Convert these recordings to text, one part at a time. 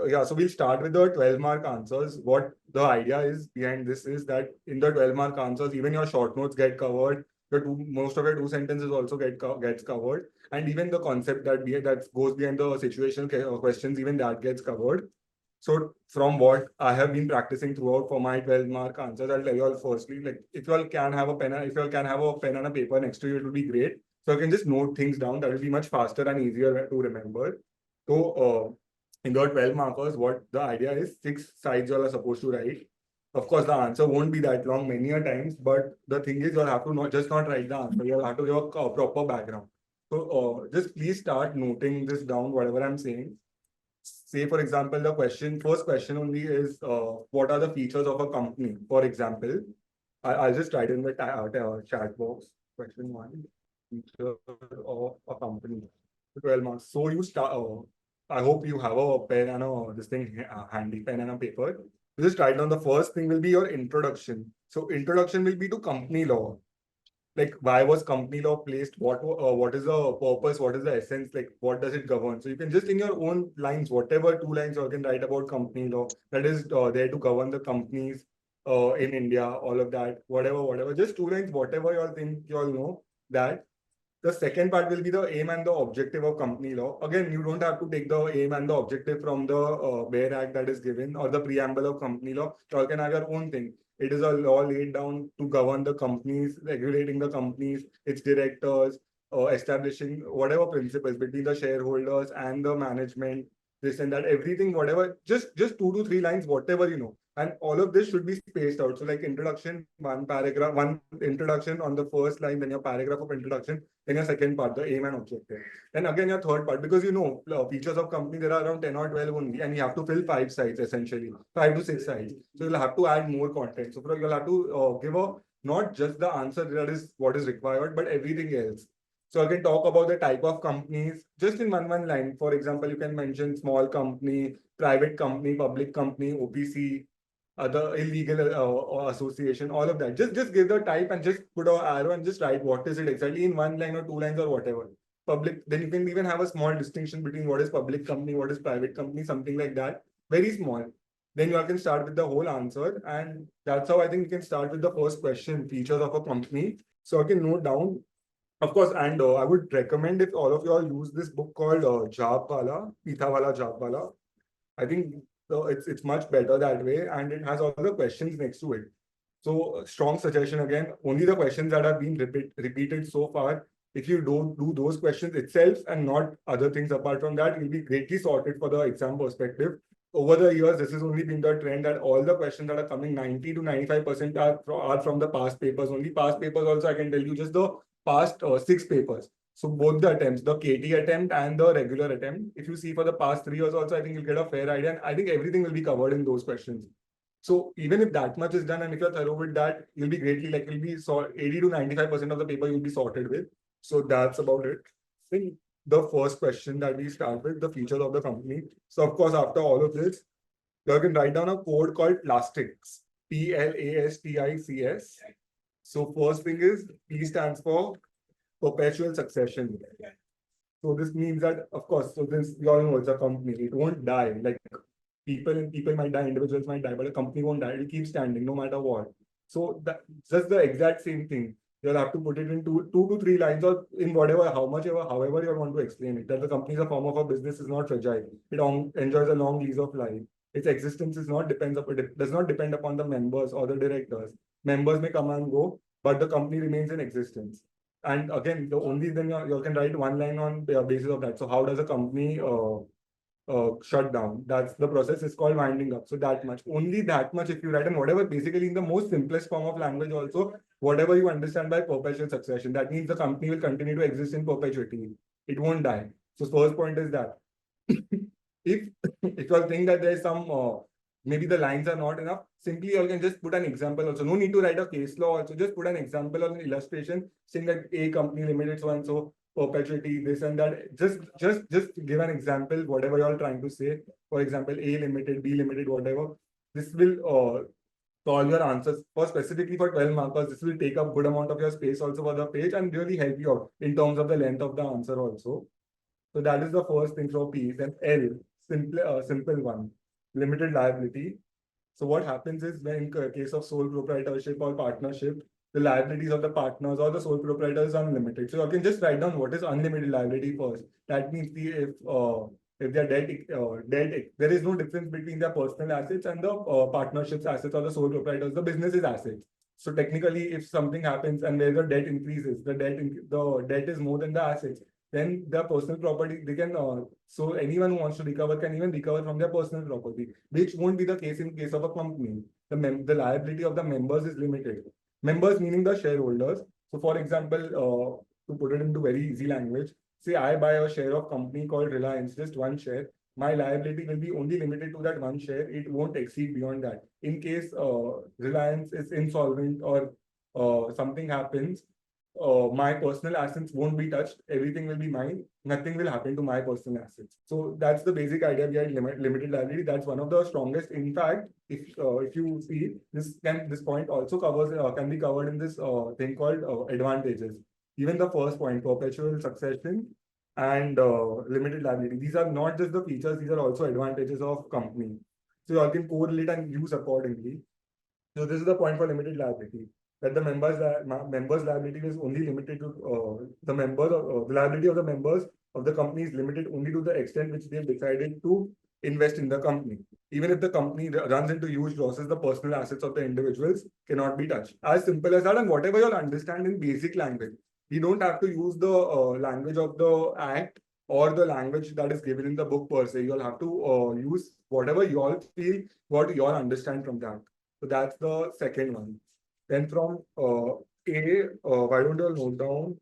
Yeah, so we'll start with the 12-mark answers. What the idea is behind this is that in the 12-mark answers, even your short notes get covered. Most of your two sentences also gets covered, and even the concept that goes behind the situational questions, even that gets covered. So from what I have been practicing throughout for my 12-mark answers, I'll tell you all firstly, like if you all can have a pen, if you all can have a pen and a paper next to you, it would be great. So you can just note things down. That will be much faster and easier to remember. So in the 12 markers, what the idea is, 6 sides you all are supposed to write. Of course, the answer won't be that long many a times, but the thing is, you'll have to not write the answer. You'll have to give a proper background. So just please start noting this down, whatever I'm saying. Say, for example, first question only is, what are the features of a company? For example, I'll just write in the chat box. Question one, feature of a company. 12 marks. So you start. I hope you have a pen and this thing handy, pen and a paper. You just write down the first thing will be your introduction. So introduction will be to company law. Like why was company law placed? What is the purpose? What is the essence? Like what does it govern? So you can just in your own lines, whatever 2 lines you can write about company law that is there to govern the companies in India, all of that, whatever, just 2 lines, whatever you all think you all know that. The second part will be the aim and the objective of company law. Again, you don't have to take the aim and the objective from the Bare Act that is given or the preamble of company law. You all can have your own thing. It is a law laid down to govern the companies, regulating the companies, its directors, establishing whatever principles between the shareholders and the management, this and that, everything, whatever, just 2 to 3 lines, whatever you know. And all of this should be spaced out. So like introduction, one paragraph, one introduction on the first line, then your paragraph of introduction, then your second part, the aim and objective. Then again your third part, because you know features of company, there are around 10 or 12 only, and you have to fill 5 sides essentially, 5 to 6 sides. So you'll have to add more content. So you'll have to give a not just the answer that is what is required, but everything else. So I can talk about the type of companies just in one line. For example, you can mention small company, private company, public company, OPC, other illegal association, all of that. Just give the type and just put an arrow and just write what is it exactly in 1 line or 2 lines or whatever. Public, then you can even have a small distinction between what is public company, what is private company, something like that. Very small. Then you all can start with the whole answer. And that's how I think you can start with the first question, features of a company. So I can note down, of course, and I would recommend if all of you all use this book called Jabwala, Pitawala Jabwala. I think it's much better that way, and it has all the questions next to it. So strong suggestion again. Only the questions that have been repeated so far. If you don't do those questions itself and not other things apart from that, you'll be greatly sorted for the exam perspective. Over the years, this has only been the trend that all the questions that are coming, 90 to 95% are from the past papers. Only past papers also, I can tell you just the past 6 papers. So both the attempts, the KT attempt and the regular attempt, if you see for the past 3 years also, I think you'll get a fair idea. And I think everything will be covered in those questions. So even if that much is done and if you're thorough with that, you'll be greatly like you'll be 80 to 95% of the paper you'll be sorted with. So that's about it. I think the first question that we start with, the features of the company. So of course, after all of this, you can write down a code called plastics. PLASTICS. So first thing is P stands for perpetual succession. So this means that, of course, so this you all know it's a company. It won't die. Like people might die, individuals might die, but a company won't die. It'll keep standing no matter what. So that just the exact same thing. You'll have to put it in two to 3 lines or in whatever, however you want to explain it. That the company is a form of a business is not fragile. It enjoys a long lease of life. Its existence is not depends upon it does not depend upon the members or the directors. Members may come and go, but the company remains in existence. And again, the only then you can write 1 line on the basis of that. So how does a company shut down? That's the process is called winding up. So that much, only that much. If you write and whatever, basically in the most simplest form of language, also whatever you understand by perpetual succession, that means the company will continue to exist in perpetuity. It won't die. So first point is that if you all think that there is some maybe the lines are not enough, simply you can just put an example also. No need to write a case law also. Just put an example or an illustration saying that a company limited so and so perpetuity, this and that. Just give an example, whatever you're trying to say. For example, A limited, B limited, whatever. This will solve your answers. For specifically for 12 markers, this will take up good amount of your space also for the page and really help you out in terms of the length of the answer also. So that is the first thing for P. Then L. simple one, limited liability. So what happens is when in case of sole proprietorship or partnership, the liabilities of the partners or the sole proprietor is unlimited. So you can just write down what is unlimited liability first. That means if they are there is no difference between their personal assets and the partnership's assets or the sole proprietors, the business's assets. So technically, if something happens and where the debt increases, the debt is more than the assets, then their personal property, they can, so anyone who wants to recover can even recover from their personal property, which won't be the case in case of a company. The liability of the members is limited. Members meaning the shareholders. So for example, to put it into very easy language, say I buy a share of company called Reliance, just one share. My liability will be only limited to that one share. It won't exceed beyond that. In case Reliance is insolvent or something happens, my personal assets won't be touched. Everything will be mine. Nothing will happen to my personal assets. So that's the basic idea behind limited liability. That's one of the strongest. In fact, if you see this point also covers can be covered in this thing called advantages. Even the first point, perpetual succession and limited liability. These are not just the features; these are also advantages of company. So you can correlate and use accordingly. So this is the point for limited liability, that the members liability is only limited to the members, the liability of the members of the company is limited only to the extent which they have decided to invest in the company. Even if the company runs into huge losses, the personal assets of the individuals cannot be touched. As simple as that, and whatever you'll understand in basic language, you don't have to use the language of the act or the language that is given in the book per se. You'll have to use whatever you all feel, what you all understand from that. So that's the second one. Then from why don't you all note down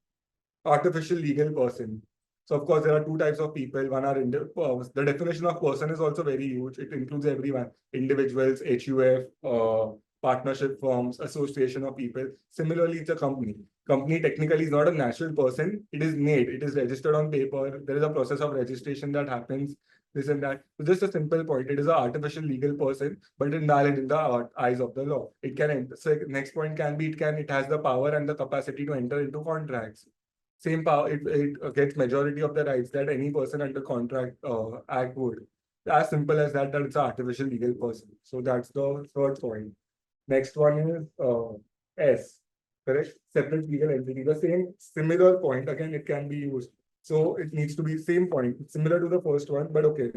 artificial legal person? So of course there are two types of people. One are the definition of person is also very huge. It includes everyone: individuals, HUF, partnership firms, association of people. Similarly, it's a company. Company technically is not a natural person. It is made. It is registered on paper. There is a process of registration that happens. This and that. So just a simple point. It is an artificial legal person, but invalid in the eyes of the law. It can enter. So next point can be it has the power and the capacity to enter into contracts. Same power, it gets majority of the rights that any person under contract act would. As simple as that, that it's an artificial legal person. So that's the third point. Next one is S, correct? Separate legal entity. The same similar point, again, it can be used. So it needs to be same point, similar to the first one, but okay.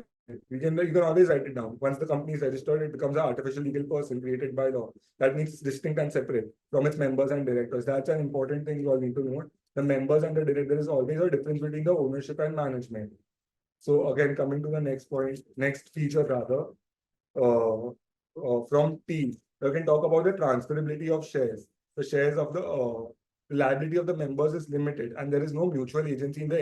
You can always write it down. Once the company is registered, it becomes an artificial legal person created by law. That means it's distinct and separate from its members and directors. That's an important thing you all need to know. The members and the director, there is always a difference between the ownership and management. So again, coming to the next point, next feature rather, from T, we can talk about the transferability of shares. The shares of the liability of the members is limited, and there is no mutual agency in the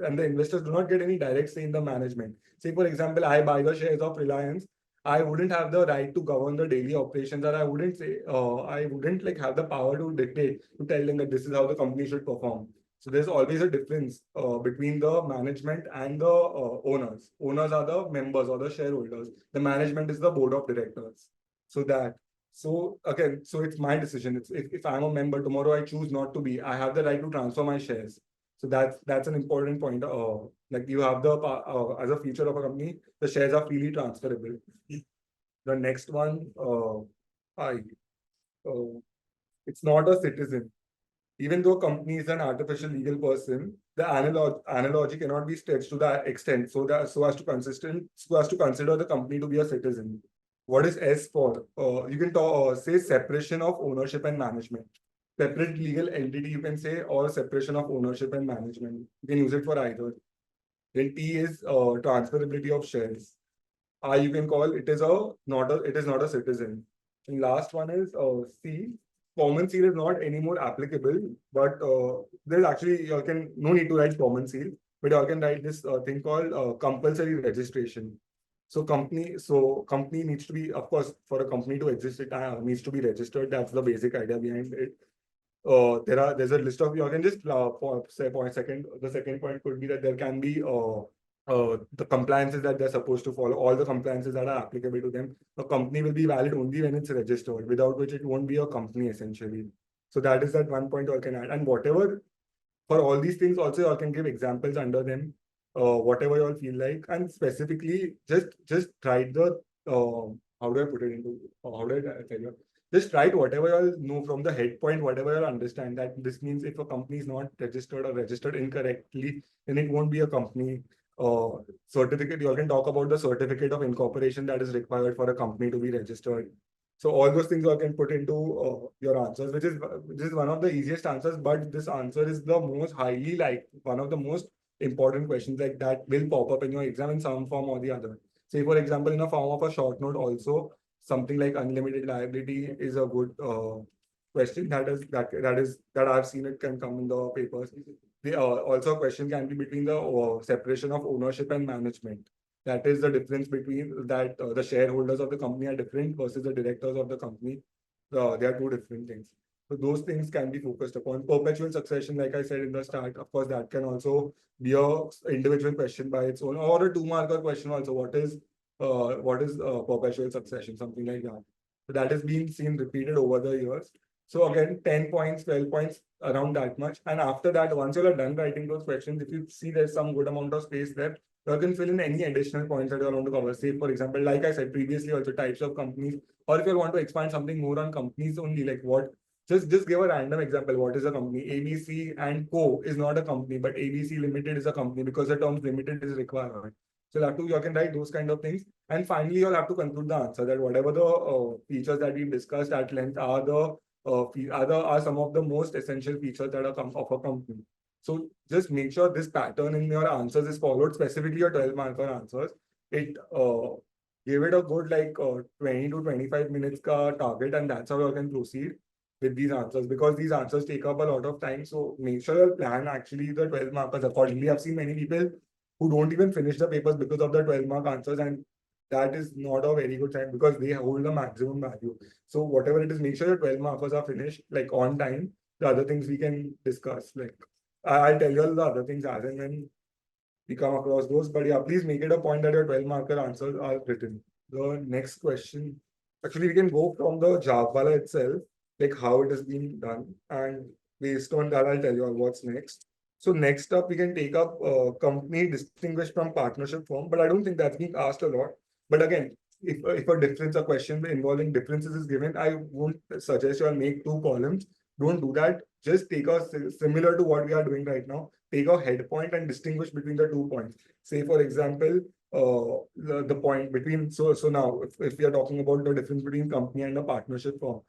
and the investors do not get any direct say in the management. Say, for example, I buy the shares of Reliance. I wouldn't have the right to govern the daily operations, and I wouldn't like have the power to dictate, to tell them that this is how the company should perform. So there's always a difference between the management and the owners. Owners are the members or the shareholders. The management is the board of directors. So again, so it's my decision. It's if I'm a member tomorrow, I choose not to be. I have the right to transfer my shares. So that's an important point. Like you have the as a feature of a company, the shares are freely transferable. The next one, it's not a citizen. Even though company is an artificial legal person, the analogy cannot be stretched to that extent so as to consider the company to be a citizen. What is S for? You can say separation of ownership and management. Separate legal entity, you can say, or separation of ownership and management. You can use it for either. Then T is transferability of shares. I you can call it is not a citizen. And last one is C. Common seal is not anymore applicable, but there's actually you can no need to write common seal, but you can write this thing called compulsory registration. So company needs to be, of course, for a company to exist, it needs to be registered. That's the basic idea behind it. There's a list of you can just say point second. The second point could be that there can be the compliances that they're supposed to follow, all the compliances that are applicable to them. A company will be valid only when it's registered, without which it won't be a company essentially. So that is that one point you can add. And whatever for all these things also you can give examples under them. whatever you all feel like, and specifically just write the how do I put it into how do I tell you? Just write whatever you all know from the head point, whatever you all understand. That this means if a company is not registered or registered incorrectly, then it won't be a company. Certificate, you all can talk about the certificate of incorporation that is required for a company to be registered. So all those things you all can put into your answers, which is one of the easiest answers, but this answer is the most highly like one of the most important questions like that will pop up in your exam in some form or the other. Say, for example, in a form of a short note, also something like unlimited liability is a good question that I've seen it can come in the papers. The also a question can be between the separation of ownership and management. That is the difference between that the shareholders of the company are different versus the directors of the company. They are two different things. So those things can be focused upon. Perpetual succession, like I said in the start, of course, that can also be a individual question by its own, or a two-marker question also. What is perpetual succession? Something like that. So that is being seen repeated over the years. So again, 10 points, 12 points, around that much. And after that, once you are done writing those questions, if you see there's some good amount of space there, you can fill in any additional points that you want to cover. Say, for example, like I said previously, also types of companies, or if you want to expand something more on companies only, like what just give a random example. What is a company? ABC and Co is not a company, but ABC Limited is a company because the term limited is required. So you can write those kind of things. And finally, you'll have to conclude the answer that whatever the features that we discussed at length are some of the most essential features that are of a company. So just make sure this pattern in your answers is followed, specifically your 12-marker answers. It give it a good like 20 to 25 minutes ka target, and that's how you can proceed with these answers, because these answers take up a lot of time. So make sure you plan actually the 12 markers accordingly. I've seen many people who don't even finish the papers because of the 12-mark answers, and that is not a very good sign because they hold the maximum value. So whatever it is, make sure your 12 markers are finished like on time. The other things we can discuss. Like I'll tell you all the other things as and when we come across those. But yeah, please make it a point that your 12-marker answers are written. The next question, actually, we can go from the Javwala itself, like how it has been done. And based on that, I'll tell you all what's next. So next up, we can take up company distinguished from partnership firm, but I don't think that's being asked a lot. But again, if a difference, a question involving differences is given, I won't suggest you all make two columns. Don't do that. Just take a similar to what we are doing right now. Take a head point and distinguish between the 2 points. Say, for example, the point between so now if we are talking about the difference between company and a partnership firm,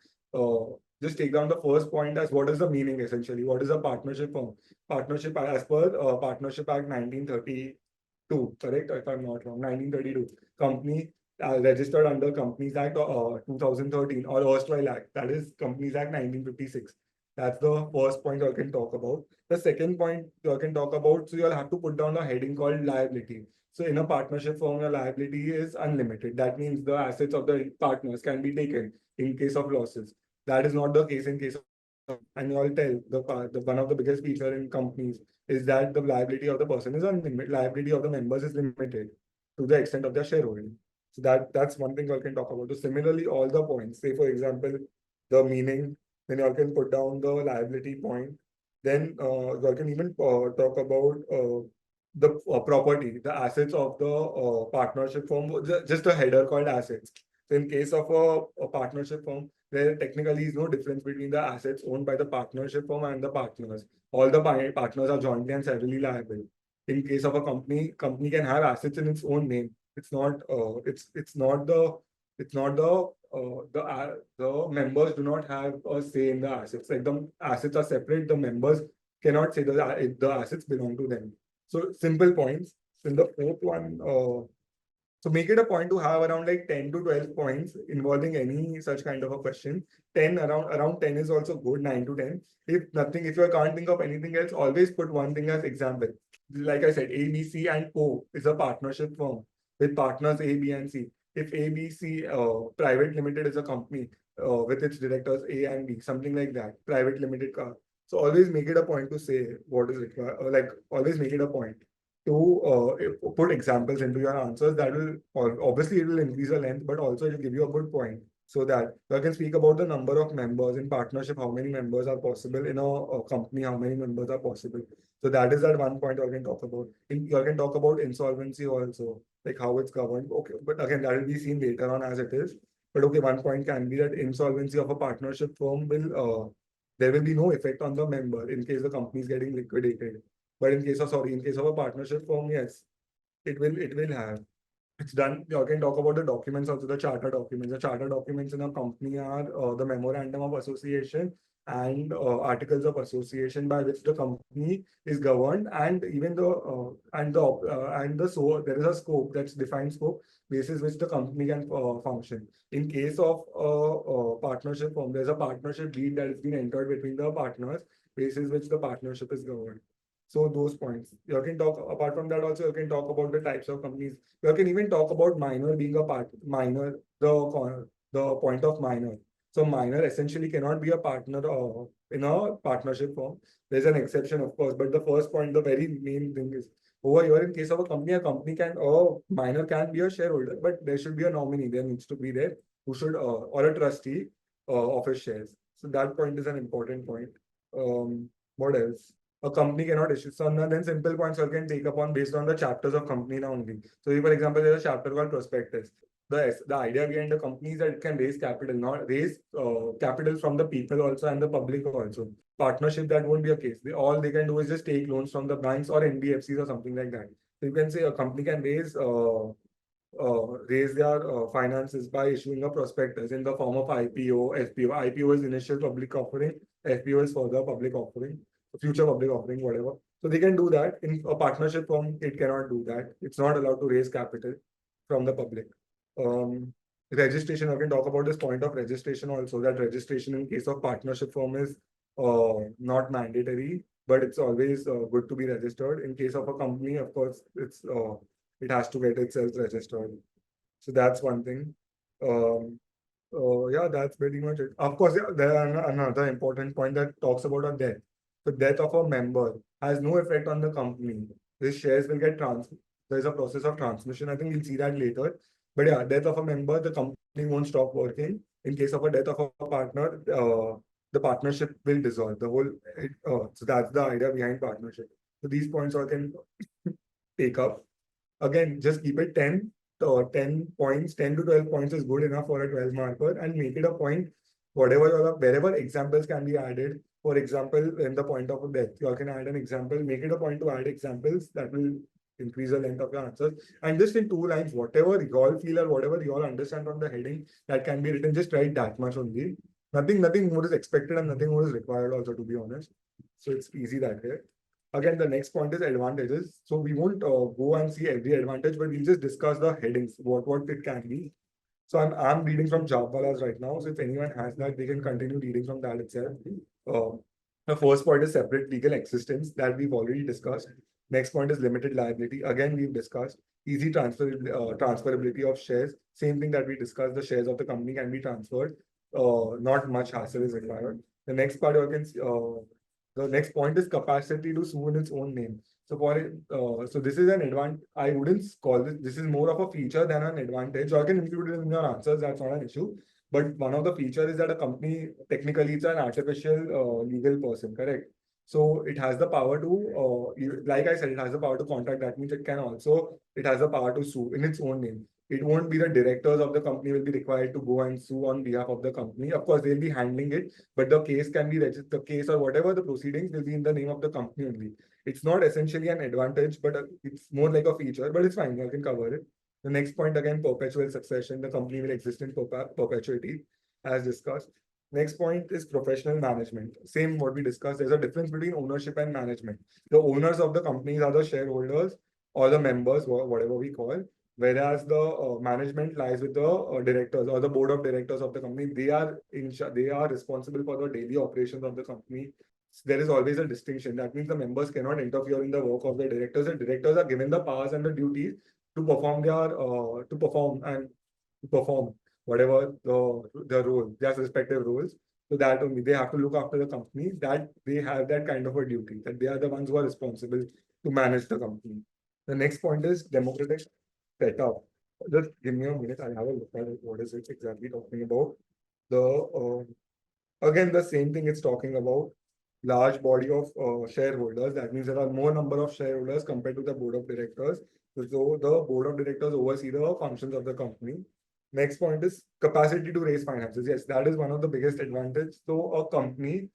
just take down the first point as what is the meaning essentially. What is a partnership firm? Partnership as per Partnership Act 1932, correct? If I'm not wrong, 1932. Company registered under Companies Act 2013 or erstwhile Act, that is Companies Act 1956. That's the first point I can talk about. The second point you can talk about, so you'll have to put down a heading called liability. So in a partnership firm, your liability is unlimited. That means the assets of the partners can be taken in case of losses. That is not the case in case of, and you all tell the one of the biggest feature in companies is that the liability of the person is unlimited. Liability of the members is limited to the extent of their shareholding. So that's one thing you can talk about. So similarly, all the points, say for example, the meaning, then you all can put down the liability point. Then you can even talk about the property, the assets of the partnership firm, just a header called assets. So in case of a partnership firm, there technically is no difference between the assets owned by the partnership firm and the partners. All the partners are jointly and severally liable. In case of a company can have assets in its own name. The members do not have a say in the assets. Like the assets are separate, the members cannot say the assets belong to them. So simple points. In the fourth one, so make it a point to have around like 10 to 12 points involving any such kind of a question. 10 around 10 is also good, 9 to 10. If you can't think of anything else, always put one thing as example. Like I said, ABC and Co is a partnership firm with partners A, B, and C. If ABC Private Limited is a company with its directors A and B, something like that, private limited car. So always make it a point to say what is required, like always make it a point to put examples into your answers. That will obviously it will increase the length, but also it will give you a good point so that you can speak about the number of members in partnership, how many members are possible in a company, how many members are possible. So that is that one point you can talk about. You can talk about insolvency also, like how it's governed. Okay, but again, that will be seen later on as it is. But okay, one point can be that insolvency of a partnership firm there will be no effect on the member in case the company is getting liquidated. But in case of a partnership firm, yes, it will have. It's done. You can talk about the documents also, the charter documents. The charter documents in a company are the memorandum of association and articles of association by which the company is governed, and even so there is a scope, that's defined scope basis which the company can function. In case of partnership firm, there's a partnership deed that has been entered between the partners, basis which the partnership is governed. So those points. You can talk apart from that also. You can talk about the types of companies. You can even talk about minor being a minor, the point of minor. So minor essentially cannot be a partner in a partnership form. There's an exception, of course, but the first point, the very main thing is over here in case of a company can minor can be a shareholder, but there should be a nominee. There needs to be there who should or a trustee of his shares. So that point is an important point. What else? A company cannot issue. So then simple points you can take upon based on the chapters of company now only. So if, for example, there's a chapter called prospectus. The idea behind the company is that it can raise capital, not raise capital from the people also and the public also. Partnership, that won't be a case. All they can do is just take loans from the banks or NBFCs or something like that. So you can say a company can raise their finances by issuing a prospectus in the form of IPO, FPO. IPO is initial public offering, FPO is further public offering, future public offering, whatever. So they can do that. In a partnership firm, it cannot do that. It's not allowed to raise capital from the public. Registration, I can talk about this point of registration also, that registration in case of partnership firm is not mandatory, but it's always good to be registered. In case of a company, of course, it has to get itself registered. So that's one thing. Yeah, that's pretty much it. Of course, yeah, there are another important point that talks about a death. The death of a member has no effect on the company. His shares will get transferred. There's a process of transmission. I think we'll see that later. But yeah, death of a member, the company won't stop working. In case of a death of a partner, the partnership will dissolve. So that's the idea behind partnership. So these points I can take up. Again, just keep it 10 10 points, 10 to 12 points is good enough for a 12 marker, and make it a point, wherever examples can be added. For example, in the point of death, you can add an example, make it a point to add examples that will increase the length of your answers. And just in 2 lines, whatever you all feel or whatever you all understand from the heading that can be written, just write that much only. Nothing more is expected and nothing more is required also, to be honest. So it's easy that way. Again, the next point is advantages. So we won't go and see every advantage, but we'll just discuss the headings, what it can be. So I'm reading from Javalas right now. So if anyone has that, they can continue reading from that itself. Uh, the first point is separate legal existence that we've already discussed. Next point is limited liability. Again, we've discussed easy transferability of shares. Same thing that we discussed. The shares of the company can be transferred. Not much hassle is required. The next part you can the next point is capacity to sue in its own name. So so this is an advantage. I wouldn't call this. This is more of a feature than an advantage. You can include it in your answers. That's not an issue. But one of the features is that a company technically it's an artificial legal person, correct? So it has the power to, like I said, it has the power to contract. That means it has the power to sue in its own name. It won't be the directors of the company will be required to go and sue on behalf of the company. Of course, they'll be handling it, but the case can be registered. The case or whatever the proceedings will be in the name of the company only. It's not essentially an advantage, but it's more like a feature. But it's fine. I can cover it. The next point again, perpetual succession. The company will exist in perpetuity, as discussed. Next point is professional management. Same what we discussed. There's a difference between ownership and management. The owners of the companies are the shareholders or the members, whatever we call. Whereas the management lies with the directors or the board of directors of the company. They are responsible for the daily operations of the company. There is always a distinction. That means the members cannot interfere in the work of the directors. The directors are given the powers and the duties to perform whatever the role, their respective roles. So that only they have to look after the company. That they have that kind of a duty. That they are the ones who are responsible to manage the company. The next point is democratic setup. Just give me a minute. I'll have a look at it. What is it exactly talking about? The again the same thing it's talking about. large body of shareholders. That means there are more number of shareholders compared to the board of directors. So the board of directors oversee the functions of the company. Next point is capacity to raise finances. Yes, that is one of the biggest advantage. So a company,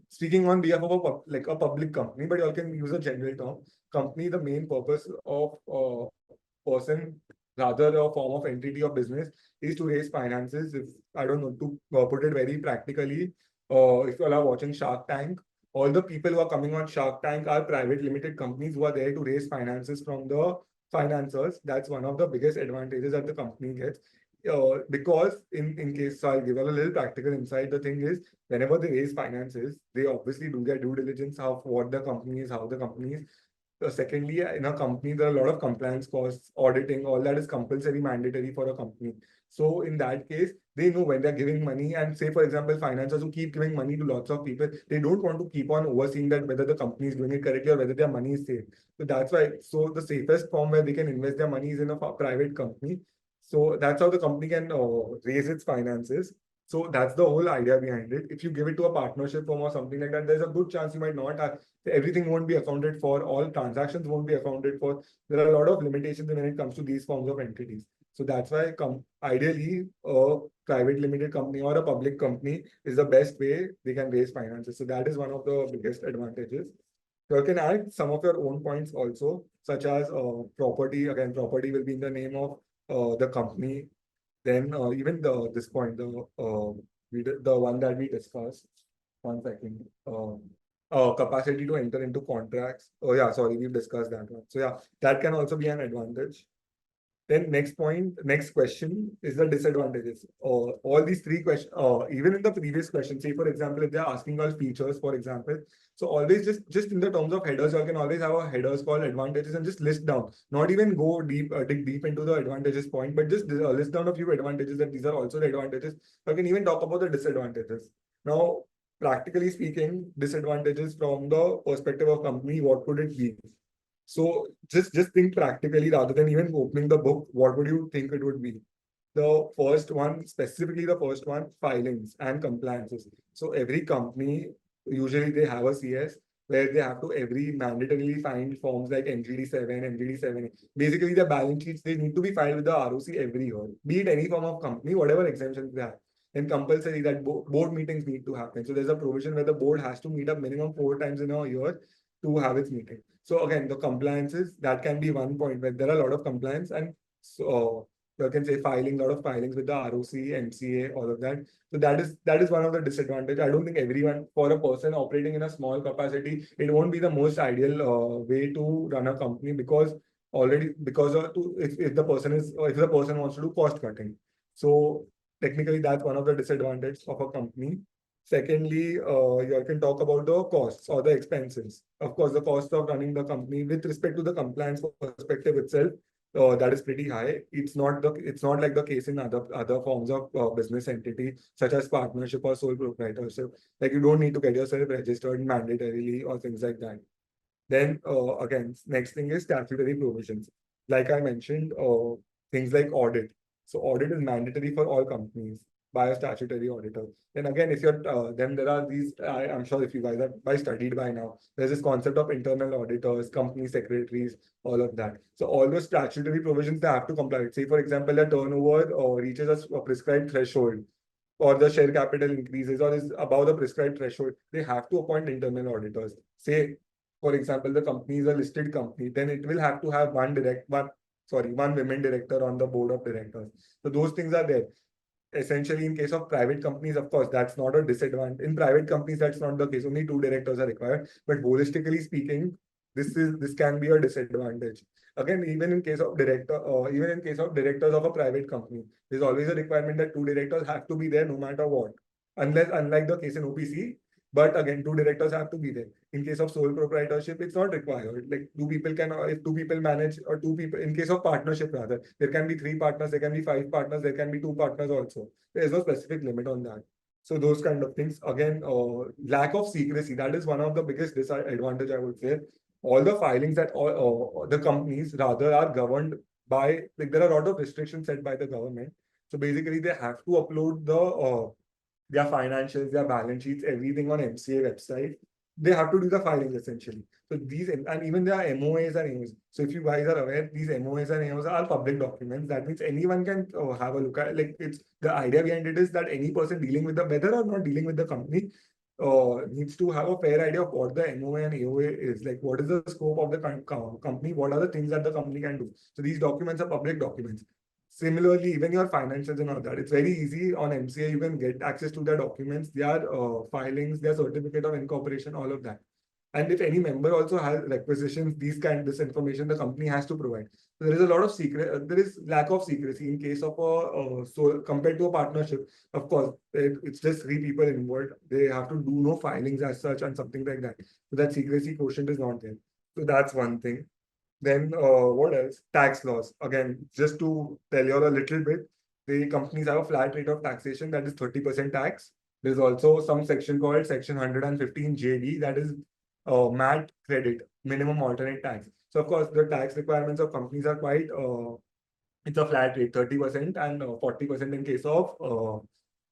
speaking on behalf of like a public company, but you all can use a general term. Company, the main purpose of person, rather a form of entity of business, is to raise finances. If I don't know, to put it very practically, if you all are watching Shark Tank, all the people who are coming on Shark Tank are private limited companies who are there to raise finances from the financiers. That's one of the biggest advantages that the company gets. Because in case, so I'll give a little practical insight. The thing is, whenever they raise finances, they obviously do their due diligence of what the company is, how the company is. Secondly, in a company, there are a lot of compliance costs, auditing, all that is compulsory, mandatory for a company. So in that case, they know when they're giving money, and say, for example, financiers who keep giving money to lots of people, they don't want to keep on overseeing that whether the company is doing it correctly or whether their money is safe. So that's why, so the safest form where they can invest their money is in a private company. So that's how the company can raise its finances. So that's the whole idea behind it. If you give it to a partnership firm or something like that, there's a good chance you might not have, everything won't be accounted for, all transactions won't be accounted for. There are a lot of limitations when it comes to these forms of entities. So that's why ideally a private limited company or a public company is the best way they can raise finances. So that is one of the biggest advantages. You can add some of your own points also, such as property. Again, property will be in the name of the company. Then even this point, the one that we discussed. One second. Capacity to enter into contracts. Oh yeah, sorry, we've discussed that one. So yeah, that can also be an advantage. Then next point, next question is the disadvantages. All these three questions, even in the previous question, say for example, if they're asking us features, for example, so always just in the terms of headers, you can always have a headers called advantages and just list down. Not even go deep, dig deep into the advantages point, but just list down a few advantages that these are also the advantages. You can even talk about the disadvantages. Now, practically speaking, disadvantages from the perspective of company, what could it be? So just think practically rather than even opening the book, what would you think it would be? The first one, specifically the first one, filings and compliances. So every company, usually they have a CS where they have to every mandatorily find forms like NGD7, NGD7. Basically, the balance sheets, they need to be filed with the ROC every year, be it any form of company, whatever exemptions they have. And compulsory that board meetings need to happen. So there's a provision where the board has to meet up minimum 4 times in a year to have its meeting. So again, the compliances, that can be one point where there are a lot of compliance and so you can say filing, lot of filings with the ROC, MCA, all of that. So that is one of the disadvantage. I don't think everyone, for a person operating in a small capacity, it won't be the most ideal way to run a company because already because of if the person is if the person wants to do cost cutting. So technically that's one of the disadvantages of a company. Secondly, you can talk about the costs or the expenses. Of course, the cost of running the company with respect to the compliance perspective itself, that is pretty high. It's not like the case in other forms of business entity such as partnership or sole proprietorship. Like you don't need to get yourself registered mandatorily or things like that. Then again, next thing is statutory provisions. Like I mentioned, things like audit. So audit is mandatory for all companies by a statutory auditor. Then again, if you're then there are these. I'm sure if you guys have by studied by now, there's this concept of internal auditors, company secretaries, all of that. So all those statutory provisions they have to comply with. Say for example, their turnover reaches a prescribed threshold, or the share capital increases or is above the prescribed threshold, they have to appoint internal auditors. Say, for example, the company is a listed company, then it will have to have one women director on the board of directors. So those things are there. Essentially, in case of private companies, of course, that's not a disadvantage. In private companies, that's not the case. Only two directors are required. But holistically speaking, this can be a disadvantage. Again, even in case of directors of a private company, there's always a requirement that two directors have to be there no matter what. Unlike the case in OPC, but again, two directors have to be there. In case of sole proprietorship, it's not required. Like two people can, if two people manage, or two people, in case of partnership rather, there can be three partners, there can be five partners, there can be two partners also. There is no specific limit on that. So those kind of things. Again, lack of secrecy, that is one of the biggest disadvantage, I would say. All the filings that all the companies rather are governed by, like there are a lot of restrictions set by the government. So basically, they have to upload the their financials, their balance sheets, everything on MCA website. They have to do the filings essentially. So these, and even their MOAs and AOs. So if you guys are aware, these MOAs and AOs are public documents. That means anyone can have a look at. Like, it's the idea behind it is that any person dealing with the, whether or not dealing with the company, needs to have a fair idea of what the MOA and AOA is. Like, what is the scope of the company? What are the things that the company can do? So these documents are public documents. Similarly, even your financials and all that, it's very easy on MCA. You can get access to their documents, their filings, their certificate of incorporation, all of that. And if any member also has requisitions, this information the company has to provide. So there is a lot of secret. There is lack of secrecy in case of a so compared to a partnership. Of course, it's just three people involved. They have to do no filings as such and something like that. So that secrecy quotient is not there. So that's one thing. Then what else? Tax laws. Again, just to tell you all a little bit, the companies have a flat rate of taxation that is 30% tax. There's also some section called Section 115 JD, that is MAT credit, minimum alternate tax. So of course, the tax requirements of companies are quite, it's a flat rate, 30% and 40% in case of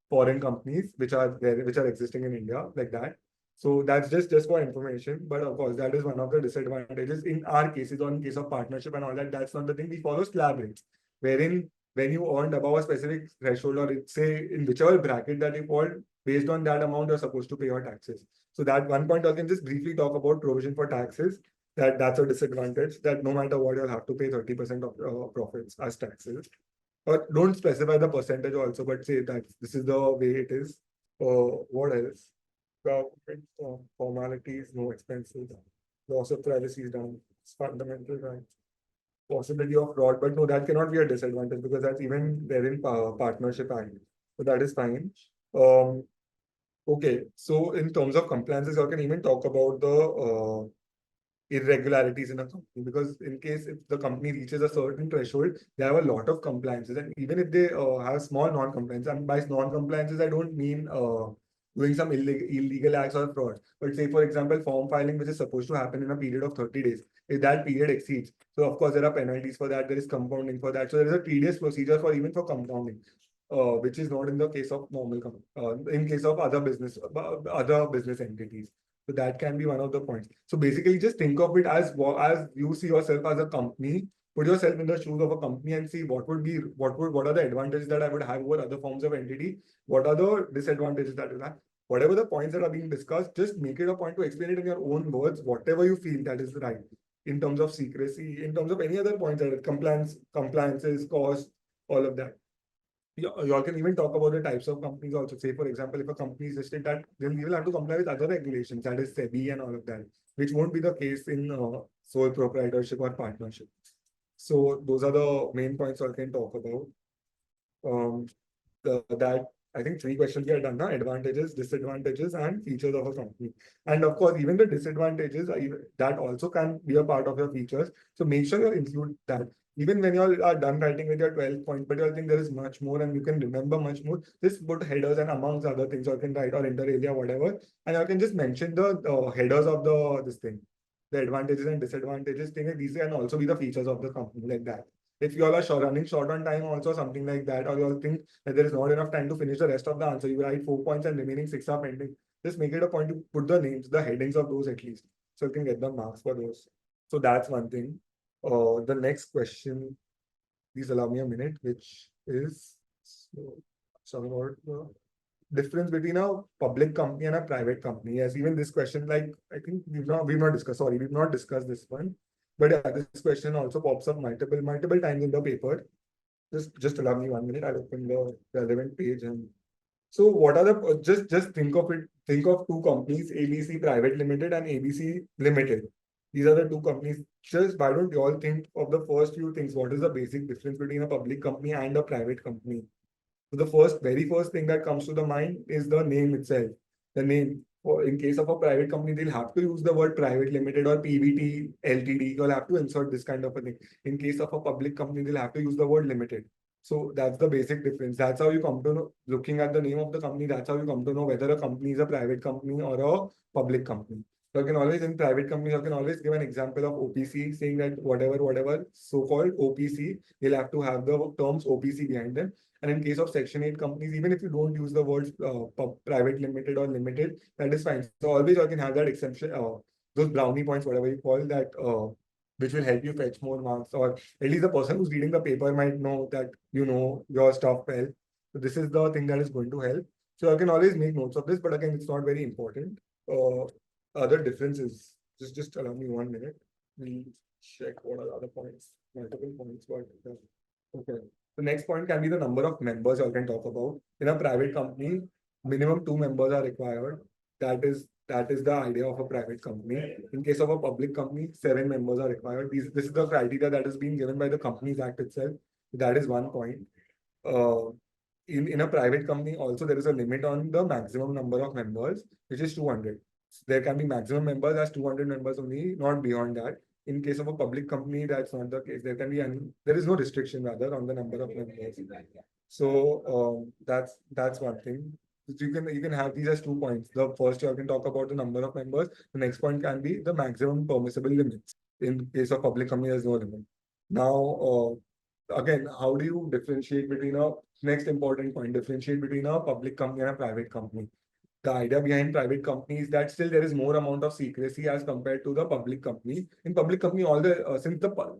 foreign companies which are there, which are existing in India, like that. So that's just for information. But of course, that is one of the disadvantages in our cases, or in case of partnership and all that. That's not the thing. We follow slab rates, wherein when you earned above a specific threshold, or say in whichever bracket that you fall, based on that amount, you're supposed to pay your taxes. So that one point I can just briefly talk about provision for taxes. That's a disadvantage, that no matter what, you'll have to pay 30% of profits as taxes. Or don't specify the percentage also, but say that this is the way it is. What else? Government formalities, no expenses, loss of privacy is done. It's fundamental rights. Possibility of fraud, but no, that cannot be a disadvantage because that's even there in partnership act. So that is fine. Um, okay, so in terms of compliances, I can even talk about the irregularities in a company, because in case if the company reaches a certain threshold, they have a lot of compliances, and even if they have small non-compliance, and by non-compliances I don't mean doing some illegal acts or fraud, but say for example form filing which is supposed to happen in a period of 30 days, if that period exceeds, so of course there are penalties for that, there is compounding for that, so there is a tedious procedure for even for compounding, which is not in the case of in case of other business entities. So that can be one of the points. So basically, just think of it as you see yourself as a company. Put yourself in the shoes of a company and see what are the advantages that I would have over other forms of entity. What are the disadvantages that you have? Whatever the points that are being discussed, just make it a point to explain it in your own words. Whatever you feel that is right in terms of secrecy, in terms of any other points that are compliances, cost, all of that. You all can even talk about the types of companies also. Say, for example, if a company is listed, that then we will have to comply with other regulations, that is SEBI and all of that, which won't be the case in sole proprietorship or partnership. So those are the main points I can talk about. That I think three questions we are done now: advantages, disadvantages, and features of a company. And of course, even the disadvantages that also can be a part of your features. So make sure you include that. Even when you are done writing with your 12 points, but you think there is much more and you can remember much more, just put headers and amongst other things you can write, or inter area, whatever. And you can just mention the headers of this thing, the advantages and disadvantages thing. And these can also be the features of the company, like that. If you all are running short on time, also something like that, or you all think that there is not enough time to finish the rest of the answer, you write 4 points and remaining 6 are pending. Just make it a point to put the names, the headings of those at least, so you can get the marks for those. So that's one thing. The next question, please allow me a minute, which is some about the difference between a public company and a private company. Yes, even this question, like I think we've not discussed this one, but yeah, this question also pops up multiple times in the paper. Just allow me 1 minute. I'll open the relevant page. And so what are the, just think of it, think of two companies, ABC Private Limited and ABC Limited. These are the two companies. Just why don't you all think of the first few things? What is the basic difference between a public company and a private company? So the very first thing that comes to the mind is the name itself. The name. Or in case of a private company, they'll have to use the word private limited or PVT Ltd. You'll have to insert this kind of a thing. In case of a public company, they'll have to use the word limited. So that's the basic difference. That's how you come to know, looking at the name of the company, that's how you come to know whether a company is a private company or a public company. You can always, in private companies, you can always give an example of OPC, saying that whatever so-called OPC, they'll have to have the terms OPC behind them. And in case of Section 8 companies, even if you don't use the words private limited or limited, that is fine. So always you can have that exemption, those brownie points, whatever you call that, which will help you fetch more marks, or at least the person who's reading the paper might know that you know your stuff well. So this is the thing that is going to help. So I can always make notes of this, but again, it's not very important. Other differences. Just allow me 1 minute. We'll check what are the other points. Multiple points, but okay. The next point can be the number of members I can talk about. In a private company, minimum 2 members are required. That is the idea of a private company. In case of a public company, 7 members are required. This is the criteria that is being given by the Companies Act itself. That is one point. Uh, in a private company, also there is a limit on the maximum number of members, which is 200. There can be maximum members as 200 members only, not beyond that. In case of a public company, that's not the case. There is no restriction rather on the number of members. So that's one thing. So you can have these as 2 points. The first you can talk about the number of members. The next point can be the maximum permissible limits. In case of public company, there's no limit. Now, again, how do you differentiate between a next important point? Differentiate between a public company and a private company. The idea behind private company is that still there is more amount of secrecy as compared to the public company. In public company, all the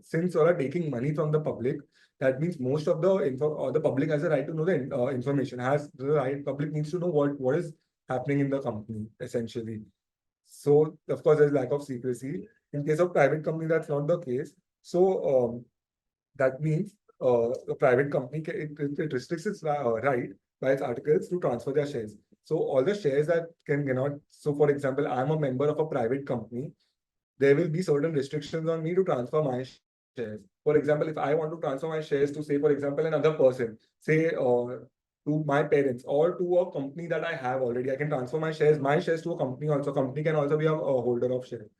since you are taking money from the public, that means most of the the public has a right to know the information. Has the right public needs to know what is happening in the company essentially. So of course, there's lack of secrecy. In case of private company, that's not the case. So that means a private company it restricts its right by its articles to transfer their shares. So all the shares that cannot. So for example, I'm a member of a private company. There will be certain restrictions on me to transfer my shares. For example, if I want to transfer my shares to, say, for example, another person, say to my parents or to a company that I have already, I can transfer my shares to a company also. Company can also be a holder of shares.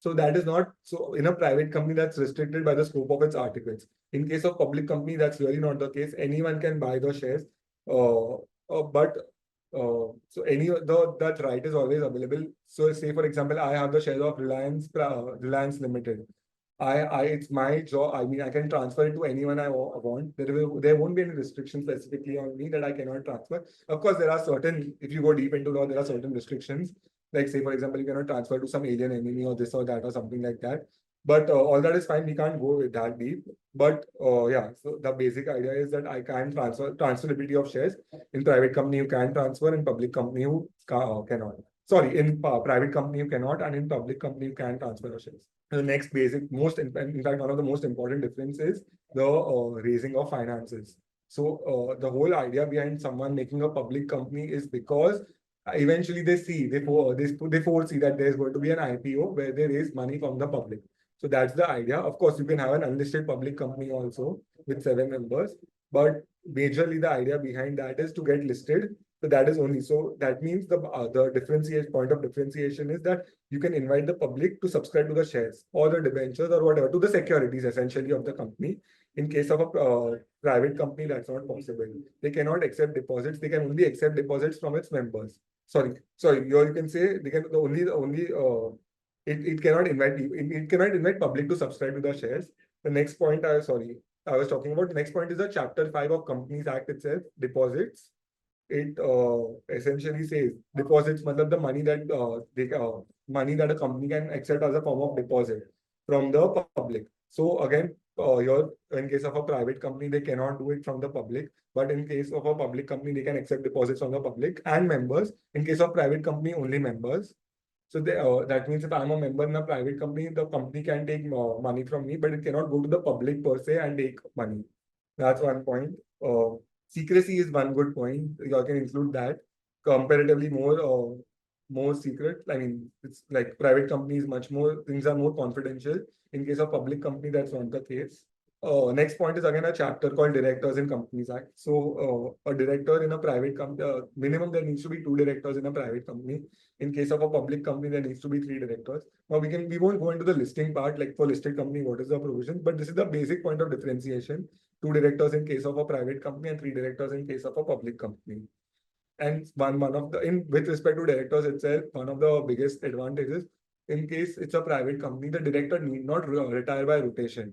So that is not so in a private company that's restricted by the scope of its articles. In case of public company, that's really not the case. Anyone can buy the shares, but so that right is always available. So say for example, I have the shares of Reliance Limited. It's my job. I mean, I can transfer it to anyone I want. There won't be any restriction specifically on me that I cannot transfer. Of course, there are certain. If you go deep into law, there are certain restrictions. Like say, for example, you cannot transfer to some alien enemy or this or that or something like that. But all that is fine. We can't go with that deep. But yeah, so the basic idea is that I can transferability of shares. In private company, you can transfer. In public company, you cannot. Sorry, in private company, you cannot. And in public company, you can transfer your shares. The next basic, in fact, one of the most important differences is the raising of finances. So the whole idea behind someone making a public company is because eventually they foresee that there's going to be an IPO where they raise money from the public. So that's the idea. Of course, you can have an unlisted public company also with 7 members, but majorly the idea behind that is to get listed. So that is only so that means the differentiation point of differentiation is that you can invite the public to subscribe to the shares or the debentures or whatever to the securities essentially of the company. In case of a private company, that's not possible. They cannot accept deposits. They can only accept deposits from its members. Sorry. You can say they can the only it cannot invite people. It cannot invite public to subscribe to the shares. The next point, I was talking about. The next point is the Chapter 5 of Companies Act itself, deposits. It essentially says deposits, matlab the money that a company can accept as a form of deposit from the public. So again, in case of a private company, they cannot do it from the public. But in case of a public company, they can accept deposits from the public and members. In case of private company, only members. So that means if I'm a member in a private company, the company can take money from me, but it cannot go to the public per se and take money. That's one point. Secrecy is one good point. You can include that. Comparatively more secret. I mean, it's like private companies, much more things are more confidential. In case of public company, that's not the case. Next point is again a chapter called Directors in Companies Act. So a director in a private company, minimum there needs to be 2 directors in a private company. In case of a public company, there needs to be 3 directors. Now we won't go into the listing part, like for listed company, what is the provision, but this is the basic point of differentiation. 2 directors in case of a private company and 3 directors in case of a public company. And one of the with respect to directors itself, one of the biggest advantages in case it's a private company, the director need not retire by rotation.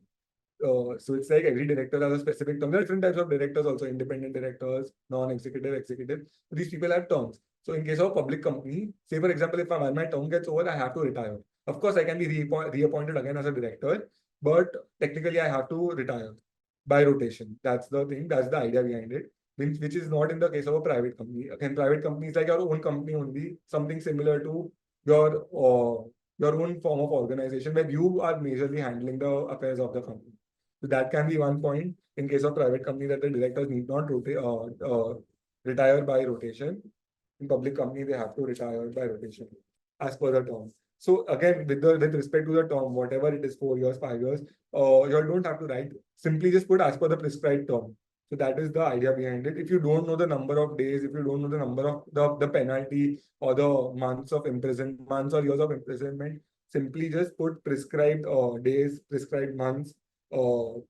So it's like every director has a specific term. There are different types of directors also, independent directors, non-executive, executive. These people have terms. So in case of public company, say for example, if my term gets over, I have to retire. Of course, I can be reappointed again as a director, but technically I have to retire by rotation. That's the thing. That's the idea behind it. Which is not in the case of a private company. Again, private company is like your own company only, something similar to your own form of organization where you are majorly handling the affairs of the company. So that can be one point in case of private company that the directors need not retire by rotation. In public company, they have to retire by rotation as per the term. So again, with respect to the term, whatever it is, 4 years, 5 years, you don't have to write. Simply just put as per the prescribed term. So that is the idea behind it. If you don't know the number of days, if you don't know the number of the penalty or the months of imprisonment, months or years of imprisonment, simply just put prescribed days, prescribed months,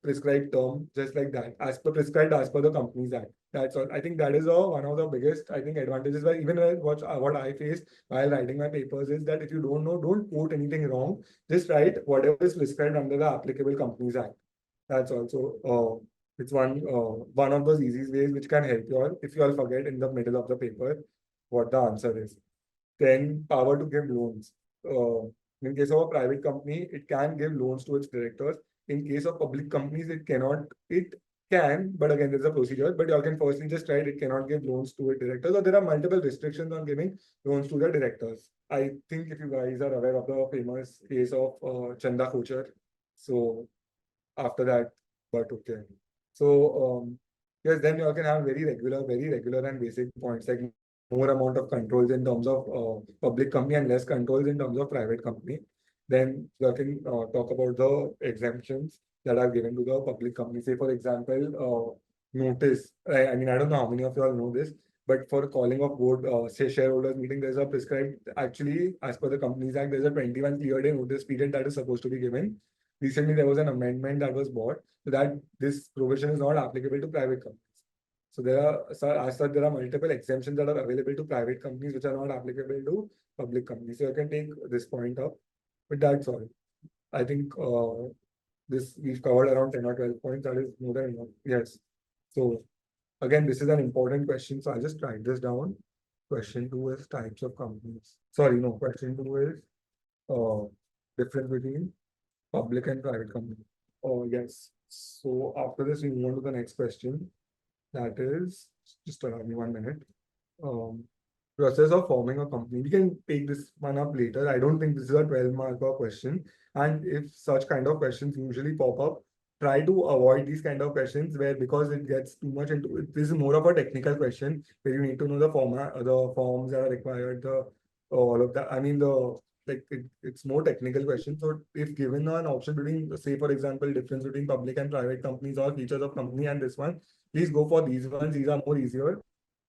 prescribed term, just like that, as per prescribed as per the Companies Act. That's all. I think that is one of the biggest, I think, advantages. Where even what I faced while writing my papers is that if you don't know, don't quote anything wrong. Just write whatever is prescribed under the applicable Companies Act. That's also it's one of those easy ways which can help you all if you all forget in the middle of the paper what the answer is. Then power to give loans. In case of a private company, it can give loans to its directors. In case of public companies, it cannot. It can, but again, there's a procedure. But you can firstly just write it cannot give loans to its directors, or there are multiple restrictions on giving loans to the directors. I think if you guys are aware of the famous case of Chanda Kochar. So after that, but okay. So yes, then you can have very regular and basic points like more amount of controls in terms of public company and less controls in terms of private company. Then you can talk about the exemptions that are given to the public company. Say for example, notice. I mean, I don't know how many of you all know this, but for calling of board, say shareholders meeting, there's a prescribed. Actually, as per the Companies Act, there's a 21 clear day notice period that is supposed to be given. Recently, there was an amendment that was brought so that this provision is not applicable to private companies. So as such, there are multiple exemptions that are available to private companies which are not applicable to public companies. So you can take this point up. But that's all. I think we've covered around 10 or 12 points. That is more than enough. Yes. So again, this is an important question. So I'll just write this down. Question 2 is types of companies. Sorry, no. Question 2 is difference between public and private company. Oh, yes. So after this, we move on to the next question. That is, just allow me 1 minute. Process of forming a company. We can take this one up later. I don't think this is a 12-mark question. And if such kind of questions usually pop up, try to avoid these kind of questions where because it gets too much into it. This is more of a technical question where you need to know the format, the forms that are required, the all of that. I mean it's more technical question. So if given an option between, say for example, difference between public and private companies or features of company and this one, please go for these ones. These are more easier.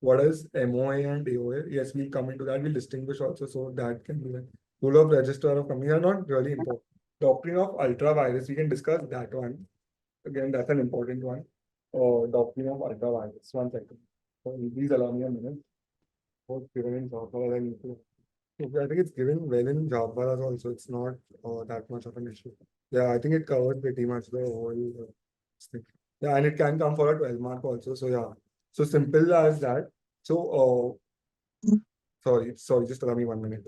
What is MOA and AOA? Yes, we'll come into that. We'll distinguish also. So that can be like rule of register of company are not really important. Doctrine of ultra virus. We can discuss that one. Again, that's an important one. Doctrine of ultra virus. 1 second. So please allow me a minute. Given in Java, I need to. Okay, I think it's given well in Java also. It's not that much of an issue. Yeah, I think it covered pretty much the whole thing. Yeah, and it can come for a 12-mark also. So yeah, so simple as that. So sorry, just allow me 1 minute.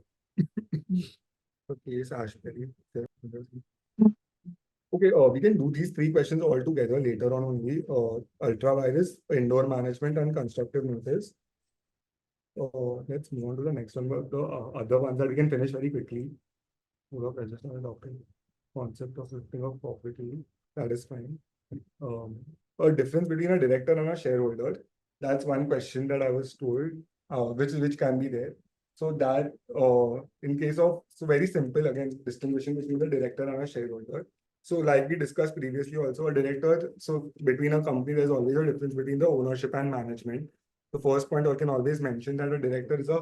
Okay, it's Ashbury. Okay, we can do these three questions all together later on only. Ultra virus, indoor management, and constructive notice. Let's move on to the next one. The other ones that we can finish very quickly. Register and doctrine, concept of lifting of property. That is fine. A difference between a director and a shareholder. That's one question that I was told, which can be there. So that in case of, so very simple again, distinguishing between the director and a shareholder. So like we discussed previously also, a director, so between a company, there's always a difference between the ownership and management. The first point I can always mention that a director is a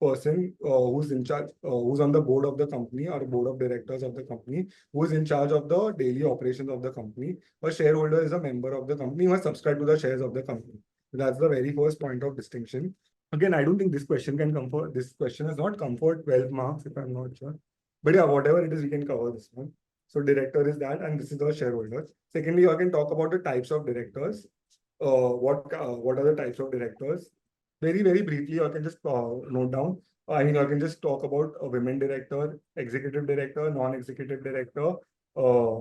person who's in charge, who's on the board of the company or board of directors of the company, who's in charge of the daily operations of the company. A shareholder is a member of the company who has subscribed to the shares of the company. That's the very first point of distinction. Again, I don't think this question can come for, this question has not come for 12 marks, if I'm not sure. But yeah, whatever it is, we can cover this one. So director is that, and this is the shareholders. Secondly, I can talk about the types of directors. What are the types of directors? Very briefly, I can just note down. I mean, I can just talk about a women director, executive director, non-executive director, uh,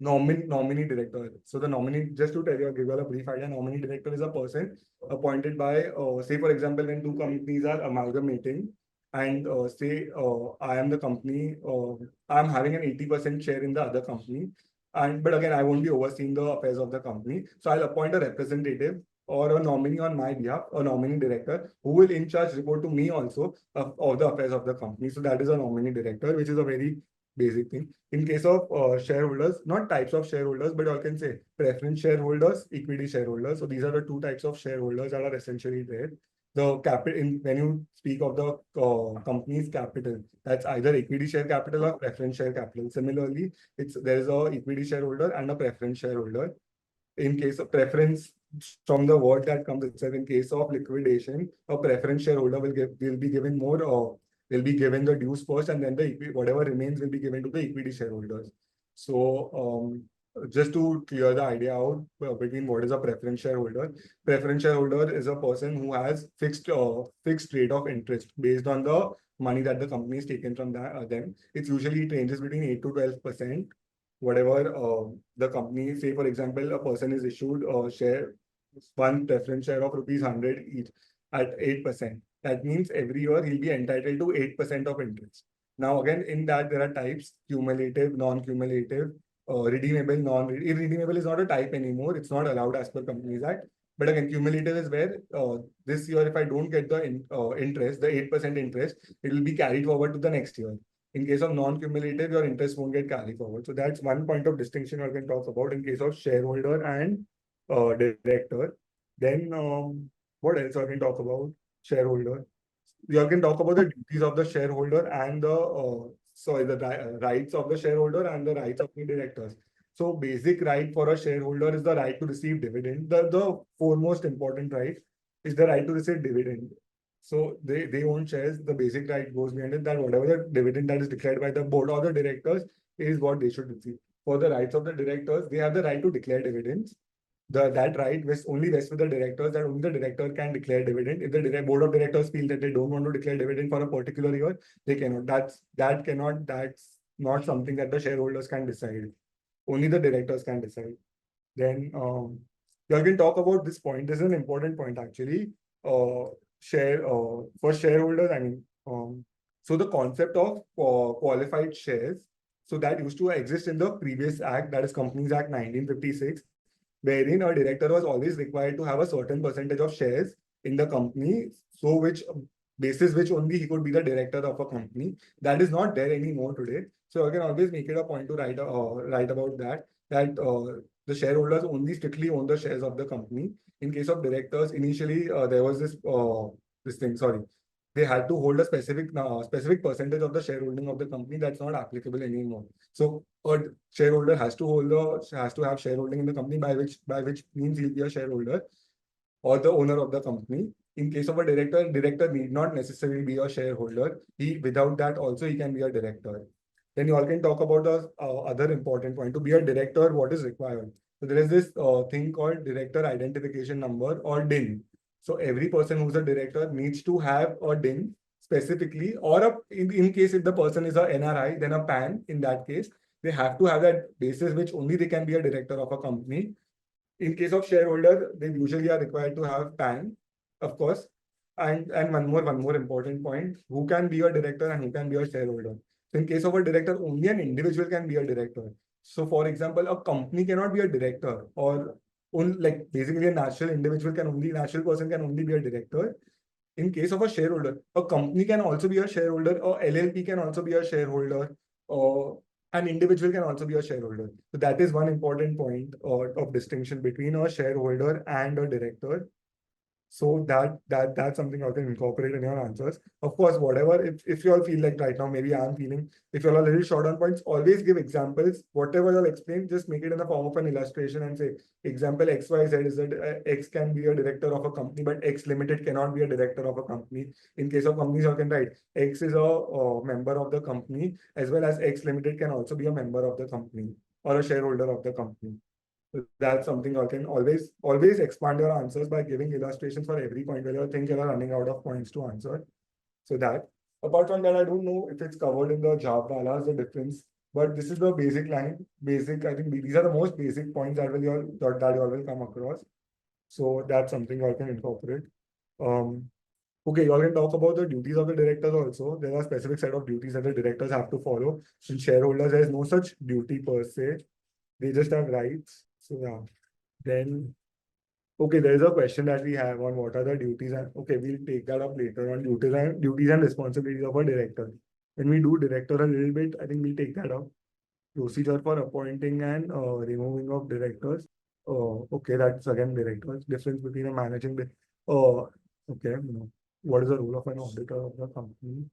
nominee director. So the nominee, just to tell you, I'll give you all a brief idea. Nominee director is a person appointed by, say for example, when two companies are amalgamating, and say I am the company, I'm having an 80% share in the other company, and but again I won't be overseeing the affairs of the company. So I'll appoint a representative or a nominee on my behalf, a nominee director, who will in charge report to me also of the affairs of the company. So that is a nominee director, which is a very basic thing. In case of shareholders, not types of shareholders, but I can say preference shareholders, equity shareholders. So these are the two types of shareholders that are essentially there. The capital, when you speak of the company's capital, that's either equity share capital or preference share capital. Similarly, there is a equity shareholder and a preference shareholder. In case of preference, from the word that comes itself, in case of liquidation, a preference shareholder will be given more, or will be given the dues first, and then whatever remains will be given to the equity shareholders. So just to clear the idea out between what is a preference shareholder. Preference shareholder is a person who has fixed rate of interest based on the money that the company is taken from them. It ranges between 8 to 12%. Whatever the company, say for example, a person is issued a share, one preference share of rupees 100 each at 8%. That means every year he'll be entitled to 8% of interest. Now again, in that there are types: cumulative, non-cumulative, redeemable, irredeemable is not a type anymore. It's not allowed as per Companies Act. But again, cumulative is where this year, if I don't get the interest, the 8% interest, it will be carried forward to the next year. In case of non-cumulative, your interest won't get carried forward. So that's one point of distinction I can talk about in case of shareholder and director. Then what else I can talk about? Shareholder. You can talk about the duties of the shareholder and the rights of the shareholder and the rights of the directors. So basic right for a shareholder is the right to receive dividend. The foremost important right is the right to receive dividend. So they own shares. The basic right goes behind it that whatever the dividend that is declared by the board or the directors is what they should receive. For the rights of the directors, they have the right to declare dividends. That right only vests with the directors, that only the director can declare dividend. If the board of directors feel that they don't want to declare dividend for a particular year, they cannot. That's not something that the shareholders can decide. Only the directors can decide. Then you can talk about this point. This is an important point actually. For shareholders, I mean, so the concept of qualified shares, so that used to exist in the previous act, that is Companies Act 1956, wherein a director was always required to have a certain percentage of shares in the company, so which basis which only he could be the director of a company. That is not there anymore today. So I can always make it a point to write about that the shareholders only strictly own the shares of the company. In case of directors, initially there was this thing. Sorry, they had to hold a specific percentage of the shareholding of the company. That's not applicable anymore. So a shareholder has to have shareholding in the company, by which means he'll be a shareholder or the owner of the company. In case of a director need not necessarily be a shareholder. Without that also he can be a director. Then you all can talk about the other important point. To be a director, what is required? So there is this thing called director identification number, or DIN. So every person who's a director needs to have a DIN specifically, or in case if the person is a NRI, then a PAN. In that case, they have to have that basis which only they can be a director of a company. In case of shareholder, they usually are required to have PAN, of course. And one more important point: who can be a director and who can be a shareholder. So in case of a director, only an individual can be a director. So for example, a company cannot be a director, or like basically a natural person can only be a director. In case of a shareholder, a company can also be a shareholder, or LLP can also be a shareholder, or an individual can also be a shareholder. So that is one important point of distinction between a shareholder and a director. So that's something you can incorporate in your answers. Of course, whatever, if you all feel like right now, maybe I'm feeling, if you're a little short on points, always give examples. Whatever you'll explain, just make it in the form of an illustration and say, example XYZ is that X can be a director of a company, but X Limited cannot be a director of a company. In case of companies, you can write X is a member of the company, as well as X Limited can also be a member of the company or a shareholder of the company. That's something you can always expand your answers by giving illustrations for every point where you think you're running out of points to answer. So that, apart from that, I don't know if it's covered in the Javalas, the difference, but this is the basic line. I think these are the most basic points that you all will come across. So that's something you all can incorporate. Okay, you all can talk about the duties of the directors also. There are specific set of duties that the directors have to follow. In shareholders, there is no such duty per se. They just have rights. So yeah. Then, okay, there is a question that we have on what are the duties, and okay, we'll take that up later on duties and responsibilities of a director. When we do director a little bit, I think we'll take that up. Procedure for appointing and removing of directors. Okay, that's again directors. Difference between a managing okay, what is the role of an auditor of the company?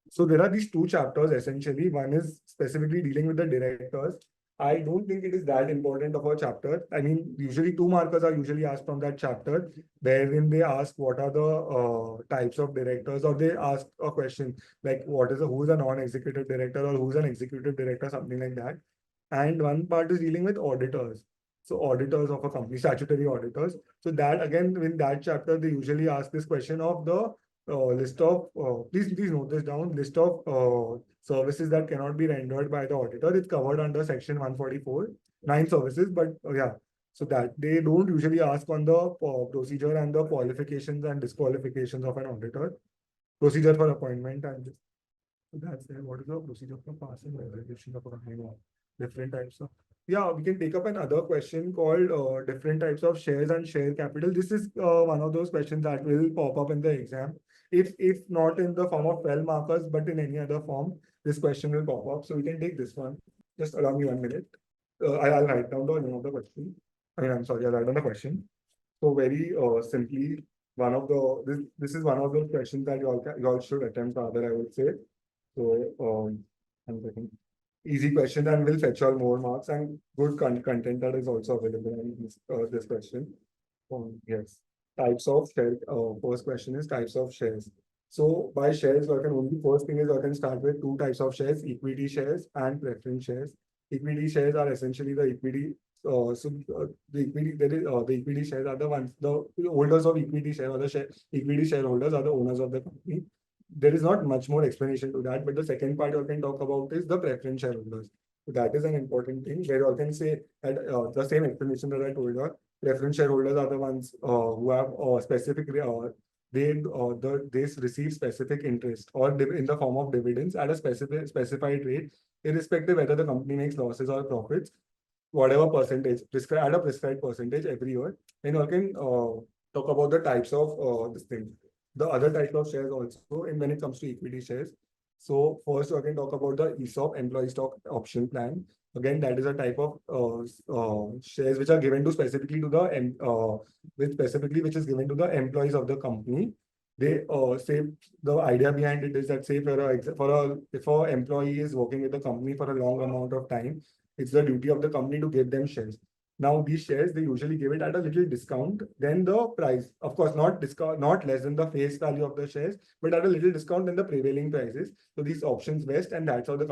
So there are these two chapters essentially. One is specifically dealing with the directors. I don't think it is that important of a chapter. I mean, usually 2 markers are usually asked from that chapter, wherein they ask what are the types of directors, or they ask a question like who's a non-executive director or who's an executive director, something like that. And one part is dealing with auditors. So auditors of a company, statutory auditors. So that again, in that chapter, they usually ask this question of the list of, please note this down, list of services that cannot be rendered by the auditor. It's covered under section 144, 9 services, but yeah. So that they don't usually ask on the procedure and the qualifications and disqualifications of an auditor, procedure for appointment, and that's there. What is the procedure for passing resolution of different types of, yeah, we can take up another question called different types of shares and share capital. This is one of those questions that will pop up in the exam. If not in the form of 12 markers, but in any other form, this question will pop up. So we can take this one. Just allow me 1 minute. I'll write down the name of the question. I'm sorry, I'll write down the question. So very simply, this is one of those questions that you all should attempt rather, I would say. So I'm thinking easy question and will fetch all more marks, and good content that is also available in this question. Yes. Types of share. First question is types of shares. So by shares, you can only first thing is you can start with 2 types of shares: equity shares and preference shares. Equity shares are essentially the equity. The equity the equity shares are the ones, the holders of equity share, or the equity shareholders are the owners of the company. There is not much more explanation to that, but the second part you can talk about is the preference shareholders. So that is an important thing where you can say that the same explanation that I told you. Preference shareholders are the ones who have specific they receive specific interest or in the form of dividends at a specified rate, irrespective whether the company makes losses or profits, whatever percentage at a prescribed percentage every year. And you can talk about the types of this thing, the other type of shares also, and when it comes to equity shares. So first, I can talk about the ESOP, employee stock option plan. Again, that is a type of shares which are given to specifically to the which is given to the employees of the company. They say the idea behind it is that say if an employee is working with the company for a long amount of time, it's the duty of the company to give them shares. Now, these shares, they usually give it at a little discount than the price. Of course, not less than the face value of the shares, but at a little discount than the prevailing prices. So these options vest, and that's how the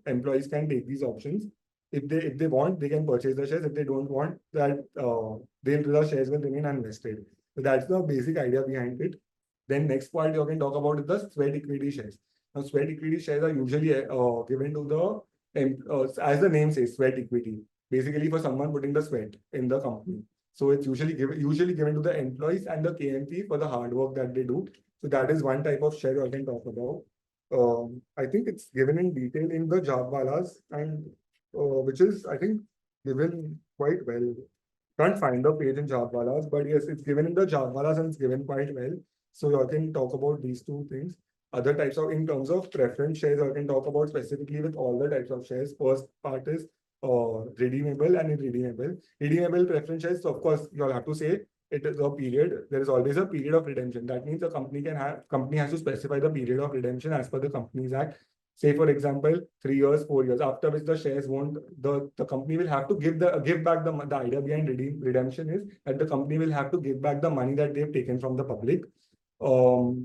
employees can take these options. If they want, they can purchase the shares. If they don't want, the shares will remain unvested. So that's the basic idea behind it. Then next point you can talk about is the sweat equity shares. Now, sweat equity shares are usually given to as the name says, sweat equity, basically for someone putting the sweat in the company. So it's usually given to the employees and the KMP for the hard work that they do. So that is one type of share I can talk about. I think it's given in detail in the Javalas, and which is, I think, given quite well. Can't find the page in Javalas, but yes, it's given in the Javalas and it's given quite well. So you can talk about these 2 things. Other types of, in terms of preference shares, I can talk about specifically with all the types of shares. First part is redeemable and irredeemable. Redeemable preference shares, so of course, you'll have to say it is a period. There is always a period of redemption. That means the company has to specify the period of redemption as per the Companies Act. Say, for example, 3 years, 4 years, after which the shares won't, the company will have to give back the idea behind redemption is that the company will have to give back the money that they've taken from the public. How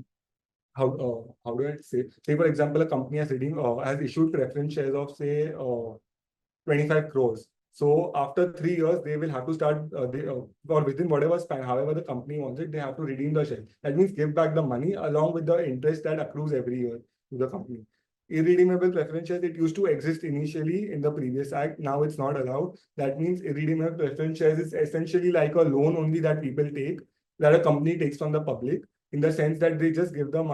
do I say? Say, for example, a company has issued preference shares of, say, 25 crores. So after 3 years, they will have to start, or within whatever span, however the company wants it, they have to redeem the share. That means give back the money along with the interest that accrues every year to the company. Irredeemable preference shares, it used to exist initially in the previous act. Now it's not allowed. That means irredeemable preference shares is essentially like a loan only that people take, that a company takes from the public, in the sense that they just give them,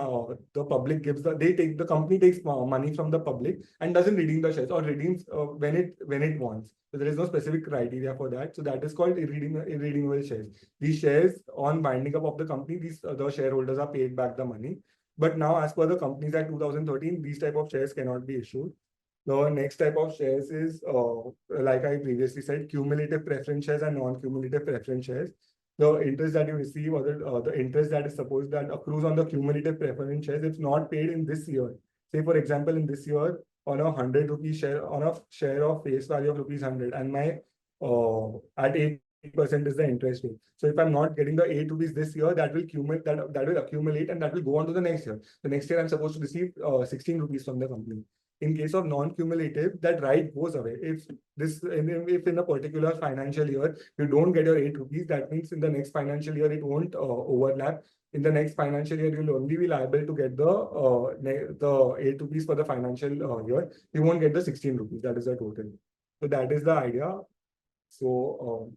the public gives the company takes money from the public and doesn't redeem the shares, or redeems when it wants. So there is no specific criteria for that. So that is called irredeemable shares. These shares, on winding up of the company, the shareholders are paid back the money. But now, as per the Companies Act 2013, these type of shares cannot be issued. The next type of shares is, like I previously said, cumulative preference shares and non-cumulative preference shares. The interest that you receive, or the interest that is supposed that accrues on the cumulative preference shares, it's not paid in this year. Say, for example, in this year, on a 100 rupee share, on a share of face value of rupees 100, and my at 8% is the interest rate. So if I'm not getting the 8 rupees this year, that will accumulate and that will go on to the next year. The next year I'm supposed to receive 16 rupees from the company. In case of non-cumulative, that right goes away. If in a particular financial year you don't get your 8 rupees, that means in the next financial year it won't overlap. In the next financial year, you'll only be liable to get the 8 rupees for the financial year. You won't get the 16 rupees. That is the total. So that is the idea. So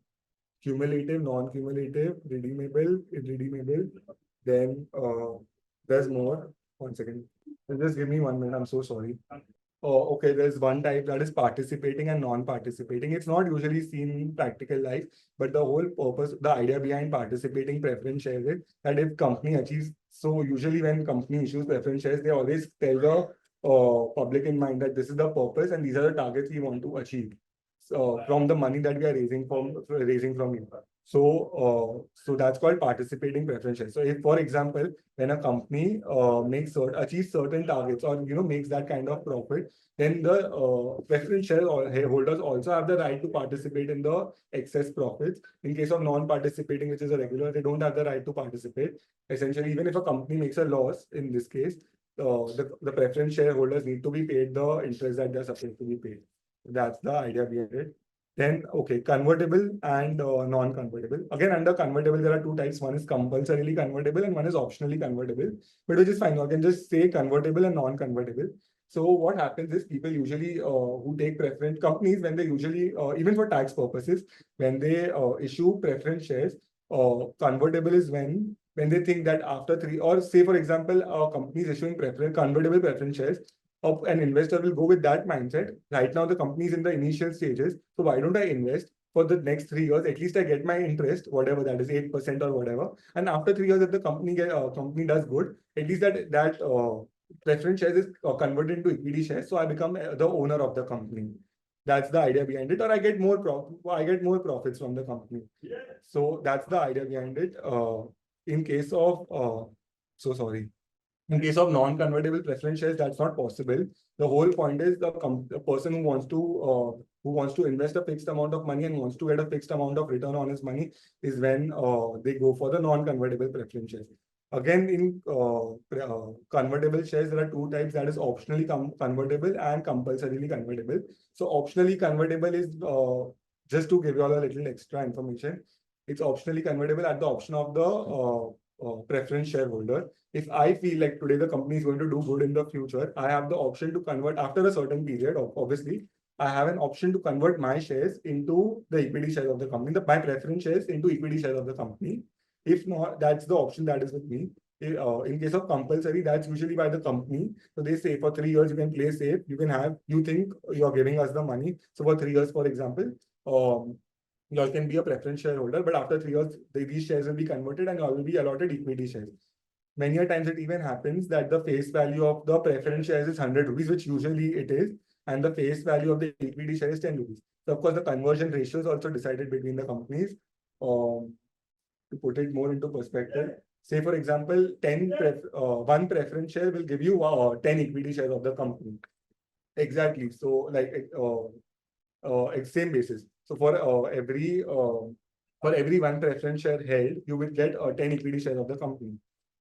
cumulative, non-cumulative, redeemable, irredeemable. Then there's more. 1 second. Just give me 1 minute. I'm so sorry. Oh, okay. There's one type that is participating and non-participating. It's not usually seen in practical life, but the whole purpose, the idea behind participating preference shares is that if company achieves, so usually when company issues preference shares, they always tell the public in mind that this is the purpose and these are the targets we want to achieve. So, from the money that we are raising from you. So that's called participating preference shares. So if, for example, when a company achieves certain targets, or makes that kind of profit, then the preference shareholders also have the right to participate in the excess profits. In case of non-participating, which is a regular, they don't have the right to participate. Essentially, even if a company makes a loss, in this case, the preference shareholders need to be paid the interest that they're supposed to be paid. That's the idea behind it. Then, okay, convertible and non-convertible. Again, under convertible, there are two types. One is compulsorily convertible and one is optionally convertible, but which is fine. You can just say convertible and non-convertible. So what happens is people usually who take preference companies, when they usually, even for tax purposes, when they issue preference shares, convertible is when they think that after three, or say, for example, a company is issuing convertible preference shares, an investor will go with that mindset. Right now, the company is in the initial stages. So why don't I invest for the next 3 years? At least I get my interest, whatever that is, 8% or whatever. And after 3 years, if the company does good, at least that preference shares is converted into equity shares. So I become the owner of the company. That's the idea behind it. Or I get more profits from the company. So that's the idea behind it. In case of so sorry. In case of non-convertible preference shares, that's not possible. The whole point is the person who wants to invest a fixed amount of money and wants to get a fixed amount of return on his money is when they go for the non-convertible preference shares. Again, in convertible shares, there are two types. That is optionally convertible and compulsorily convertible. So optionally convertible is just to give you all a little extra information. It's optionally convertible at the option of the preference shareholder. If I feel like today the company is going to do good in the future, I have the option to convert after a certain period. Obviously, I have an option to convert my shares into the equity shares of the company, my preference shares into equity shares of the company. If not, that's the option that is with me. In case of compulsory, that's usually by the company. So they say for 3 years you can play safe. You think you're giving us the money. So for 3 years, for example, you all can be a preference shareholder, but after 3 years, these shares will be converted and you all will be allotted equity shares. Many a times it even happens that the face value of the preference shares is 100 rupees, which usually it is, and the face value of the equity share is 10 rupees. So of course, the conversion ratio is also decided between the companies. to put it more into perspective, say for example, one preference share will give you 10 equity shares of the company. Exactly. So like same basis. So for every one preference share held, you will get 10 equity shares of the company.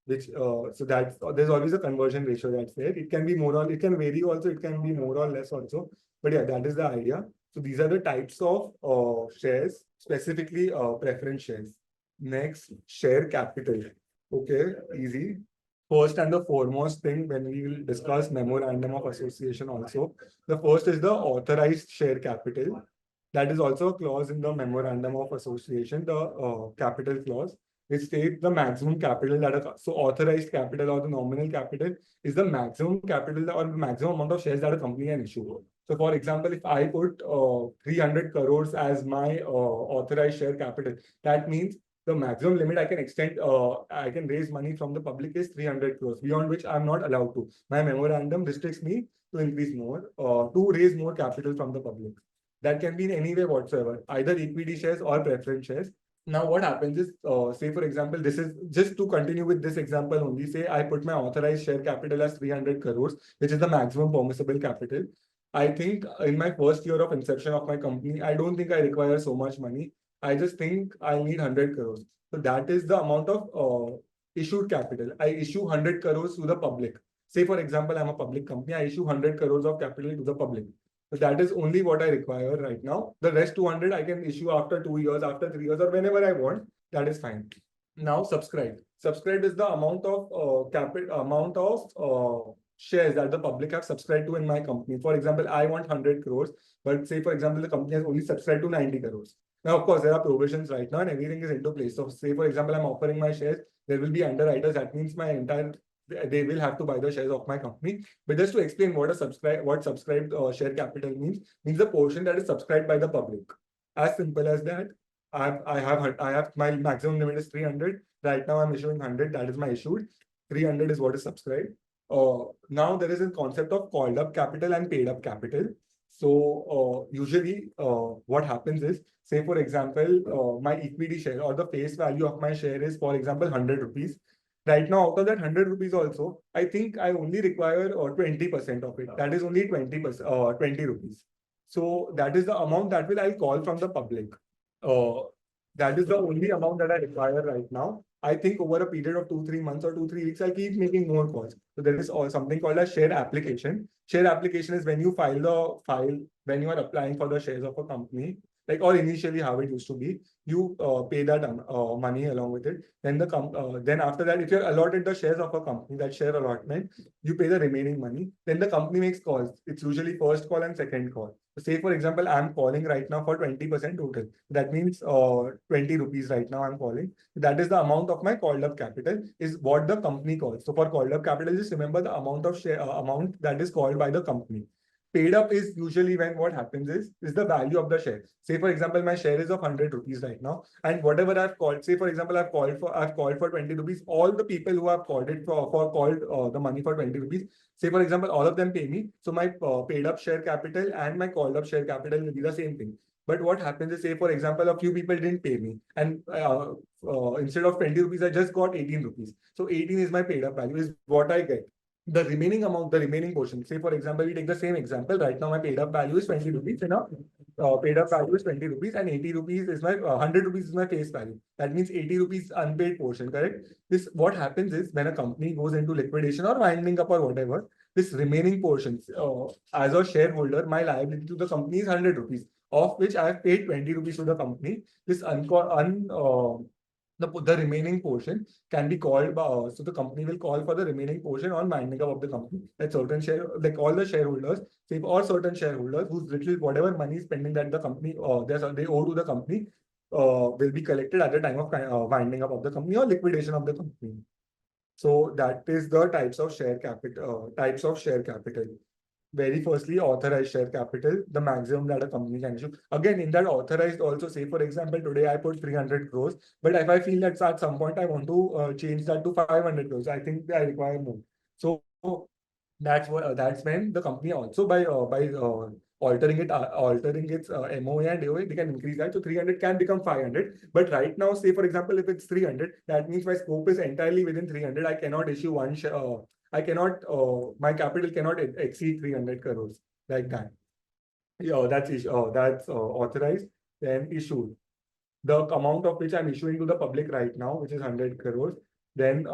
Which so that's there's always a conversion ratio that's there. It can be more or it can vary also. It can be more or less also. But yeah, that is the idea. So these are the types of shares, specifically preference shares. Next, share capital. Okay, easy. First and the foremost thing when we will discuss memorandum of association also, the first is the authorized share capital. That is also a clause in the memorandum of association, the capital clause, which states the maximum capital that so authorized capital or the nominal capital is the maximum capital or the maximum amount of shares that a company can issue. So for example, if I put 300 crores as my authorized share capital, that means the maximum limit I can extend, I can raise money from the public is 300 crores, beyond which I'm not allowed to. My memorandum restricts me to increase more, to raise more capital from the public. That can be in any way whatsoever, either equity shares or preference shares. Now, what happens is, say for example, this is just to continue with this example only. Say I put my authorized share capital as 300 crores, which is the maximum permissible capital. I think in my first year of inception of my company, I don't think I require so much money. I just think I need 100 crores. So that is the amount of issued capital. I issue 100 crores to the public. Say, for example, I'm a public company. I issue 100 crores of capital to the public. So that is only what I require right now. The rest 200 I can issue after 2 years, after 3 years, or whenever I want. That is fine. Now, subscribe. Subscribe is the amount of shares that the public have subscribed to in my company. For example, I want 100 crores, but say, for example, the company has only subscribed to 90 crores. Now, of course, there are provisions right now and everything is into place. So say, for example, I'm offering my shares, there will be underwriters. That means they will have to buy the shares of my company. But just to explain what subscribed share capital means the portion that is subscribed by the public. As simple as that. I have my maximum limit is 300. Right now I'm issuing 100. That is my issued. 300 is what is subscribed. Now there is a concept of called up capital and paid up capital. So usually what happens is, say for example, my equity share or the face value of my share is, for example, 100 rupees. Right now, out of that 100 rupees also, I think I only require 20% of it. That is only 20%, 20 rupees. So that is the amount that I'll call from the public. Uh, that is the only amount that I require right now. I think over a period of 2-3 months or 2-3 weeks, I'll keep making more calls. So there is something called a share application. Share application is when you when you are applying for the shares of a company, like, or initially how it used to be, you pay that money along with it. Then after that, if you're allotted the shares of a company, that share allotment, you pay the remaining money. Then the company makes calls. It's usually first call and second call. So say for example, I'm calling right now for 20% total. That means 20 rupees right now I'm calling. That is the amount of my called up capital is what the company calls. So for called up capital, just remember the amount of share amount that is called by the company. Paid up is usually when what happens is the value of the share. Say for example, my share is of 100 rupees right now, and whatever I've called, say for example, I've called for 20 rupees. All the people who have called it for called the money for 20 rupees. Say for example, all of them pay me. So my paid up share capital and my called up share capital will be the same thing. But what happens is, say for example, a few people didn't pay me, and instead of 20 rupees, I just got 18 rupees. So 18 is my paid up value, is what I get. The remaining amount, the remaining portion, say for example, we take the same example. Right now, my paid up value is 20 rupees. Paid up value is 20 rupees, and 80 rupees is my 100 rupees is my face value. That means 80 rupees unpaid portion, correct? This what happens is when a company goes into liquidation or winding up or whatever, this remaining portions, as a shareholder, my liability to the company is 100 rupees, of which I have paid 20 rupees to the company. This the remaining portion can be called by, so the company will call for the remaining portion on winding up of the company. That certain like all the shareholders, say or certain shareholders whose little whatever money is pending that the company they owe to the company will be collected at the time of winding up of the company or liquidation of the company. So that is the types of share capital. Very firstly, authorized share capital, the maximum that a company can issue. Again, in that authorized also, say for example, today I put 300 crores, but if I feel that at some point I want to change that to 500 crores, I think I require more. So that's when the company also by altering its MOA and AOA, they can increase that. So 300 can become 500. But right now, say for example, if it's 300, that means my scope is entirely within 300. I cannot issue one share. I cannot. My capital cannot exceed 300 crores like that. Yeah, that's authorized. Then issued. The amount of which I'm issuing to the public right now, which is 100 crores. Then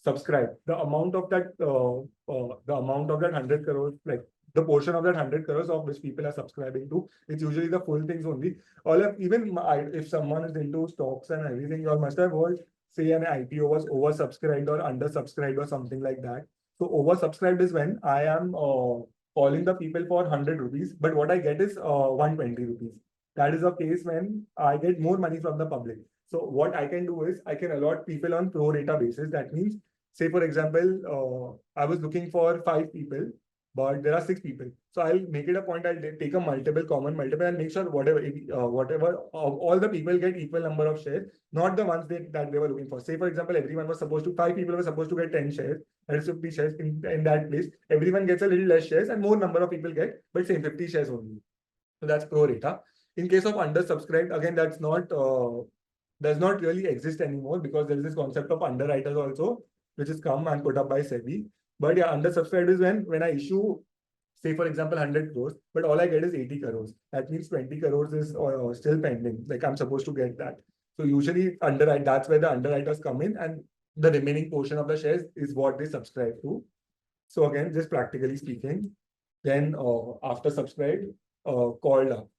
subscribe. The amount of that 100 crores, like the portion of that 100 crores of which people are subscribing to, it's usually the full things only. If someone is into stocks and everything, you all must have heard, say an IPO was oversubscribed or undersubscribed or something like that. So oversubscribed is when I am calling the people for 100 rupees, but what I get is 120 rupees. That is a case when I get more money from the public. So what I can do is I can allot people on pro rata basis. That means, say for example, I was looking for 5 people, but there are 6 people. So I'll make it a point. I'll take a common multiple, and make sure whatever all the people get equal number of shares, not the ones that they were looking for. Say for example, 5 people were supposed to get 10 shares. That is 50 shares in that place. Everyone gets a little less shares, and more number of people get, but same 50 shares only. So that's pro rata. In case of undersubscribed, again, does not really exist anymore, because there is this concept of underwriters also, which is come and put up by SEBI. But yeah, undersubscribed is when I issue, say for example, 100 crores, but all I get is 80 crores. That means 20 crores is still pending. Like I'm supposed to get that. So usually that's where the underwriters come in, and the remaining portion of the shares is what they subscribe to. So again, just practically speaking, then after subscribed, called up.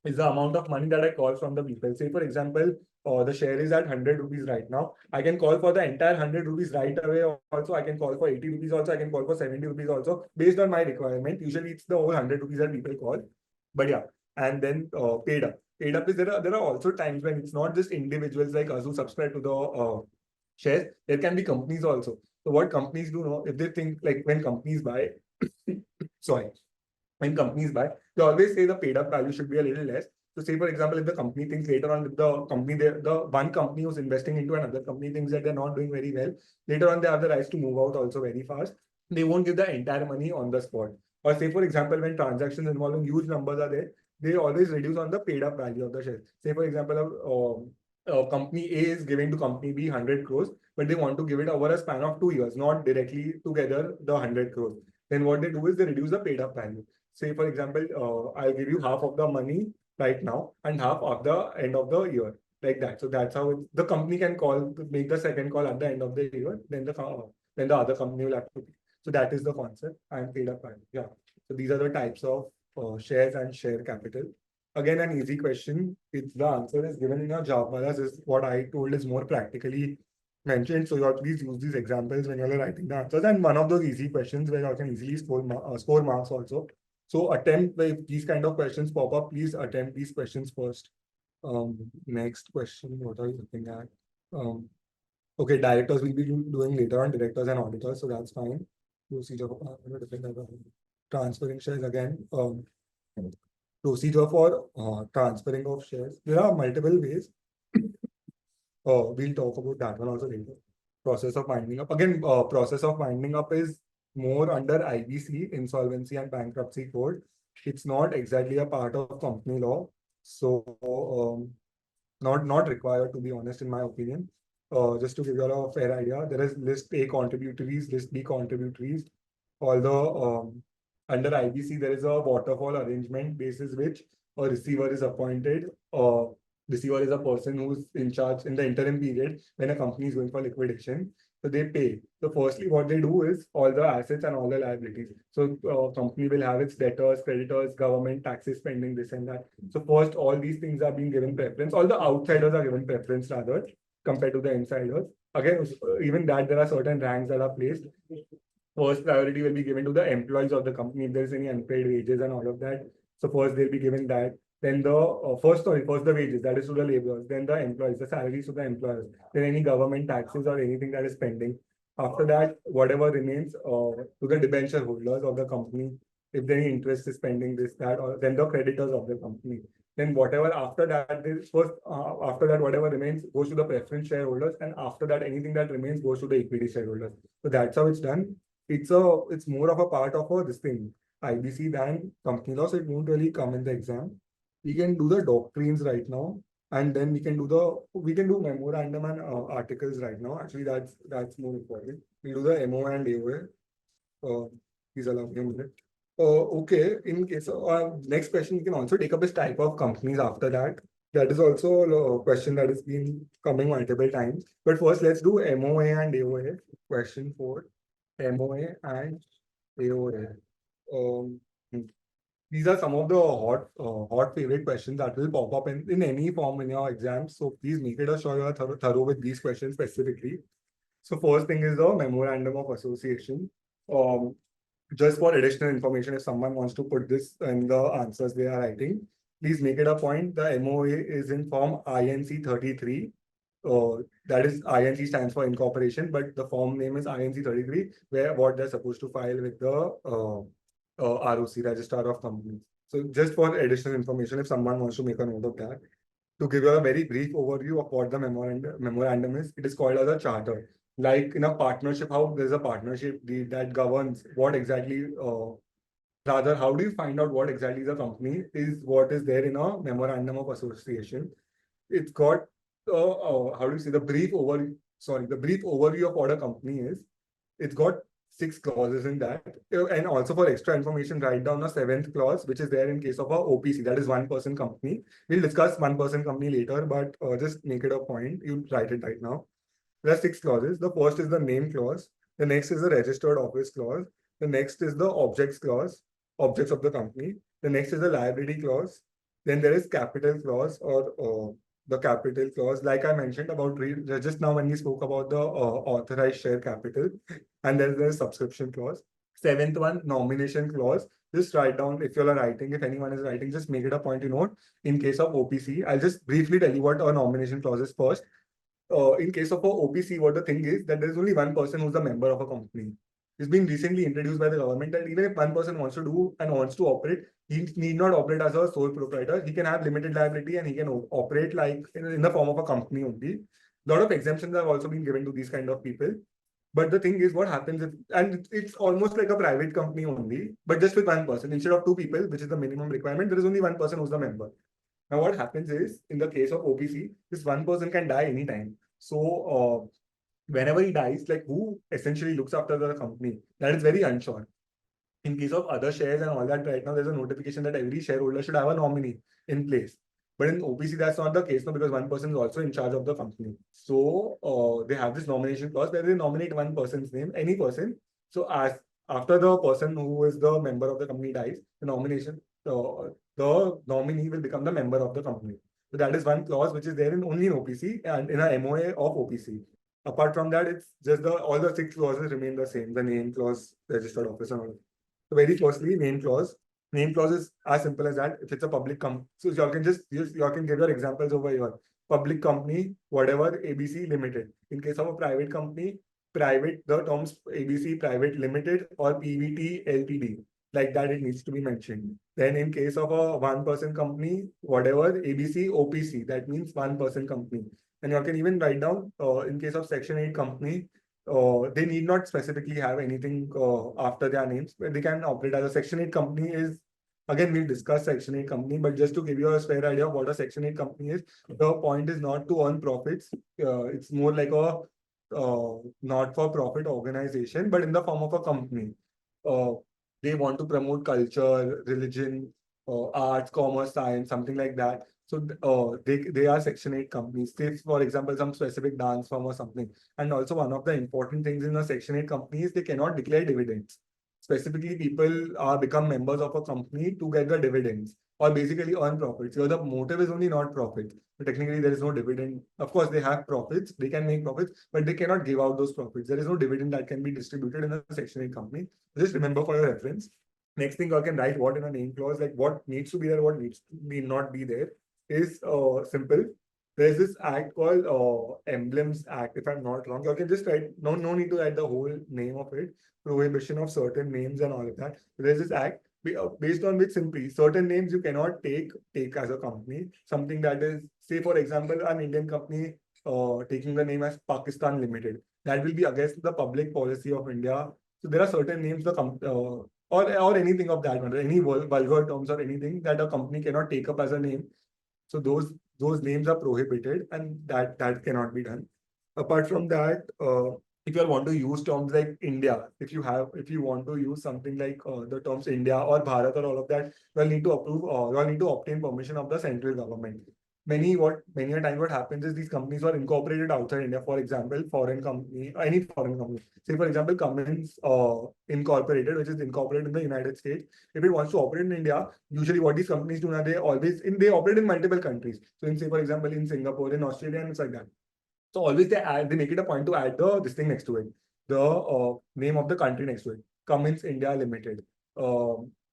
Is the amount of money that I call from the people. Say, for example, the share is at 100 rupees right now. I can call for the entire 100 rupees right away. Also, I can call for 80 rupees. Also, I can call for 70 rupees. Also, based on my requirement. Usually, it's the whole 100 rupees that people call. But yeah, and then paid up. Paid up is there are also times when it's not just individuals like us who subscribe to the shares. There can be companies also. So what companies do know, if they think like when companies buy, sorry, when companies buy, they always say the paid up value should be a little less. So say for example, if the company thinks later on, if the one company who's investing into another company thinks that they're not doing very well, later on they have the rights to move out also very fast. They won't give the entire money on the spot. Or say for example, when transactions involving huge numbers are there, they always reduce on the paid up value of the share. Say for example, company A is giving to company B 100 crores, but they want to give it over a span of 2 years, not directly together the 100 crores. Then what they do is they reduce the paid up value. Say for example, I'll give you half of the money right now and half at the end of the year, like that. So that's how the company can make the second call at the end of the year. Then the other company will have to pay. So that is the concept and paid up value. Yeah. So these are the types of shares and share capital. Again, an easy question. It's the answer is given in your job. Whereas is what I told is more practically mentioned. So you have to please use these examples when you're writing the answers. And one of those easy questions where you can easily score marks also. So attempt, if these kind of questions pop up, please attempt these questions first. Next question, what are you looking at? Okay, directors will be doing later on, directors and auditors, so that's fine. Procedure for transferring shares again. Procedure for transferring of shares. There are multiple ways. We'll talk about that one also later. Process of winding up. Again, process of winding up is more under IBC, Insolvency and Bankruptcy Code. It's not exactly a part of company law. So not required, to be honest, in my opinion. Just to give you a fair idea, there is list A contributories, list B contributories. Although under IBC, there is a waterfall arrangement basis which a receiver is appointed. Receiver is a person who's in charge in the interim period when a company is going for liquidation. So they pay. So firstly, what they do is all the assets and all the liabilities. So company will have its debtors, creditors, government, taxes, spending, this and that. So first, all these things are being given preference. All the outsiders are given preference rather compared to the insiders. Again, even that there are certain ranks that are placed. First priority will be given to the employees of the company if there's any unpaid wages and all of that. So first they'll be given that. Then first the wages, that is to the laborers. Then the employees, the salaries to the employers. Then any government taxes or anything that is pending. After that, whatever remains to the debenture holders of the company, if any interest is pending, this, that, or then the creditors of the company. Then whatever after that, after that, whatever remains goes to the preference shareholders, and after that, anything that remains goes to the equity shareholders. So that's how it's done. It's more of a part of this thing. IBC than company law, so it won't really come in the exam. We can do the doctrines right now, and then we can do memorandum and articles right now. Actually, that's more important. We'll do the MO and AOA. Please allow me a minute. Okay, in case of next question, you can also take up this type of companies after that. That is also a question that has been coming multiple times. But first, let's do MOA and AOA. Question 4, MOA and AOA. Um, these are some of the hot favorite questions that will pop up in any form in your exams. So please make it sure you are thorough with these questions specifically. So first thing is the memorandum of association. Um, just for additional information, if someone wants to put this in the answers they are writing, please make it a point. The MOA is in form INC 33. That is INC stands for incorporation, but the form name is INC 33, where what they're supposed to file with the ROC, Registrar of Companies. So just for additional information, if someone wants to make a note of that, to give you a very brief overview of what the memorandum is, it is called as a charter. Like in a partnership, how there's a partnership deed that governs what exactly, rather, how do you find out what exactly the company is, what is there in a memorandum of association. It's got, how do you say, the brief overview of what a company is. It's got 6 clauses in that. And also for extra information, write down a 7th clause, which is there in case of a OPC, that is one-person company. We'll discuss one-person company later, but just make it a point. You write it right now. There are 6 clauses. The first is the name clause. The next is the registered office clause. The next is the objects clause, objects of the company. The next is the liability clause. Then there is capital clause or the capital clause, like I mentioned about just now when we spoke about the authorized share capital, and then there's subscription clause. 7th one, nomination clause. Just write down if you're writing, if anyone is writing, just make it a point to note. In case of OPC, I'll just briefly tell you what a nomination clause is first. In case of a OPC, what the thing is that there's only one person who's a member of a company. It's been recently introduced by the government that even if one person wants to do and wants to operate, he need not operate as a sole proprietor. He can have limited liability and he can operate like in the form of a company only. A lot of exemptions have also been given to these kind of people. But the thing is, what happens if, and it's almost like a private company only, but just with one person instead of 2 people, which is the minimum requirement, there is only one person who's the member. Now, what happens is, in the case of OPC, this one person can die anytime. So, whenever he dies, like who essentially looks after the company? That is very unsure. In case of other shares and all that, right now there's a notification that every shareholder should have a nominee in place. But in OPC, that's not the case now because one person is also in charge of the company. So they have this nomination clause where they nominate one person's name, any person. So as after the person who is the member of the company dies, the nominee will become the member of the company. So that is one clause which is there in only in OPC and in a MOA of OPC. Apart from that, it's just all the 6 clauses remain the same. The name clause, registered office, and all. So very firstly, name clause. Name clause is as simple as that. If it's a public company, so you all can just use, you all can give your examples over here. Public company, whatever, ABC Limited. In case of a private company, private, the terms ABC Private Limited or PVT Ltd. Like that, it needs to be mentioned. Then in case of a one-person company, whatever, ABC OPC, that means one-person company. And you all can even write down in case of Section 8 company, they need not specifically have anything after their names, but they can operate as a Section 8 company is, again, we'll discuss Section 8 company, but just to give you a fair idea of what a Section 8 company is, the point is not to earn profits. It's more like a not-for-profit organization, but in the form of a company. Uh, they want to promote culture, religion, arts, commerce, science, something like that. So they are Section 8 companies. Say, for example, some specific dance firm or something. And also one of the important things in a Section 8 company is they cannot declare dividends. Specifically, people are become members of a company to get the dividends or basically earn profits. So the motive is only not profit. But technically, there is no dividend. Of course, they have profits, they can make profits, but they cannot give out those profits. There is no dividend that can be distributed in a Section 8 company. Just remember for your reference. Next thing I can write what in a name clause, like what needs to be there, what needs to be not be there is simple. There's this act called Emblems Act, if I'm not wrong. You can just write, no need to write the whole name of it, prohibition of certain names and all of that. There's this act based on which simply certain names you cannot take as a company. Something that is, say for example, an Indian company taking the name as Pakistan Limited. That will be against the public policy of India. So there are certain names or anything of that matter, any vulgar terms or anything that a company cannot take up as a name. So those names are prohibited, and that cannot be done. Apart from that, if you want to use terms like India, if you want to use something like the terms India or Bharat or all of that, you will need to approve, you will need to obtain permission of the central government. Many a time what happens is these companies are incorporated outside India. For example, foreign company, any foreign company. Say for example, Cummins Incorporated, which is incorporated in the United States. If it wants to operate in India, usually what these companies do now, they operate in multiple countries. So in say for example in Singapore, in Australia, and it's like that. So always they make it a point to add this thing next to it, the name of the country next to it. Cummins India Limited,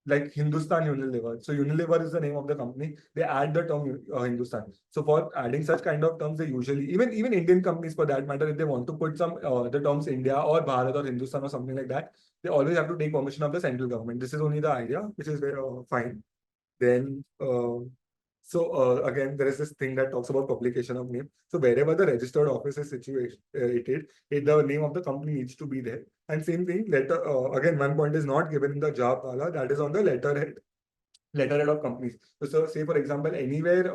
like Hindustan Unilever. So Unilever is the name of the company. They add the term Hindustan. So for adding such kind of terms, they usually even Indian companies for that matter, if they want to put some the terms India or Bharat or Hindustan or something like that, they always have to take permission of the central government. This is only the idea, which is very fine. Then again, there is this thing that talks about publication of name. So wherever the registered office is situated, the name of the company needs to be there. And same thing, again, one point is not given in the job wala, that is on the letterhead of companies. So say for example, anywhere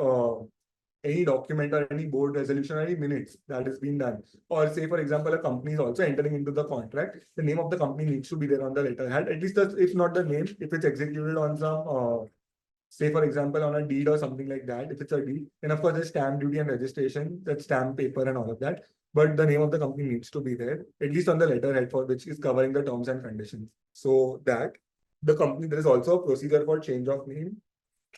any document or any board resolution or any minutes that is being done, or say for example a company is also entering into the contract, the name of the company needs to be there on the letterhead, at least if not the name, if it's executed on some say for example on a deed or something like that. If it's a deed, then of course there's stamp duty and registration, that stamp paper and all of that, but the name of the company needs to be there, at least on the letterhead, for which is covering the terms and conditions. So that the company, there is also a procedure for change of name.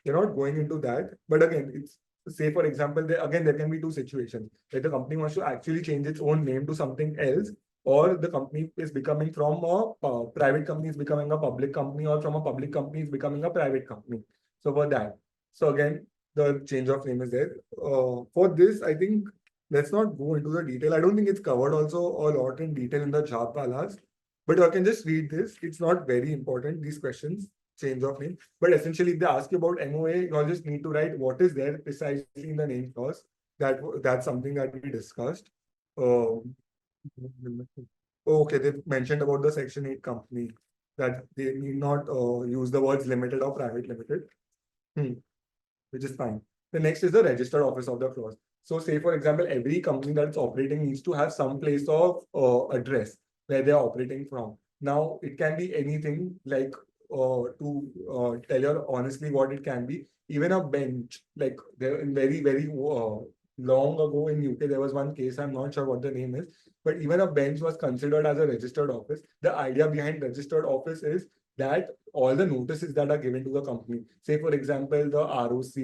You're not going into that, but again, it's say for example, there can be two situations, where the company wants to actually change its own name to something else, or the company is becoming from a private company is becoming a public company, or from a public company is becoming a private company. So for that, so again, the change of name is there. For this, I think let's not go into the detail. I don't think it's covered also a lot in detail in the job balas, but you can just read this. It's not very important, these questions, change of name. But essentially, if they ask you about MOA, you all just need to write what is there precisely in the name clause. That's something that we discussed. Um, okay, they mentioned about the Section 8 company, that they need not use the words limited or private limited. Which is fine. The next is the registered office of the clause. So say for example, every company that's operating needs to have some place of address where they're operating from. Now it can be anything, like to tell you honestly what it can be. Even a bench, like there in very long ago in UK, there was one case, I'm not sure what the name is, but even a bench was considered as a registered office. The idea behind registered office is that all the notices that are given to the company, say for example, the ROC,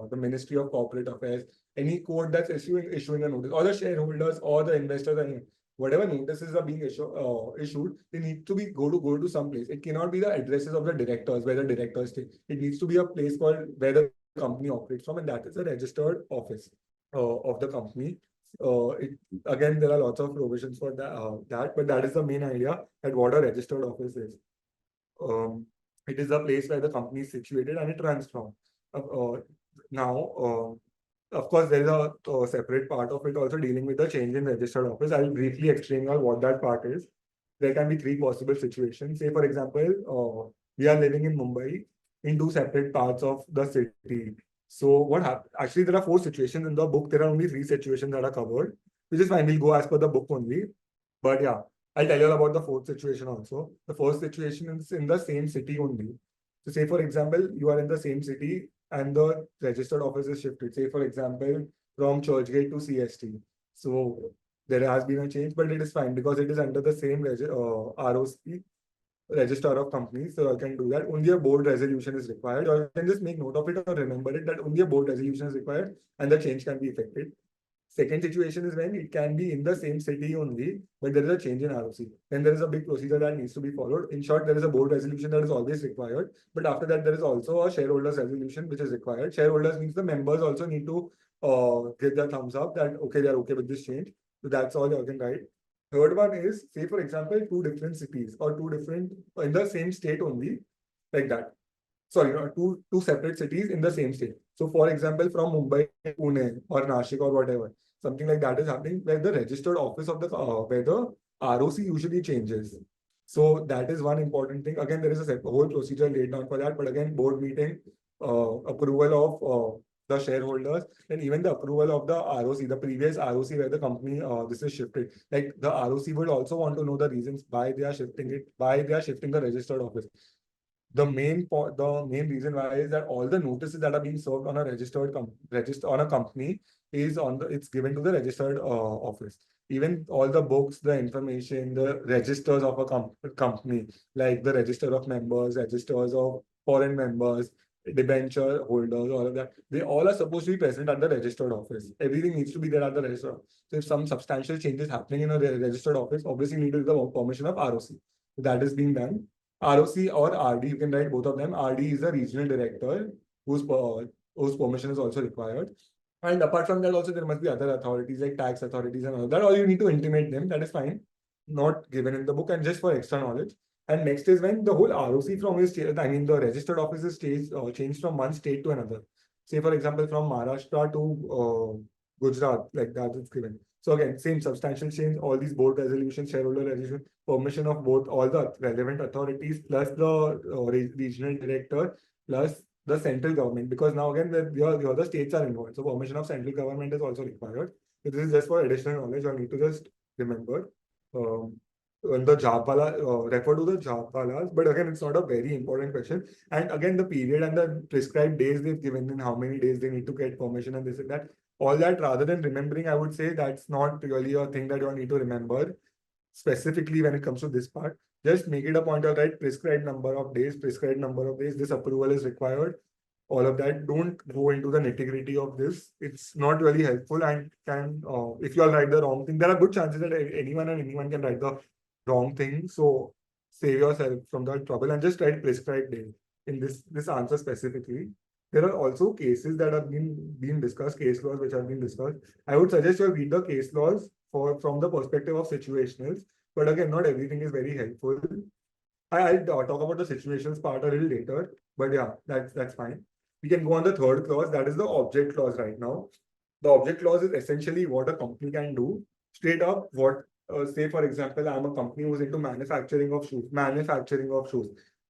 the Ministry of Corporate Affairs, any court that's issuing a notice, or the shareholders or the investors, and whatever notices are being issued, they need to go to some place. It cannot be the addresses of the directors where the directors stay. It needs to be a place called where the company operates from, and that is a registered office of the company. It, again, there are lots of provisions for that, but that is the main idea at what a registered office is. It is a place where the company is situated and it runs from. Now, of course, there is a separate part of it also dealing with the change in registered office. I'll briefly explain you all what that part is. There can be three possible situations. Say, for example, we are living in Mumbai in two separate parts of the city. So what happened? Actually, there are four situations in the book. There are only three situations that are covered, which is fine. We'll go as per the book only. But yeah, I'll tell you all about the fourth situation also. The first situation is in the same city only. So say for example, you are in the same city and the registered office is shifted. Say for example, from Churchgate to CST. So there has been a change, but it is fine because it is under the same ROC, register of companies. So I can do that. Only a board resolution is required, or you can just make note of it or remember it that only a board resolution is required and the change can be effected. Second situation is when it can be in the same city only, but there is a change in ROC. Then there is a big procedure that needs to be followed. In short, there is a board resolution that is always required. But after that, there is also a shareholders resolution which is required. Shareholders means the members also need to give their thumbs up that okay, they are okay with this change. So that's all you can write. Third one is, say for example, two different cities or two different in the same state only, like that. Sorry, no, two separate cities in the same state. So for example, from Mumbai, Pune, or Nashik, or whatever, something like that is happening where the registered office of the where the ROC usually changes. So that is one important thing. Again, there is a whole procedure laid down for that. But again, board meeting, approval of the shareholders, and even the approval of the ROC, the previous ROC where the company this is shifted. Like the ROC would also want to know the reasons why they are shifting it, why they are shifting the registered office. The main reason why is that all the notices that are being served on a on a company is it's given to the registered office. Even all the books, the information, the registers of a company, like the register of members, registers of foreign members, debenture holders, all of that, they all are supposed to be present at the registered office. Everything needs to be there at the registered office. So if some substantial changes happening in a registered office, obviously you need the permission of ROC. So that is being done. ROC or RD, you can write both of them. RD is the regional director whose permission is also required. And apart from that, also there must be other authorities like tax authorities and all that. All you need to intimate them. That is fine. Not given in the book and just for extra knowledge. And next is when the whole ROC from his state, I mean the registered offices stays changed from one state to another. Say for example from Maharashtra to Gujarat, like that is given. So again, same substantial change. All these board resolutions, shareholder resolution, permission of both all the relevant authorities plus the regional director plus the central government, because now again the other states are involved. So permission of central government is also required. So this is just for additional knowledge. You need to just remember. The Jhapala, refer to the Jhapalas, but again, it's not a very important question. And again, the period and the prescribed days they've given in how many days they need to get permission and this and that. All that rather than remembering, I would say that's not really a thing that you need to remember specifically when it comes to this part. Just make it a point of right prescribed number of days, this approval is required. All of that. Don't go into the nitty-gritty of this. It's not really helpful and can, if you all write the wrong thing, there are good chances that anyone can write the wrong thing. So save yourself from that trouble and just write prescribed day in this answer specifically. There are also cases that have been discussed, case laws which have been discussed. I would suggest you read the case laws from the perspective of situationals. But again, not everything is very helpful. I'll talk about the situations part a little later. But yeah, that's fine. We can go on the third clause. That is the object clause right now. The object clause is essentially what a company can do. Straight up, what say for example, I'm a company who's into manufacturing of shoes.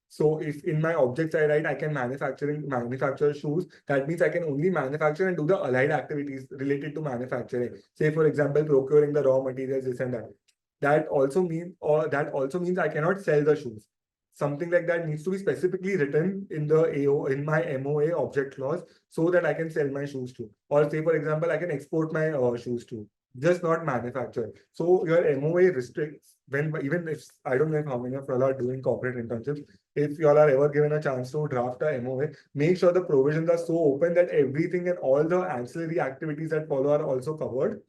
So if in my objects I write I can manufacture shoes, that means I can only manufacture and do the allied activities related to manufacturing. Say for example, procuring the raw materials, this and that. That also means I cannot sell the shoes. Something like that needs to be specifically written in the my MOA object clause so that I can sell my shoes too. Or say for example, I can export my shoes too, just not manufacture. So your MOA restricts when, even if I don't know how many of y'all are doing corporate internships, if y'all are ever given a chance to draft a MOA, make sure the provisions are so open that everything and all the ancillary activities that follow are also covered.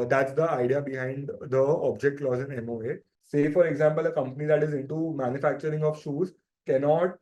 That's the idea behind the object clause in MOA. Say, for example, a company that is into manufacturing of shoes cannot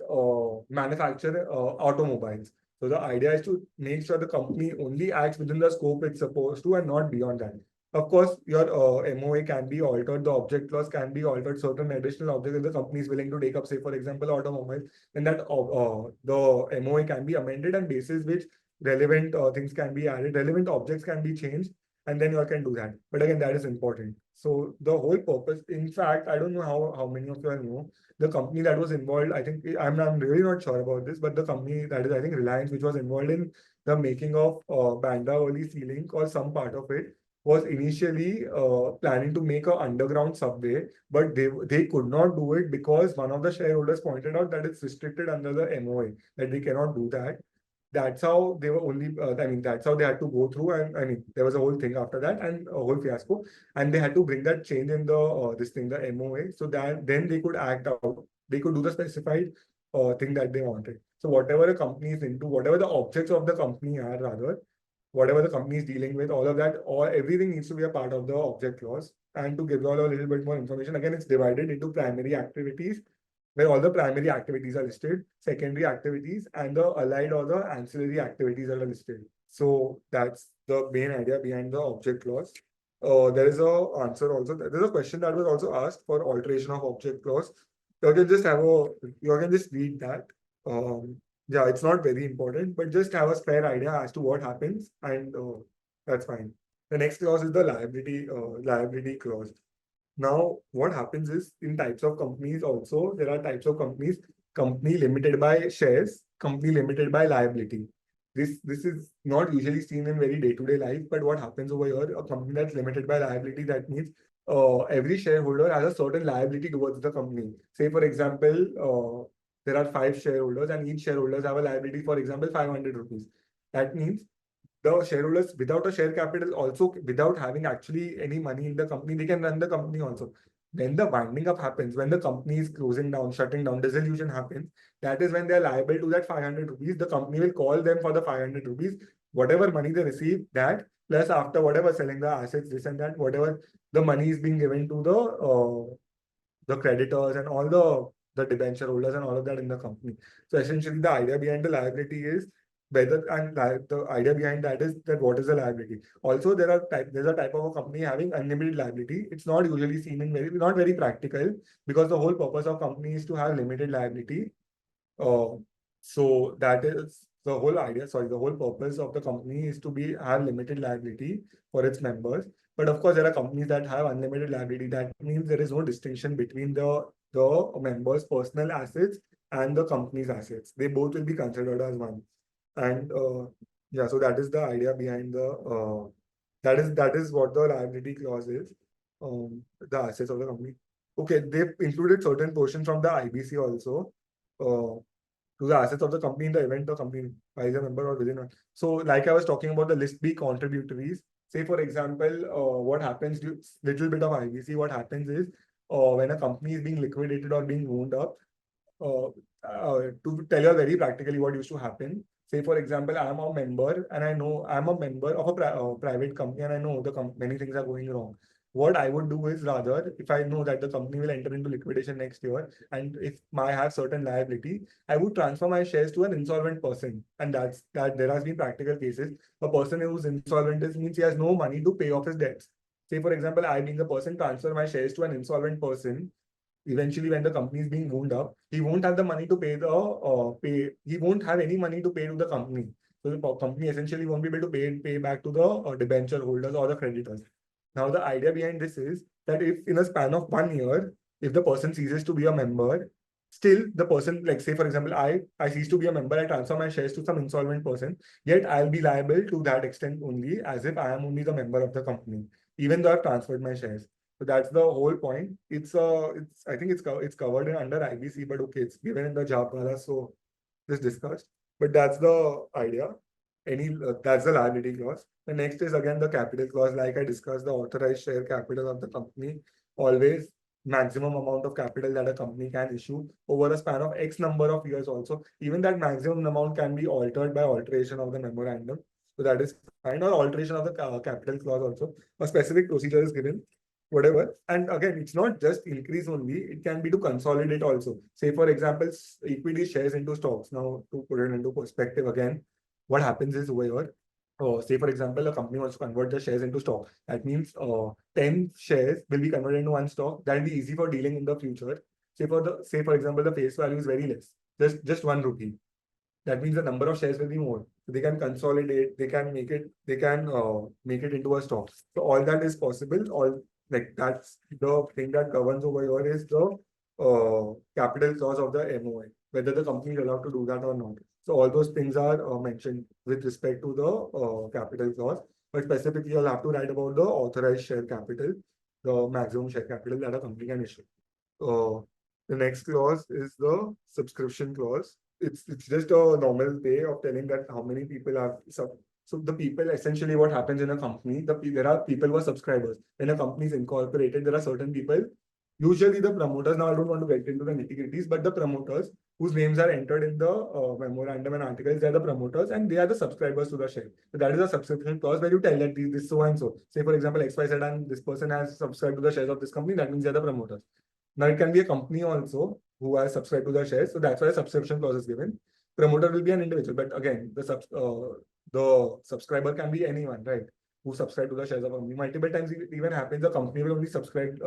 manufacture automobiles. So the idea is to make sure the company only acts within the scope it's supposed to and not beyond that. Of course, your MOA can be altered, the object clause can be altered, certain additional objects if the company is willing to take up, say, for example, automobile, then that the MOA can be amended and basis which relevant things can be added, relevant objects can be changed, and then you can do that. But again, that is important. So the whole purpose, in fact, I don't know how many of you know, the company that was involved, I think, I'm really not sure about this, but the company that is, I think, Reliance, which was involved in the making of Bandra Sea Link or some part of it, was initially planning to make an underground subway, but they could not do it because one of the shareholders pointed out that it's restricted under the MOA, that they cannot do that. That's how they were only, that's how they had to go through. And I mean, there was a whole thing after that and a whole fiasco. And they had to bring that change in the, the MOA, so that then they could act out. They could do the specified thing that they wanted. So whatever a company is into, whatever the objects of the company are, rather, whatever the company is dealing with, all of that, or everything needs to be a part of the object clause. And to give you all a little bit more information, again, it's divided into primary activities, where all the primary activities are listed, secondary activities, and the allied or the ancillary activities are listed. So that's the main idea behind the object clause. There is a answer also. There's a question that was also asked for alteration of object clause. You can just read that. Yeah, it's not very important, but just have a fair idea as to what happens, and that's fine. The next clause is the liability clause. Now, what happens is in types of companies also, there are types of companies, company limited by shares, company limited by liability. This is not usually seen in very day-to-day life, but what happens over here, a company that's limited by liability, that means every shareholder has a certain liability towards the company. Say, for example, there are 5 shareholders and each shareholders have a liability, for example, 500 rupees. That means the shareholders without a share capital also without having actually any money in the company, they can run the company also. When the winding up happens, when the company is closing down, shutting down, dissolution happens, that is when they are liable to that 500 rupees. The company will call them for the 500 rupees, whatever money they receive, that plus after whatever selling the assets, this and that, whatever the money is being given to the creditors and all the debenture holders and all of that in the company. So essentially, the idea behind the liability is whether and the idea behind that is that what is the liability. Also, there's a type of a company having unlimited liability. It's not usually seen in not very practical because the whole purpose of company is to have limited liability. uh, so that is the whole idea. Sorry, the whole purpose of the company is to be have limited liability for its members. But of course, there are companies that have unlimited liability. That means there is no distinction between the members' personal assets and the company's assets. They both will be considered as one. And yeah, so that is the idea behind the that is what the liability clause is. The assets of the company. Okay, they've included certain portions from the IBC also. Uh, to the assets of the company in the event the company buys a member or within one. So, like I was talking about the list B contributories. Say, for example, what happens to little bit of IBC, what happens is when a company is being liquidated or being wound up, uh, to tell you very practically what used to happen. Say, for example, I'm a member and I know I'm a member of a private company and I know many things are going wrong. What I would do is rather, if I know that the company will enter into liquidation next year and if I have certain liability, I would transfer my shares to an insolvent person. And that there has been practical cases. A person who's insolvent is means he has no money to pay off his debts. Say, for example, I being the person transfer my shares to an insolvent person. Eventually when the company is being wound up, he won't have the money to pay he won't have any money to pay to the company. So the company essentially won't be able to pay back to the debenture holders or the creditors. Now the idea behind this is that if in a span of 1 year, if the person ceases to be a member, still the person, like say for example, I cease to be a member, I transfer my shares to some insolvent person, yet I'll be liable to that extent only as if I am only the member of the company, even though I've transferred my shares. So that's the whole point. It's I think it's covered in under IBC, but okay, it's given in the Japala, so just discussed. But that's the idea. That's the liability clause. The next is again the capital clause. Like I discussed, the authorized share capital of the company, always maximum amount of capital that a company can issue over a span of X number of years also. Even that maximum amount can be altered by alteration of the memorandum. So that is fine, or alteration of the capital clause also. A specific procedure is given, whatever. And again, it's not just increase only, it can be to consolidate also. Say, for example, equity shares into stocks. Now, to put it into perspective again, what happens is over here, say, for example, a company wants to convert the shares into stock. That means 10 shares will be converted into one stock. That will be easy for dealing in the future. Say, for example, the face value is very less, just 1 rupee. That means the number of shares will be more. So they can consolidate, they can make it into a stock. So all that is possible. All like that's the thing that governs over here is the capital clause of the MOI, whether the company is allowed to do that or not. So all those things are mentioned with respect to the capital clause. But specifically, you'll have to write about the authorized share capital, the maximum share capital that a company can issue. Uh, the next clause is the subscription clause. It's just a normal way of telling that how many people are so the people essentially what happens in a company, there are people who are subscribers. When a company is incorporated, there are certain people, usually the promoters. Now I don't want to get into the nitty-gritties, but the promoters whose names are entered in the memorandum and articles, they are the promoters and they are the subscribers to the share. So that is a subscription clause where you tell that this so and so. Say for example, XYZ and this person has subscribed to the shares of this company, that means they are the promoters. Now it can be a company also who has subscribed to the shares. So that's why a subscription clause is given. Promoter will be an individual, but again, the subscriber can be anyone, right? Who subscribe to the shares of a company. Multiple times it even happens the company will only subscribe.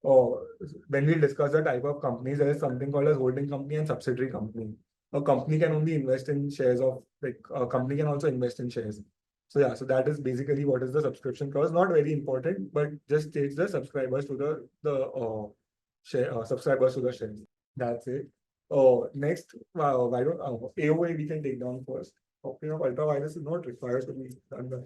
When we discuss the type of companies, there is something called as holding company and subsidiary company. A company can only invest in shares of like a company can also invest in shares. So yeah, so that is basically what is the subscription clause. Not very important, but just takes the subscribers to the share subscribers to the shares. That's it. Next, why don't AOA we can take down first. Talking of ultravirus is not required to be done.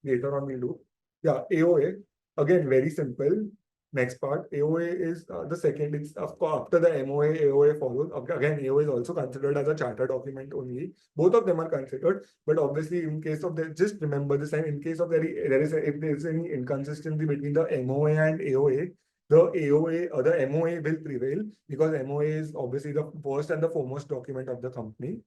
Later on we'll do. Yeah, AOA again very simple. Next part, AOA is the second. It's of course after the MOA, AOA follows. Again, AOA is also considered as a charter document only. Both of them are considered, but obviously in case of the just remember this time in case of there is if there is any inconsistency between the MOA and AOA, the AOA or the MOA will prevail because MOA is obviously the first and the foremost document of the company.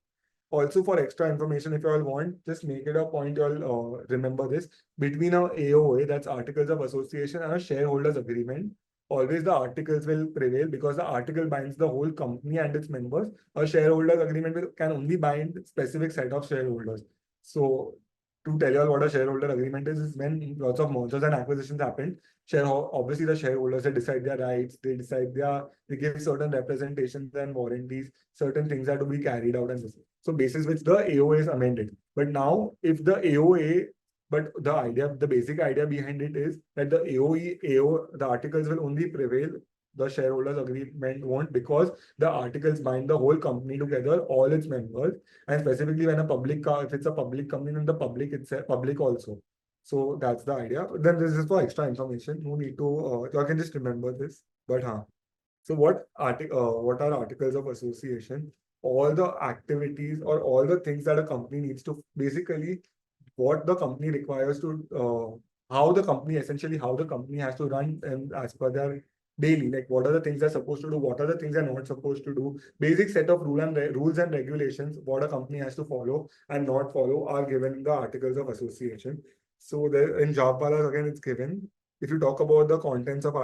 Also, for extra information, if you all want, just make it a point, you all remember this. Between a AOA, that's Articles of Association, and a shareholders agreement, always the articles will prevail because the article binds the whole company and its members. A shareholders agreement can only bind specific set of shareholders. So, to tell you all what a shareholder agreement is when lots of mergers and acquisitions happen. Obviously, the shareholders they decide their rights, they give certain representations and warranties, certain things are to be carried out and this. So basis which the AOA is amended. But now if the AOA, but the basic idea behind it is that the the articles will only prevail. The shareholders agreement won't because the articles bind the whole company together, all its members, and specifically when if it's a public company, then the public itself, public also. So that's the idea. Then this is for extra information. No need to, you can just remember this. But so what are articles of association? All the activities or all the things that a company needs to basically what the company requires to how the company essentially how the company has to run and as per their daily like what are the things they're supposed to do, what are the things they're not supposed to do, basic set of rules and regulations what a company has to follow and not follow are given in the articles of association. So there in Javapalas again it's given. If you talk about the contents of the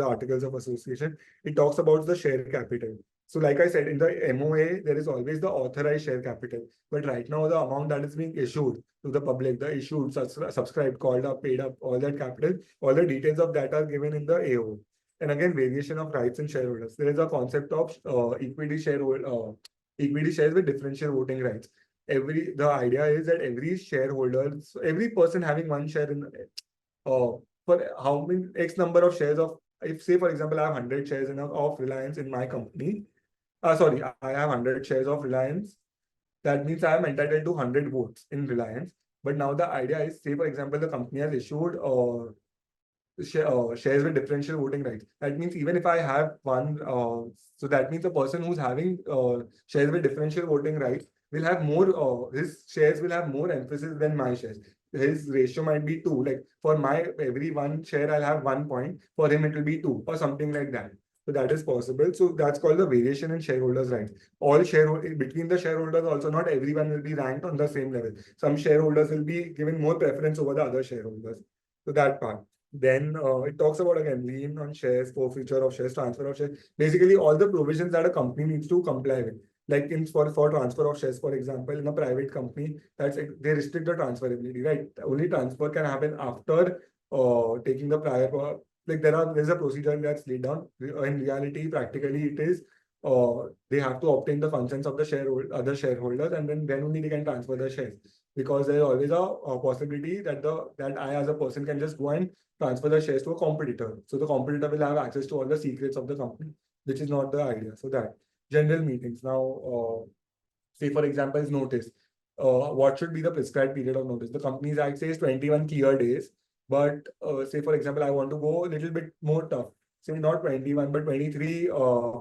articles of association, it talks about the share capital. So like I said, in the MOA, there is always the authorized share capital. But right now, the amount that is being issued to the public, the issued, subscribed, called up, paid up, all that capital, all the details of that are given in the AO. And again, variation of rights and shareholders. There is a concept of equity shares with differential voting rights. The idea is that every person having one share in for how many X number of shares of if say for example I have 100 shares of Reliance in my company. Sorry, I have 100 shares of Reliance. That means I am entitled to 100 votes in Reliance. But now the idea is, say for example, the company has issued shares with differential voting rights. That means even if I have so that means the person who's having shares with differential voting rights will have more, his shares will have more emphasis than my shares. His ratio might be 2. Like for my every one share, I'll have 1 point. For him, it will be 2 or something like that. So that is possible. So that's called the variation in shareholders' rights. All shareholders between the shareholders also not everyone will be ranked on the same level. Some shareholders will be given more preference over the other shareholders. So that part. Then it talks about again lien on shares, forfeiture of shares, transfer of shares. Basically, all the provisions that a company needs to comply with. Like for transfer of shares, for example, in a private company, they restrict the transferability, right? Only transfer can happen after taking the prior. Like there's a procedure that's laid down. In reality, practically, it is they have to obtain the consents of the other shareholders, and then only they can transfer the shares. Because there's always a possibility that I as a person can just go and transfer the shares to a competitor. So the competitor will have access to all the secrets of the company, which is not the idea. So that general meetings. Now, say for example, is notice. What should be the prescribed period of notice? The Companies Act says 21 clear days. But say for example, I want to go a little bit more tough. Say not 21, but 23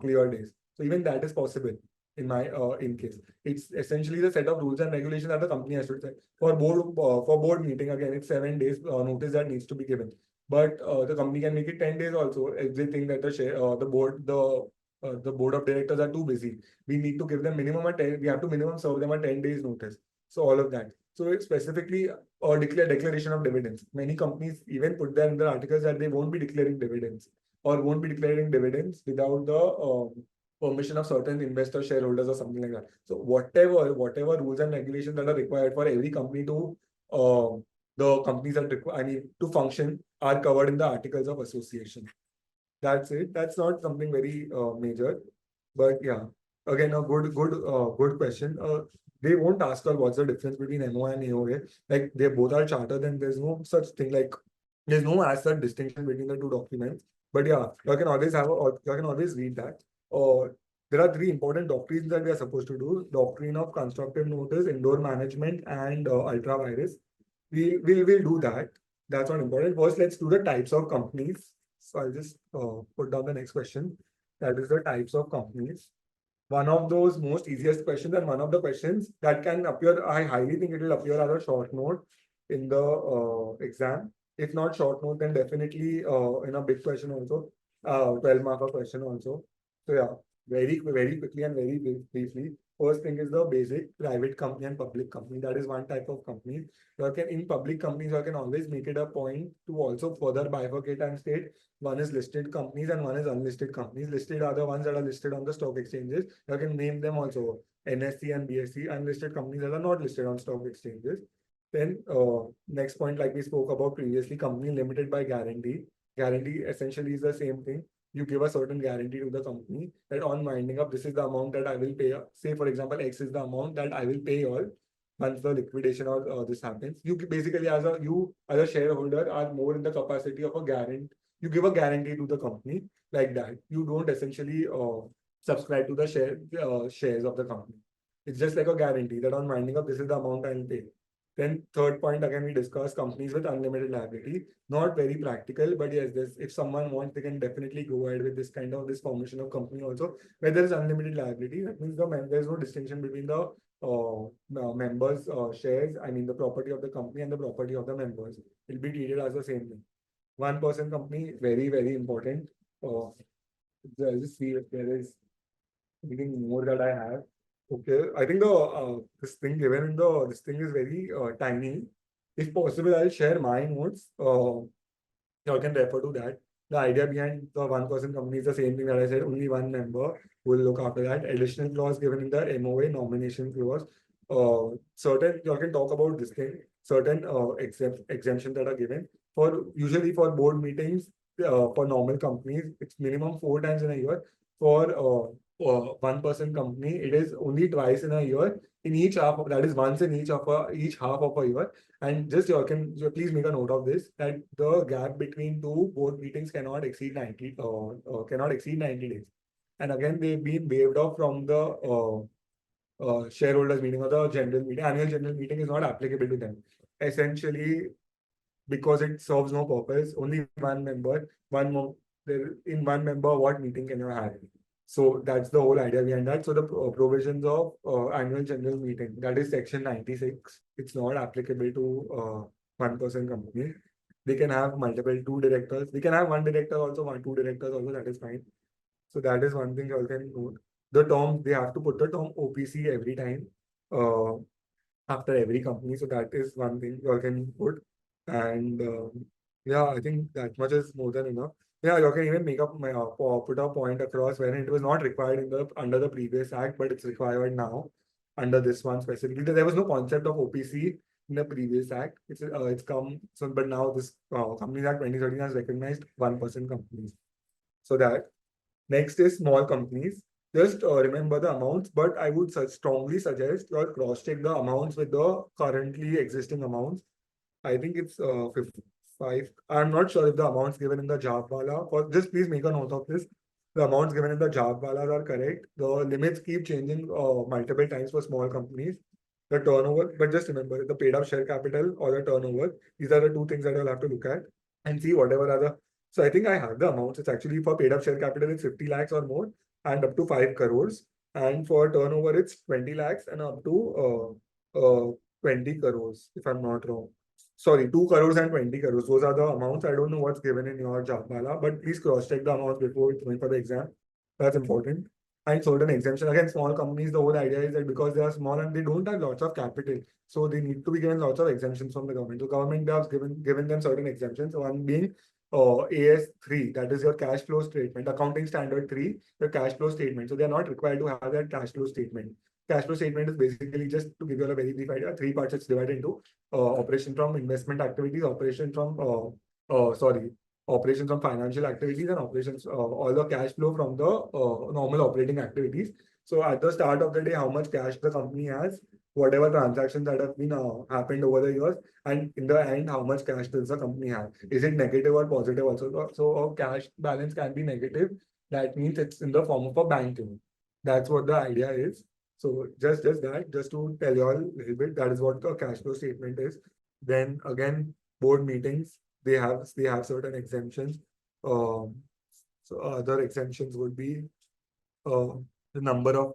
clear days. So even that is possible in my in case. It's essentially the set of rules and regulations that the company has to set. For board meeting, again, it's 7 days notice that needs to be given. But the company can make it 10 days also if they think that the board of directors are too busy. We need to give them we have to minimum serve them a 10 days notice. So all of that. So it's specifically declaration of dividends. Many companies even put there in the articles that they won't be declaring dividends or won't be declaring dividends without the permission of certain investor shareholders or something like that. So whatever rules and regulations that are required for every company to the companies that to function are covered in the articles of association. That's it. That's not something very major, but yeah. Again, a good question. they won't ask her what's the difference between MOA and AOA. Like they both are chartered, and there's no such thing like there's no as such distinction between the two documents. But yeah, you can always you can always read that. Or there are three important doctrines that we are supposed to do: doctrine of constructive notice, indoor management, and ultra virus. We'll do that. That's not important. First, let's do the types of companies. So I'll just put down the next question. That is the types of companies. One of those most easiest questions, and one of the questions that can appear, I highly think it will appear as a short note in the exam. If not short note, then definitely in a big question also, 12 marker question also. So yeah, very quickly and very briefly. First thing is the basic private company and public company. That is one type of company. You can, in public companies, you can always make it a point to also further bifurcate and state one is listed companies and one is unlisted companies. Listed are the ones that are listed on the stock exchanges. You can name them also NSE and BSE. Unlisted companies that are not listed on stock exchanges. Then next point, like we spoke about previously, company limited by guarantee. Guarantee essentially is the same thing. You give a certain guarantee to the company that on winding up, this is the amount that I will pay. Say, for example, X is the amount that I will pay all once the liquidation or this happens. You basically, as a shareholder, are more in the capacity of a guarantee. You give a guarantee to the company like that. You don't essentially subscribe to the shares of the company. It's just like a guarantee that on winding up, this is the amount I'll pay. Then third point, again, we discuss companies with unlimited liability. Not very practical, but yes, this, if someone wants, they can definitely go ahead with this formation of company also, where there is unlimited liability. That means there's no distinction between the members' shares, I mean the property of the company and the property of the members. It will be treated as the same thing. One person company, very important. I'll just see if there is anything more that I have. Okay, I think the this thing given in the this thing is very tiny. If possible, I'll share my notes. You can refer to that. The idea behind the one-person company is the same thing that I said. Only one member will look after that. Additional clause given in the MOA nomination clause. Certain you can talk about this thing. Certain exemptions that are given for usually for board meetings. For normal companies, it's minimum 4 times in a year. For one-person company, it is only twice in a year. In each half, that is once in each half of a year. And just please make a note of this, that the gap between two board meetings cannot exceed 90 days. And again, they've been waived off from the shareholders meeting or the general meeting. Annual general meeting is not applicable to them. Essentially, because it serves no purpose, only one member, in one member, what meeting can you have? So that's the whole idea behind that. So the provisions of annual general meeting, that is section 96. It's not applicable to one-person company. They can have multiple 2 directors. They can have 1 director also, 2 directors also, that is fine. So that is one thing you all can note. The term, they have to put the term OPC every time after every company. So that is one thing you all can put. And yeah, I think that much is more than enough. Yeah, you can even make up put a point across when it was not required in the under the previous act, but it's required now under this one specifically. There was no concept of OPC in the previous act. It's come so, but now this Companies Act 2013 has recognized one-person companies. So that next is small companies. Just remember the amounts, but I would strongly suggest you cross-check the amounts with the currently existing amounts. I think it's 55. I'm not sure if the amounts given in the Jabwala, or just please make a note of this. The amounts given in the Jabwala are correct. The limits keep changing multiple times for small companies. The turnover, but just remember the paid up share capital or the turnover. These are the two things that you'll have to look at and see whatever are the. So I think I have the amounts. It's actually for paid up share capital, it's 50 lakhs or more and up to 5 crores. And for turnover, it's 20 lakhs and up to 20 crores, if I'm not wrong. Sorry, 2 crores and 20 crores. Those are the amounts. I don't know what's given in your Jabwala, but please cross-check the amounts before going for the exam. That's important. And certain exemption. Again, small companies, the whole idea is that because they are small and they don't have lots of capital, so they need to be given lots of exemptions from the government. So government has given them certain exemptions. One being AS3, that is your cash flow statement, accounting standard 3, your cash flow statement. So they are not required to have that cash flow statement. Cash flow statement is basically, just to give you a very brief idea, 3 parts. It's divided into operation from investment activities, operations from financial activities, and operations, all the cash flow from the normal operating activities. So at the start of the day, how much cash the company has whatever transactions that have been happened over the years, and in the end, how much cash does the company have? Is it negative or positive also? So a cash balance can be negative. That means it's in the form of a bank loan. That's what the idea is. So just that, just to tell you all a little bit, that is what the cash flow statement is. Then again, board meetings, they have certain exemptions. So other exemptions would be uh, the number of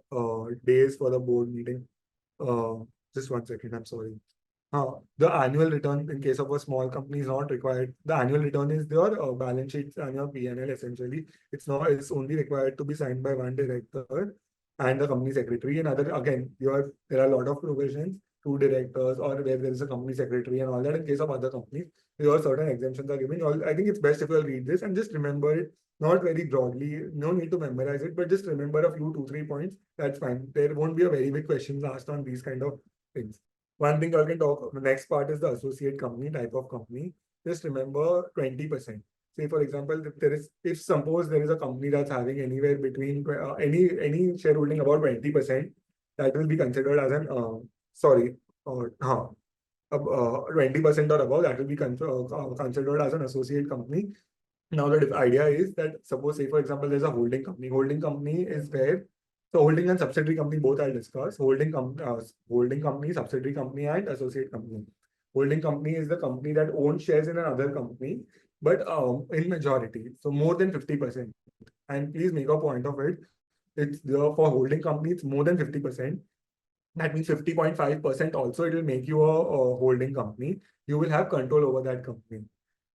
days for the board meeting. Uh, just 1 second, I'm sorry. The annual return in case of a small company is not required. The annual return is your balance sheets and your P&L essentially. It's only required to be signed by one director and the company secretary. And other again, there are a lot of provisions, two directors or where there is a company secretary and all that. In case of other companies, there are certain exemptions are given. I think it's best if you'll read this and just remember it, not very broadly. No need to memorize it, but just remember a few 2-3 points. That's fine. There won't be a very big questions asked on these kind of things. One thing I can talk, the next part is the associate company type of company. Just remember 20%. Say for example, if suppose there is a company that's having anywhere between any shareholding about 20%, that will be considered as an sorry, 20% or above, that will be considered as an associate company. Now the idea is that suppose say for example there's a holding company. Holding company is where so holding and subsidiary company both I'll discuss. Holding company, subsidiary company, and associate company. Holding company is the company that owns shares in another company, but in majority, so more than 50%. And please make a point of it. It's for holding company, it's more than 50%. That means 50.5% also it will make you a holding company. You will have control over that company.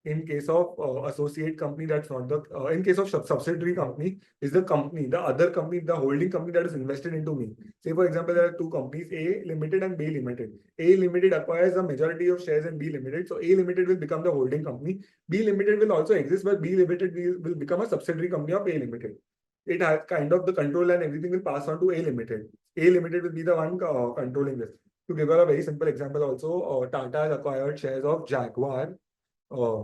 In case of associate company, that's not the in case of subsidiary company is the company, the other company, the holding company that is invested into me. Say for example, there are two companies, A Limited and B Limited. A Limited acquires the majority of shares in B Limited, so A Limited will become the holding company. B Limited will also exist, but B Limited will become a subsidiary company of A Limited. It has kind of the control and everything will pass on to A Limited. A Limited will be the one controlling this. To give a very simple example, also Tata has acquired shares of Jaguar. uh,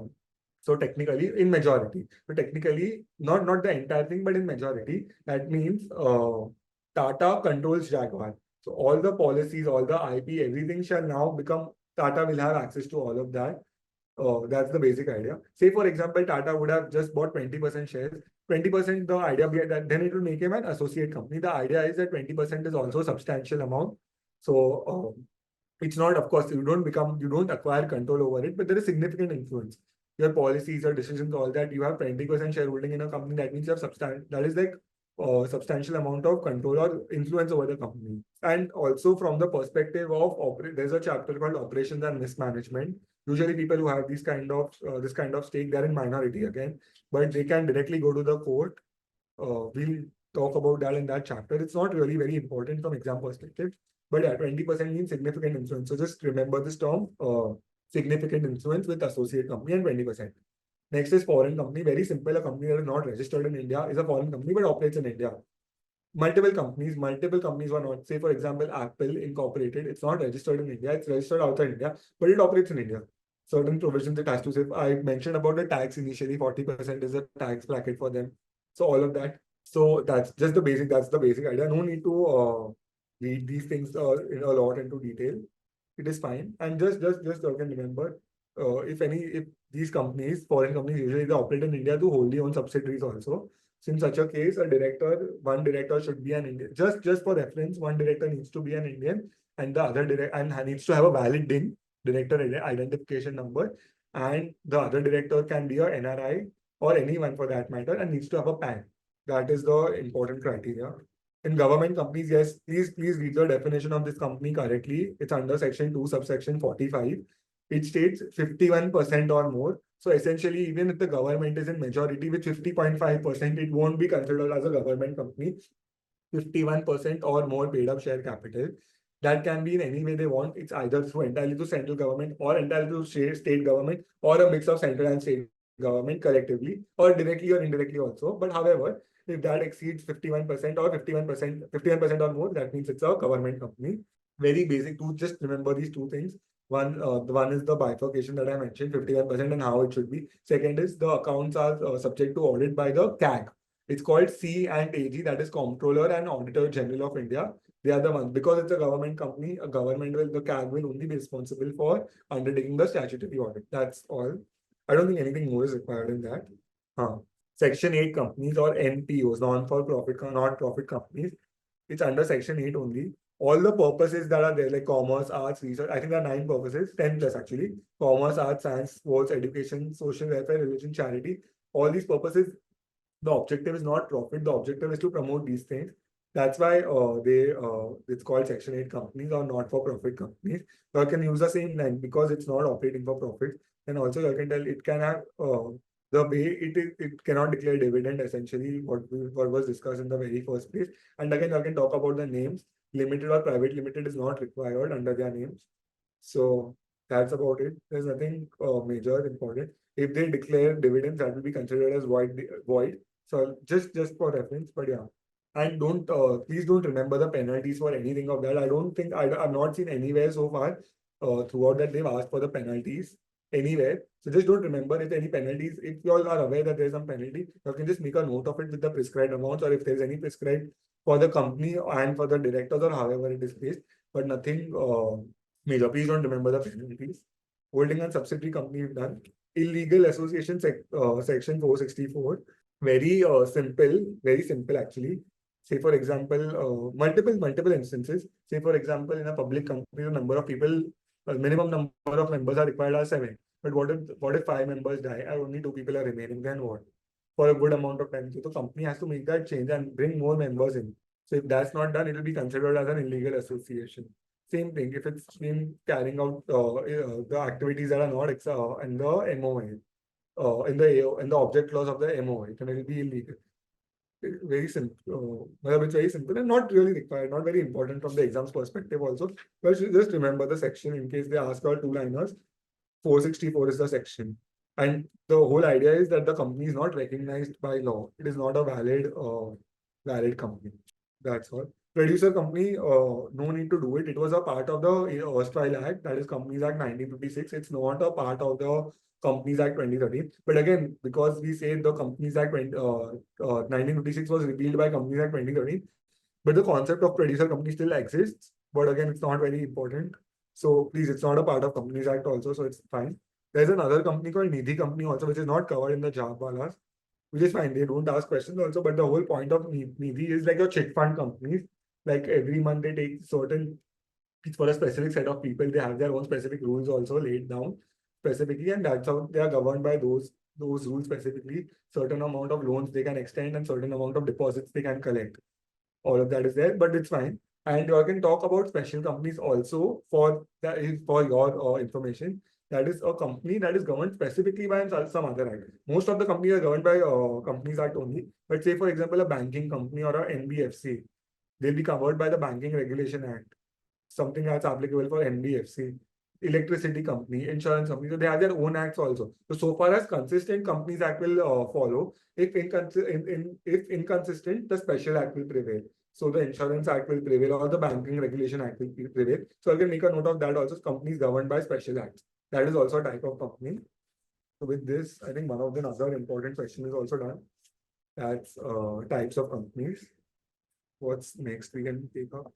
so technically, in majority. So technically, not the entire thing, but in majority. That means Tata controls Jaguar. So all the policies, all the IP, everything shall now become Tata will have access to all of that. That's the basic idea. Say for example, Tata would have just bought 20% shares. 20%, the idea behind that, then it will make him an associate company. The idea is that 20% is also a substantial amount. So it's not, of course, you don't acquire control over it, but there is significant influence. Your policies, your decisions, all that. You have 20% shareholding in a company. That means you have that is like substantial amount of control or influence over the company. And also from the perspective of there's a chapter called operations and mismanagement. Usually people who have this kind of stake, they're in minority again, but they can directly go to the court. We'll talk about that in that chapter. It's not really very important from exam perspective, but yeah, 20% means significant influence. So just remember this term, significant influence with associate company and 20%. Next is foreign company. Very simple. A company that is not registered in India is a foreign company but operates in India. Multiple companies were not. Say for example, Apple Incorporated. It's not registered in India. It's registered outside India, but it operates in India. Certain provisions it has to say. I mentioned about the tax initially. 40% is a tax bracket for them. So all of that. So that's just the basic. That's the basic idea. No need to read these things in a lot into detail. It is fine. And just you can remember, if these companies, foreign companies, usually they operate in India to wholly own subsidiaries also. So in such a case, one director should be an Indian. Just for reference, one director needs to be an Indian, and the other needs to have a valid DIN, director identification number, and the other director can be a NRI or anyone for that matter, and needs to have a PAN. That is the important criteria. In government companies, yes, please read the definition of this company correctly. It's under section 2, subsection 45. It states 51% or more. So essentially, even if the government is in majority with 50.5%, it won't be considered as a government company. 51% or more paid up share capital. That can be in any way they want. It's either through entirely to central government or entirely to state government or a mix of central and state government collectively or directly or indirectly also. But however, if that exceeds 51% or 51% or more, that means it's a government company. Very basic to just remember these two things. The one is the bifurcation that I mentioned, 51% and how it should be. Second is the accounts are subject to audit by the CAG. It's called C and AG, that is Comptroller and Auditor General of India. They are the ones, because it's a government company, the CAG will only be responsible for undertaking the statutory audit. That's all. I don't think anything more is required in that. Section 8 companies or NPOs, non-for-profit, not-profit companies, it's under Section 8 only. All the purposes that are there, like commerce, arts, research, I think there are 9 purposes, 10 plus actually. Commerce, arts, science, sports, education, social welfare, religion, charity. All these purposes, the objective is not profit. The objective is to promote these things. That's why it's called Section 8 companies or not-for-profit companies. You can use the same line because it's not operating for profit. And also you can tell it can have the way it cannot declare dividend, essentially what was discussed in the very first place. And again, you can talk about the names. Limited or private limited is not required under their names. So that's about it. There's nothing major important. If they declare dividends, that will be considered as void. So just for reference, but yeah. And don't please don't remember the penalties for anything of that. I don't think I've not seen anywhere so far throughout that they've asked for the penalties anywhere. So just don't remember if any penalties. If you all are aware that there's some penalty, you can just make a note of it with the prescribed amounts, or if there's any prescribed for the company and for the directors or however it is placed, but nothing major. Please don't remember the penalties. Holding and subsidiary company done. Illegal association section 464. Very simple actually. Say for example, multiple instances. Say for example, in a public company, the number of people, minimum number of members are required are 7. But what if 5 members die and only 2 people are remaining? Then what? For a good amount of time. So the company has to make that change and bring more members in. So if that's not done, it will be considered as an illegal association. Same thing, if it's been carrying out the activities that are not in the MOA, in the object clause of the MOA, then it will be illegal. Very simple. It's very simple and not really required, not very important from the exam's perspective also. But just remember the section in case they ask our 2-liners. 464 is the section. And the whole idea is that the company is not recognized by law. It is not a valid company. That's all. Producer company, no need to do it. It was a part of the erstwhile act, that is Companies Act 1956. It's not a part of the Companies Act 2013. But again, because we say the Companies Act 1956 was repealed by Companies Act 2013, but the concept of producer company still exists. But again, it's not very important. So please, it's not a part of Companies Act also, so it's fine. There's another company called Nidhi Company also, which is not covered in the Jhabwalas, which is fine. They don't ask questions also, but the whole point of Nidhi is like your chit fund companies. Like every month they take certain, it's for a specific set of people. They have their own specific rules also laid down specifically, and that's how they are governed by those rules specifically. Certain amount of loans they can extend and certain amount of deposits they can collect. All of that is there, but it's fine. And you can talk about special companies also for your information. That is a company that is governed specifically by some other act. Most of the companies are governed by Companies Act only. But say, for example, a banking company or a NBFC, they'll be covered by the Banking Regulation Act, something that's applicable for NBFC, electricity company, insurance company. So they have their own acts also. So far as consistent Companies Act will follow. If inconsistent, the Special Act will prevail. So the Insurance Act will prevail or the Banking Regulation Act will prevail. So I can make a note of that also. Companies governed by special acts. That is also a type of company. So with this, I think one of the other important questions is also done. That's types of companies. What's next we can take up?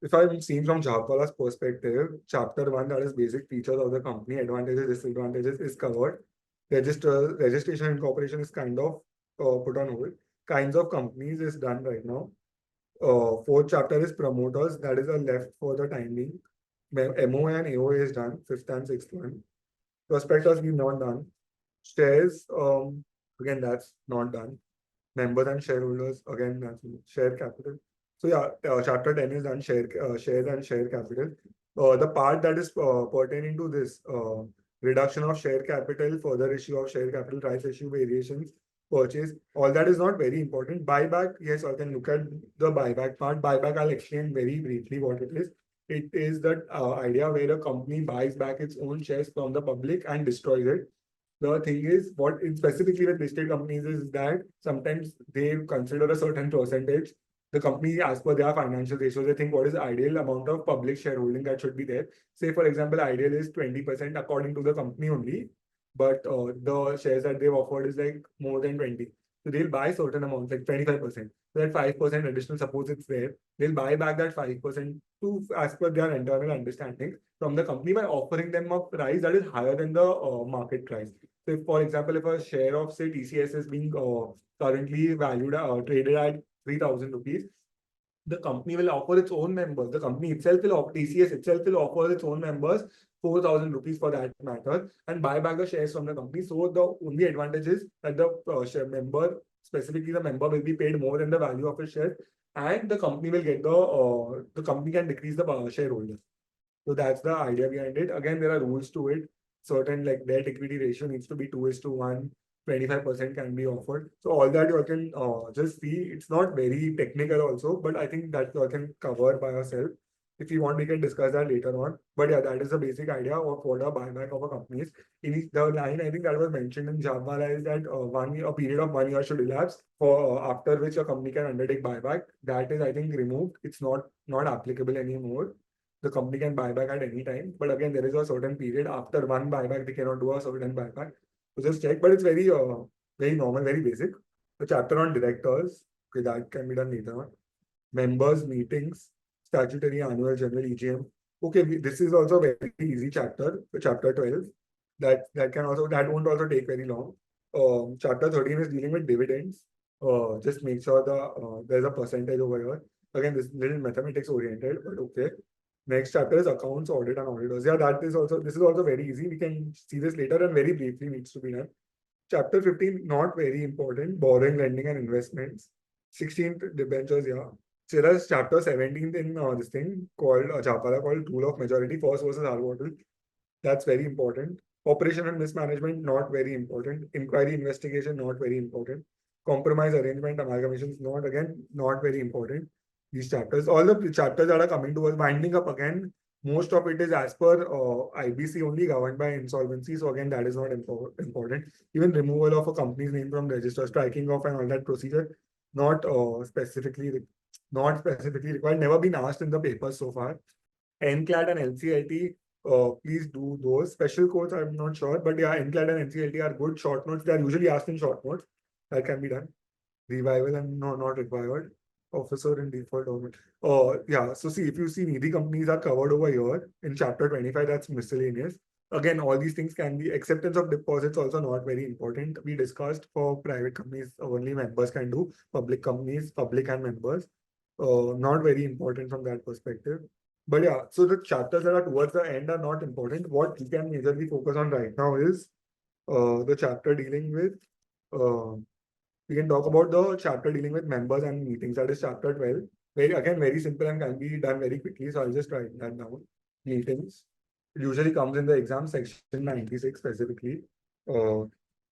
If I'm seeing from Jhabwala's perspective, chapter 1, that is basic features of the company, advantages, disadvantages, is covered. Registration and incorporation is kind of put on hold. Kinds of companies is done right now. Fourth chapter is promoters, that is left for the time being. MOA and AOA is done, 5th and 6th one. Prospectus we've not done. Shares, again, that's not done. Members and shareholders, again, that's share capital. So yeah, chapter 10 is done, shares and share capital. The part that is pertaining to this reduction of share capital, further issue of share capital, rights issue, variations, purchase, all that is not very important. Buyback, yes, I can look at the buyback part. Buyback, I'll explain very briefly what it is. It is that idea where a company buys back its own shares from the public and destroys it. The thing is, what specifically with listed companies is that sometimes they consider a certain percentage. The company, as per their financial ratios, they think what is the ideal amount of public shareholding that should be there. Say, for example, ideal is 20% according to the company only, but the shares that they've offered is like more than 20. So they'll buy certain amounts, like 25%. So that 5% additional, suppose it's there, they'll buy back that 5% to, as per their internal understanding from the company, by offering them a price that is higher than the market price. So if, for example, if a share of, say, TCS is being currently valued, traded at 3,000 rupees, the company will offer its own members. The company itself will offer, TCS itself will offer its own members 4,000 rupees for that matter, and buy back the shares from the company. So the only advantage is that the share member, specifically the member, will be paid more than the value of his share, and the company will get the company can decrease the shareholders. So that's the idea behind it. Again, there are rules to it. Certain, like, debt equity ratio needs to be 2:1. 25% can be offered. So all that you can just see. It's not very technical also, but I think that you can cover by yourself. If you want, we can discuss that later on. But yeah, that is the basic idea of what a buyback of a company is. In the line, I think that was mentioned in Java is that a period of 1 year should elapse for after which a company can undertake buyback. That is, I think, removed. It's not applicable anymore. The company can buy back at any time. But again, there is a certain period. After one buyback, they cannot do a certain buyback. So just check. But it's very normal, very basic. The chapter on directors, okay, that can be done later on. Members, meetings, statutory annual general EGM. Okay, this is also a very easy chapter, chapter 12. That won't also take very long. Chapter 13 is dealing with dividends. Just make sure there's a percentage over here. Again, this little mathematics oriented, but okay. Next chapter is accounts, audit, and auditors. Yeah, this is also very easy. We can see this later and very briefly needs to be done. Chapter 15, not very important. Borrowing, lending, and investments. 16th, debentures, yeah. So there's chapter 17 in this thing called Chapala called Rule of Majority, First versus Horizontal. That's very important. Operation and mismanagement, not very important. Inquiry, investigation, not very important. Compromise, arrangement, amalgamations, not very important. These chapters, all the chapters that are coming to us, winding up again, most of it is as per IBC only, governed by insolvency. So again, that is not important. Even removal of a company's name from register, striking off and all that procedure, not specifically required, never been asked in the papers so far. NCLAT and NCLT, please do those. Special codes, I'm not sure, but yeah, NCLAT and NCLT are good short notes. They are usually asked in short notes. That can be done. Revival and no, not required. Officer in default government. Yeah. So see, if you see, needy companies are covered over here in chapter 25. That's miscellaneous. Again, all these things can be. Acceptance of deposits also not very important. We discussed for private companies only members can do. Public companies, public and members, not very important from that perspective. But yeah, so the chapters that are towards the end are not important. What we can majorly focus on right now is the chapter dealing with we can talk about the chapter dealing with members and meetings. That is chapter 12. Very simple and can be done very quickly. So I'll just write that down. Meetings. It usually comes in the exam section 96 specifically.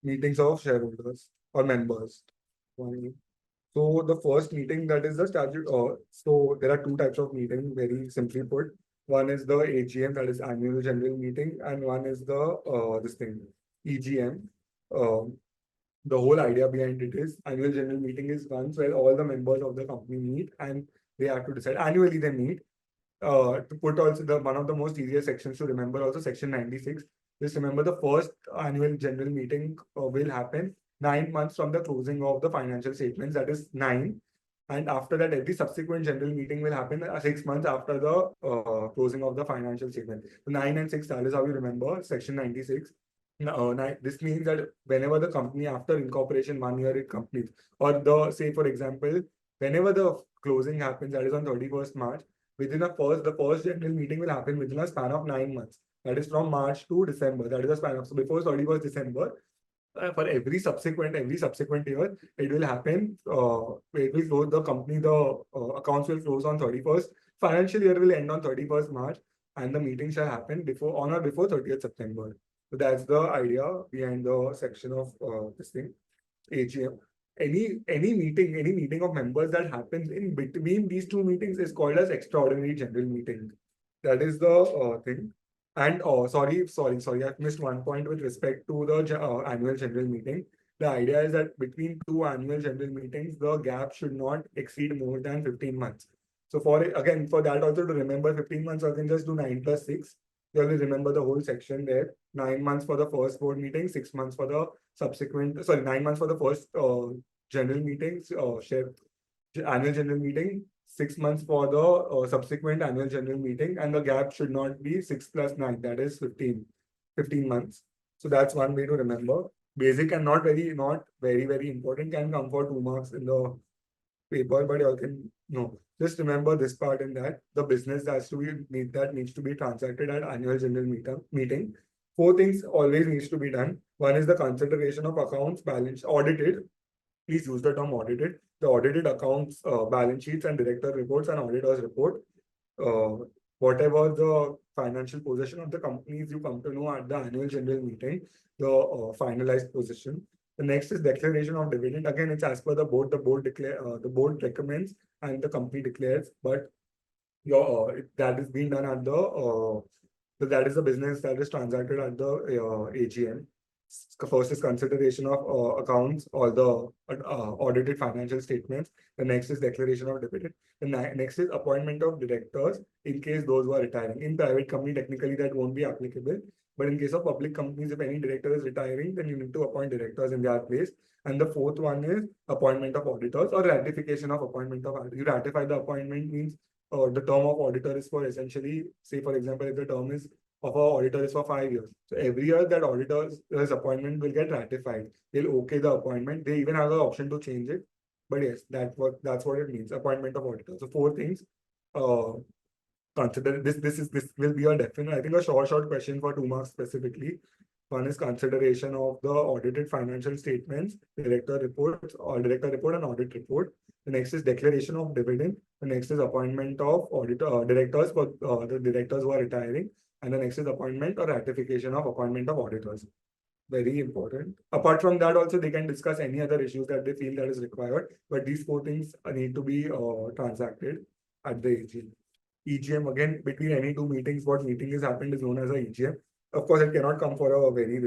Meetings of shareholders or members. So the first meeting, that is the statute. So there are two types of meeting, very simply put. One is the AGM, that is annual general meeting, and one is the this thing, EGM. The whole idea behind it is annual general meeting is once where all the members of the company meet and they have to decide. Annually they meet. To put also one of the most easiest sections to remember, also section 96. Just remember the first annual general meeting will happen 9 months from the closing of the financial statements. That is 9. And after that, every subsequent general meeting will happen 6 months after the closing of the financial statement. So 9 and 6, that is how you remember section 96. This means that whenever the company after incorporation 1 year it completes, or say for example, whenever the closing happens, that is on 31st March, the first general meeting will happen within a span of 9 months. That is from March to December. That is the span of, so before 31st December, for every subsequent year, it will happen. It will close the company. The accounts will close on 31st. Financial year will end on 31st March, and the meeting shall happen on or before 30th September. So that's the idea behind the section of this thing, AGM. Any meeting of members that happens in between these two meetings is called as extraordinary general meeting. That is the thing. And sorry, I've missed one point with respect to the annual general meeting. The idea is that between two annual general meetings, the gap should not exceed more than 15 months. So for that also to remember 15 months, I can just do 9 plus 6. You will remember the whole section there. 9 months for the first board meeting, 6 months for the subsequent, 9 months for the first general meetings, annual general meeting, 6 months for the subsequent annual general meeting, and the gap should not be 6 plus 9, that is 15 months. So that's one way to remember. Basic and not very important can come for 2 marks in the paper, but you all can know. Just remember this part and that the business has to be that needs to be transacted at annual general meeting. 4 things always needs to be done. One is the consideration of accounts balance audited. Please use the term audited. The audited accounts, balance sheets, and director reports and auditors report. Uh, Whatever the financial position of the companies you come to know at the annual general meeting, the finalized position. The next is declaration of dividend. Again, it's as per the board. The board recommends and the company declares, but that is being done at that is the business that is transacted at the AGM. First is consideration of accounts, all the audited financial statements. The next is declaration of dividend. The next is appointment of directors in case those who are retiring. In private company, technically that won't be applicable. But in case of public companies, if any director is retiring, then you need to appoint directors in their place. And the fourth one is appointment of auditors or ratification of appointment of auditors. You ratify the appointment means the term of auditor is for essentially, say for example, if the term is of our auditor is for 5 years. So every year that auditor's appointment will get ratified. They'll okay the appointment. They even have the option to change it. But yes, that's what it means. Appointment of auditor. So 4 things. Consider this will be a definite. I think a short question for 2 marks specifically. One is consideration of the audited financial statements, director reports, or director report and audit report. The next is declaration of dividend. The next is appointment of auditor directors for the directors who are retiring. And the next is appointment or ratification of appointment of auditors. Very important. Apart from that, also they can discuss any other issues that they feel that is required. But these 4 things need to be transacted at the AGM. EGM, again, between any 2 meetings, what meeting is happened is known as a EGM. Of course, it cannot come for a very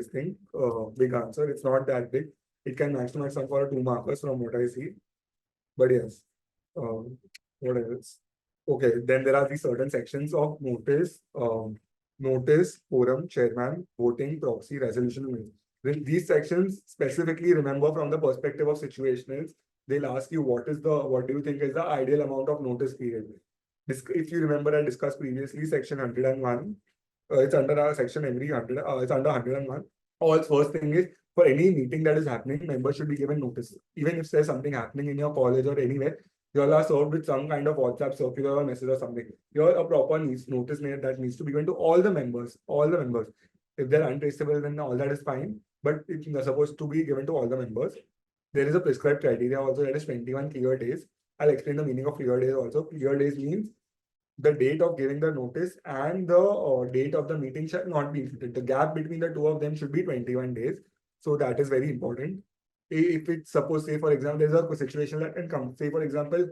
big answer. It's not that big. It can maximize come for a 2 markers from what I see. But yes, what else? Okay, then there are these certain sections of notice, forum, chairman, voting, proxy, resolution. These sections specifically remember from the perspective of situationals. They'll ask you what do you think is the ideal amount of notice period? If you remember, I discussed previously section 101. It's under our section every 100. It's under 101. First thing is for any meeting that is happening, members should be given notice. Even if there's something happening in your college or anywhere, you all are served with some kind of WhatsApp circular or message or something. You're a proper notice that needs to be given to all the members. All the members. If they're untraceable, then all that is fine. But it's supposed to be given to all the members. There is a prescribed criteria also, that is 21 clear days. I'll explain the meaning of clear days also. Clear days means the date of giving the notice and the date of the meeting shall not be inflated. The gap between the two of them should be 21 days. So that is very important. If it's suppose, say for example, there's a situation that can come. Say for example,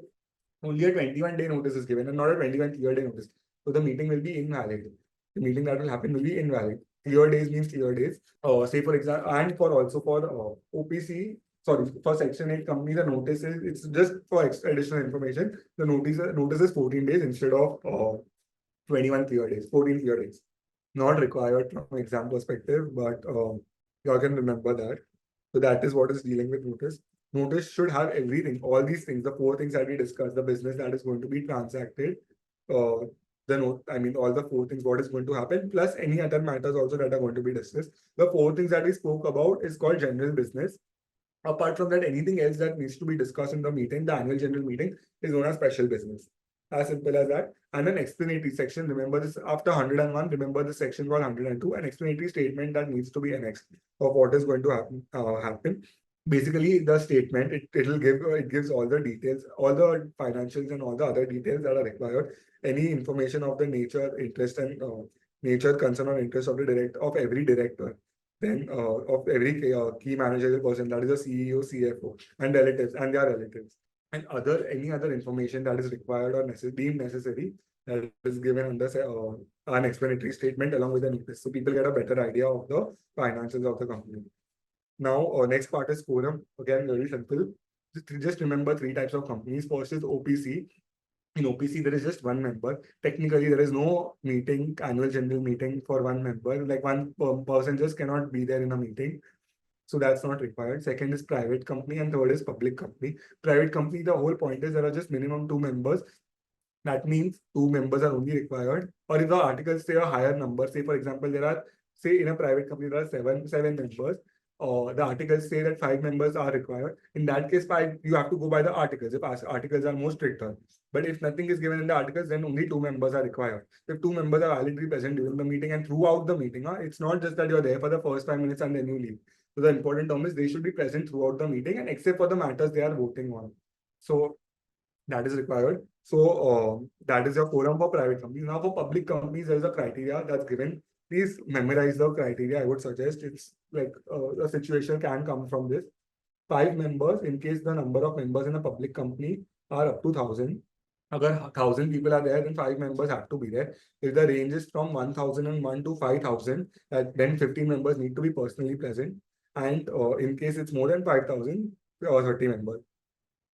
only a 21-day notice is given and not a 21 clear day notice. So the meeting will be invalid. The meeting that will happen will be invalid. Clear days means clear days. Say for example, and for also for OPC, sorry, for Section 8 company, the notice is, it's just for additional information. The notice is 14 days instead of 21 clear days, 14 clear days. Not required from exam perspective, but you all can remember that. So that is what is dealing with notice. Notice should have everything, all these things, the 4 things that we discussed, the business that is going to be transacted, all the 4 things, what is going to happen, plus any other matters also that are going to be discussed. The 4 things that we spoke about is called general business. Apart from that, anything else that needs to be discussed in the meeting, the annual general meeting, is known as special business. As simple as that. And an explanatory section, remember this, after 101, remember the section called 102, an explanatory statement that needs to be annexed of what is going to happen. Basically, the statement, it gives all the details, all the financials and all the other details that are required. Any information of the nature, interest, and nature, concern, or interest of every director. Then of every key managerial person, that is a CEO, CFO, and relatives and their relatives, and any other information that is required or deemed necessary, that is given under an explanatory statement along with the notice. So people get a better idea of the finances of the company. Now, next part is forum. Again, very simple. Just remember 3 types of companies. First is OPC. In OPC, there is just 1 member. Technically, there is no annual general meeting for 1 member. Like one person just cannot be there in a meeting. So that's not required. Second is private company, and third is public company. Private company, the whole point is there are just minimum 2 members. That means 2 members are only required. Or if the articles say a higher number, say for example, there are, say in a private company, there are seven members, or the articles say that 5 members are required. In that case, you have to go by the articles. If articles are more stricter. But if nothing is given in the articles, then only 2 members are required. If 2 members are validly present during the meeting and throughout the meeting, it's not just that you're there for the first 5 minutes and then you leave. So the important term is they should be present throughout the meeting and except for the matters they are voting on. So that is required. So that is your forum for private companies. Now for public companies, there is a criteria that's given. Please memorize the criteria. I would suggest it's like a situation can come from this. 5 members, in case the number of members in a public company are up to 1,000. Agar 1,000 people are there, then 5 members have to be there. If the range is from 1,001 to 5,000, then 15 members need to be personally present. And in case it's more than 5,000, 30 members.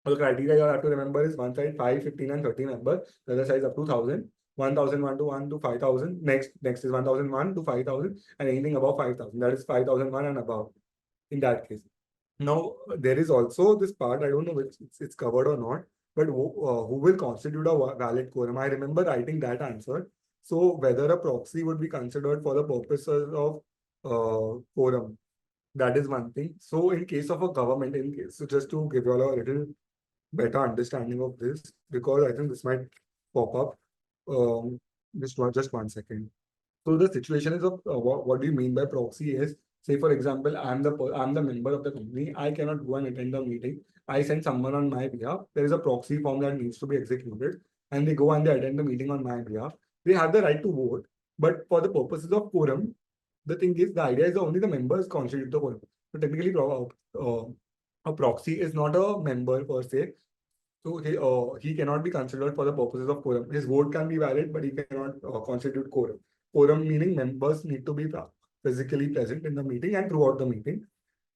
So the criteria you have to remember is one side 5, 15, and 30 members. The other side is up to 1,000. 1,001 to 1 to 5,000. Next is 1,001 to 5,000, and anything above 5,000. That is 5,001 and above. In that case. Now there is also this part. I don't know if it's covered or not. But who will constitute a valid quorum? I remember writing that answer. So whether a proxy would be considered for the purposes of quorum. That is one thing. So in case of a government, so just to give you all a little better understanding of this, because I think this might pop up. Just 1 second. So the situation is of what do you mean by proxy is, say for example, I'm the member of the company. I cannot go and attend the meeting. I send someone on my behalf. There is a proxy form that needs to be executed, and they go and they attend the meeting on my behalf. They have the right to vote, but for the purposes of quorum, the thing is the idea is only the members constitute the quorum. So technically, a proxy is not a member per se. So he cannot be considered for the purposes of quorum. His vote can be valid, but he cannot constitute quorum. Quorum meaning members need to be physically present in the meeting and throughout the meeting.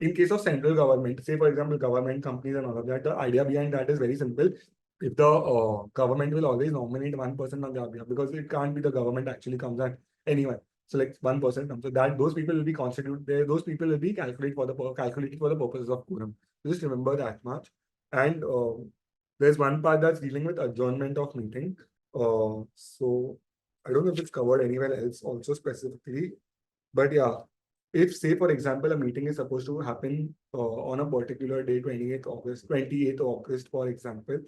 In case of central government, say for example, government companies and all of that, the idea behind that is very simple. If the government will always nominate one person on their behalf, because it can't be the government actually comes and anyone. So like one person comes, so that those people will be constituted. Those people will be calculated for the purposes of quorum. Just remember that much. And there's one part that's dealing with adjournment of meeting. So I don't know if it's covered anywhere else also specifically, but yeah, if say for example a meeting is supposed to happen on a particular day, 28th August, for example,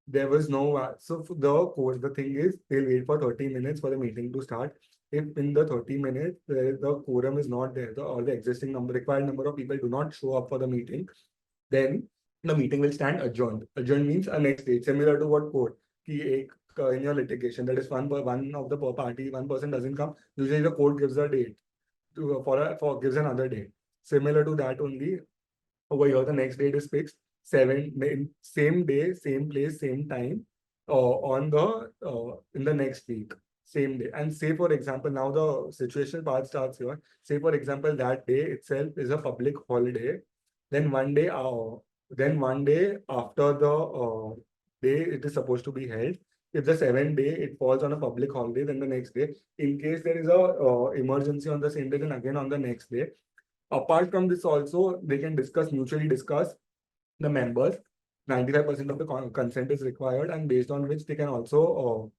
there was no so for the thing is they'll wait for 30 minutes for the meeting to start. If in the 30 minutes the quorum is not there, or the existing required number of people do not show up for the meeting, then the meeting will stand adjourned. Adjourned means a next date, similar to what court. In your litigation, that is one of the party, one person doesn't come. Usually the court gives a date gives another date. Similar to that only, over here the next date is fixed. Same day, same place, same time, on the in the next week, same day. And say for example, now the situation part starts here. Say for example, that day itself is a public holiday. Then one day after the day it is supposed to be held. If the 7th day it falls on a public holiday, then the next day. In case there is a emergency on the same day, then again on the next day. Apart from this, also they can mutually discuss the members. 95% of the consent is required, and based on which they can also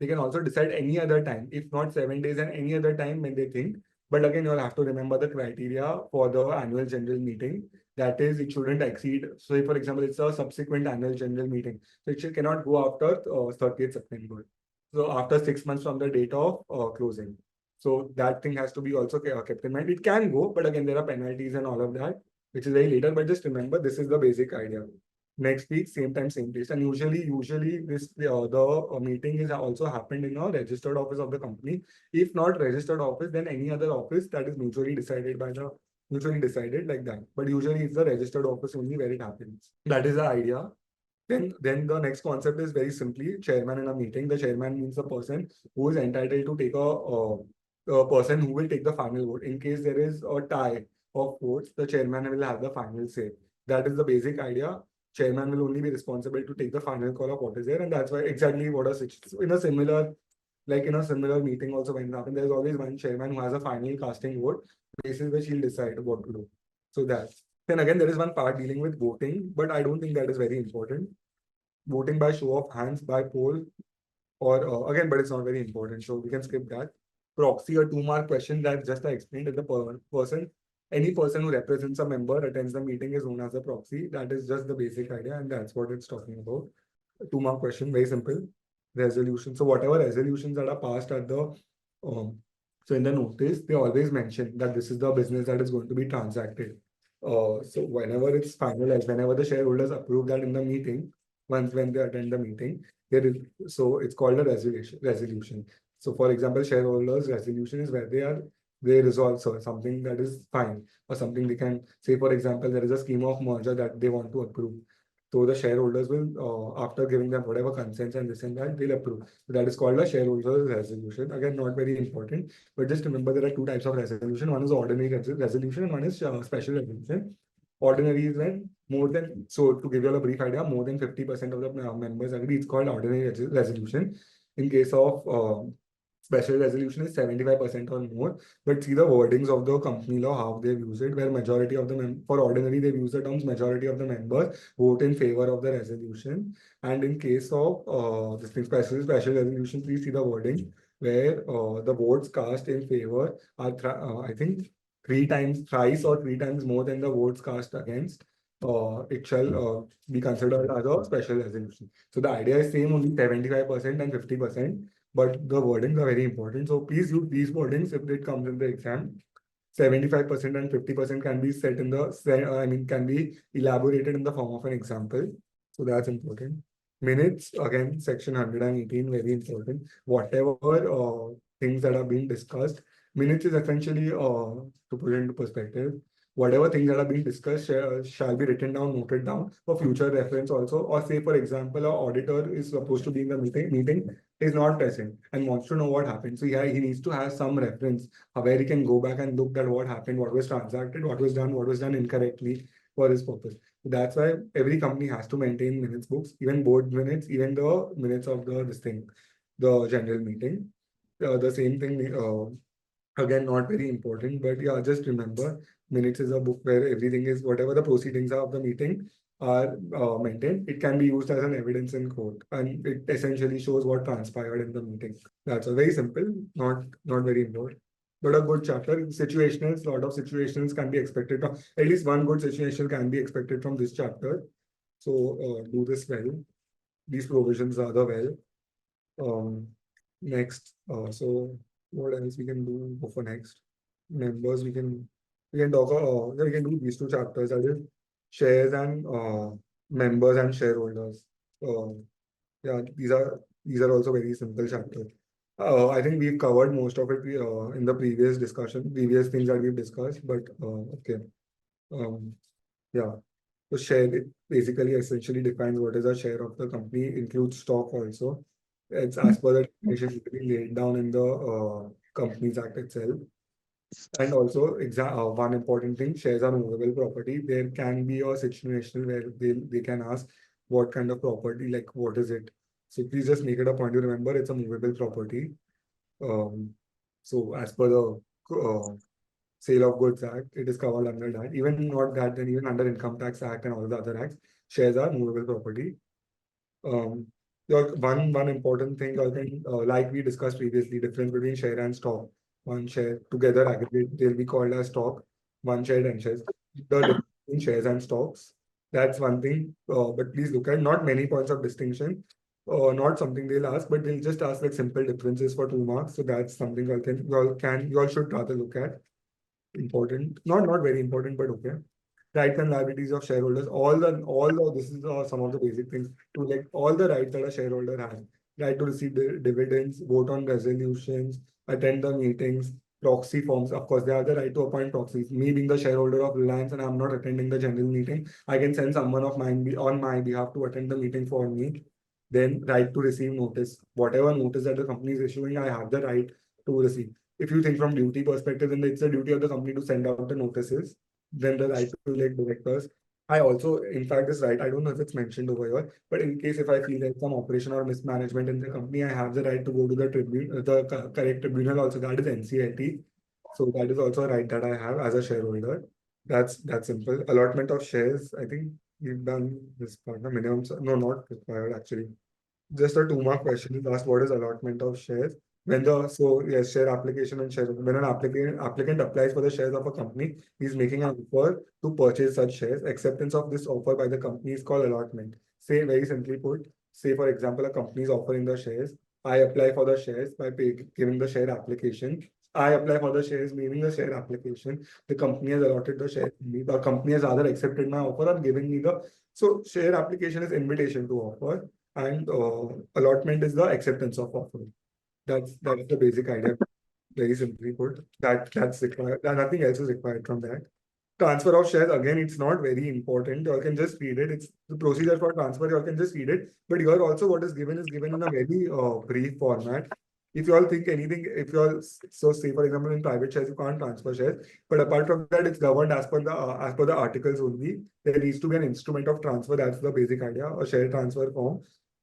they can also decide any other time, if not 7 days and any other time when they think. But again, you'll have to remember the criteria for the annual general meeting. That is, it shouldn't exceed. So, for example, it's a subsequent annual general meeting. So, cannot go after 30th September. So, after 6 months from the date of closing. So, that thing has to be also kept in mind. It can go, but again, there are penalties and all of that, which is very later. But just remember, this is the basic idea. Next week, same time, same place. And usually this the meeting is also happened in a registered office of the company. If not registered office, then any other office that is mutually decided like that. But usually it's the registered office only where it happens. That is the idea. Then the next concept is very simply chairman in a meeting. The chairman means the person who is entitled to take a person who will take the final vote. In case there is a tie of votes, the chairman will have the final say. That is the basic idea. Chairman will only be responsible to take the final call of what is there, and that's why exactly what in a similar meeting also when it happens, there's always one chairman who has a final casting vote, basis which he'll decide what to do. So then again, there is one part dealing with voting, but I don't think that is very important. Voting by show of hands, by poll, or again, but it's not very important, so we can skip that. Proxy, a 2-mark question that just I explained that any person who represents a member attends the meeting is known as a proxy. That is just the basic idea, and that's what it's talking about. 2-mark question, very simple. Resolution. So whatever resolutions that are passed at the so in the notice, they always mention that this is the business that is going to be transacted. So whenever it's finalized, whenever the shareholders approve that in the meeting, once when they attend the meeting, there is so it's called a resolution. So for example, shareholders resolution is where they resolve something that is fine, or something they can say. For example, there is a scheme of merger that they want to approve. So the shareholders will, after giving them whatever consents and this and that, they'll approve. So that is called a shareholders resolution. Again, not very important, but just remember there are 2 types of resolution. One is ordinary resolution and one is special resolution. Ordinary is when more than, so to give you a brief idea, more than 50% of the members agree. It's called ordinary resolution. In case of special resolution is 75% or more. But see the wordings of the company law, how they've used it, where majority of the for ordinary, they've used the terms majority of the members vote in favor of the resolution. And in case of this thing, special resolution, please see the wording where the votes cast in favor are, I think, thrice or 3 times more than the votes cast against. It shall be considered as a special resolution. So the idea is same, only 75% and 50%. But the wordings are very important. So please use these wordings if it comes in the exam. 75% and 50% can be set in the, can be elaborated in the form of an example. So that's important. Minutes, again, section 118, very important. Whatever things that are being discussed, minutes is essentially, to put it into perspective, whatever things that are being discussed shall be written down, noted down for future reference also. Or say, for example, an auditor is supposed to be in the meeting is not present and wants to know what happened. So yeah, he needs to have some reference where he can go back and look at what happened, what was transacted, what was done incorrectly for his purpose. That's why every company has to maintain minutes books, even board minutes, even the minutes of this thing, the general meeting. The same thing, again, not very important, but yeah, just remember, minutes is a book where everything is, whatever the proceedings are of the meeting are maintained. It can be used as an evidence in court, and it essentially shows what transpired in the meeting. That's a very simple, not very important, but a good chapter. Situationals, lot of situations can be expected from, at least one good situation can be expected from this chapter. So do this well. These provisions are the well. Next, so what else we can do for next? Members, we can talk, we can do these 2 chapters, that is shares and members and shareholders. Yeah, these are also very simple chapters. I think we've covered most of it in the previous previous things that we've discussed, but okay. Yeah. So share, it basically essentially defines what is a share of the company, includes stock also. It's as per the definition usually laid down in the Companies Act itself. And also, one important thing, shares are movable property. There can be a situation where they can ask what kind of property, like what is it? So please just make it a point to remember it's a movable property. So as per the Sale of Goods Act, it is covered under that. Even not that, then even under Income Tax Act and all the other acts, shares are movable property. Um, one important thing, I think, like we discussed previously, difference between share and stock. One share together aggregate, they'll be called as stock. One share and shares. The difference between shares and stocks. That's one thing. But please look at not many points of distinction. Not something they'll ask, but they'll just ask like simple differences for 2 marks. So that's something you all should rather look at. Important, not very important, but okay. Rights and liabilities of shareholders. This is some of the basic things to, like, all the rights that a shareholder has. Right to receive dividends, vote on resolutions, attend the meetings, proxy forms. Of course, they have the right to appoint proxies. Me being the shareholder of Reliance and I'm not attending the general meeting, I can send someone of mine on my behalf to attend the meeting for me. Then right to receive notice. Whatever notice that the company is issuing, I have the right to receive. If you think from duty perspective, then it's the duty of the company to send out the notices. Then the right to elect directors. I also, in fact, this right, I don't know if it's mentioned over here, but in case if I feel there's some operation or mismanagement in the company, I have the right to go to the correct tribunal also. That is NCLT. So that is also a right that I have as a shareholder. That's simple. Allotment of shares. I think we've done this part. The minimum, no, not required actually. Just a 2 mark question is asked, what is allotment of shares? Yes, share application and share. When an applicant applies for the shares of a company, he's making an offer to purchase such shares. Acceptance of this offer by the company is called allotment. Say, very simply put, say for example, a company is offering the shares. I apply for the shares by giving the share application. I apply for the shares, meaning the share application. The company has allotted the shares to me. The company has either accepted my offer or given me the. So share application is invitation to offer, and allotment is the acceptance of offer. That's the basic idea. Very simply put. That's required. Nothing else is required from that. Transfer of shares, again, it's not very important. You all can just read it. It's the procedure for transfer. You all can just read it. But here also, what is given in a very brief format. If you all think anything, if you all so say for example in private shares you can't transfer shares, but apart from that it's governed as per the articles only. There needs to be an instrument of transfer. That's the basic idea. A share transfer form.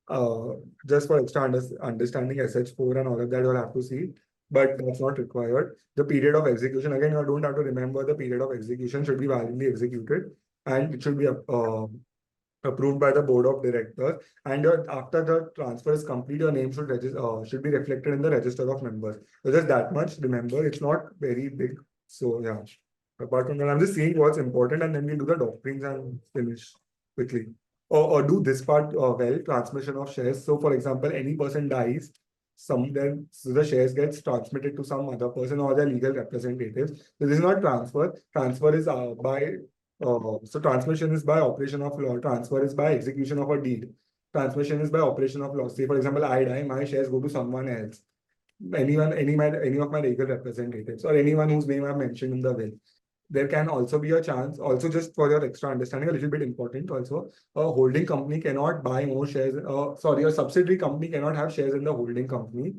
Uh, just for extra understanding SH4 and all of that, you'll have to see, but that's not required. The period of execution, again, you don't have to remember the period of execution should be validly executed, and it should be approved by the board of directors. And after the transfer is complete, your name should be reflected in the register of members. So just that much. Remember, it's not very big. So yeah. Apart from that, I'm just seeing what's important, and then we'll do the doctrines and finish quickly. Or do this part well, transmission of shares. So for example, any person dies, then so the shares gets transmitted to some other person or their legal representatives. So this is not transfer. Transfer is so transmission is by operation of law. Transfer is by execution of a deed. Transmission is by operation of law. Say for example, I die, my shares go to someone else. Any of my legal representatives or anyone whose name I've mentioned in the will. There can also be a chance, also just for your extra understanding, a little bit important also, a holding company cannot buy more shares, a subsidiary company cannot have shares in the holding company,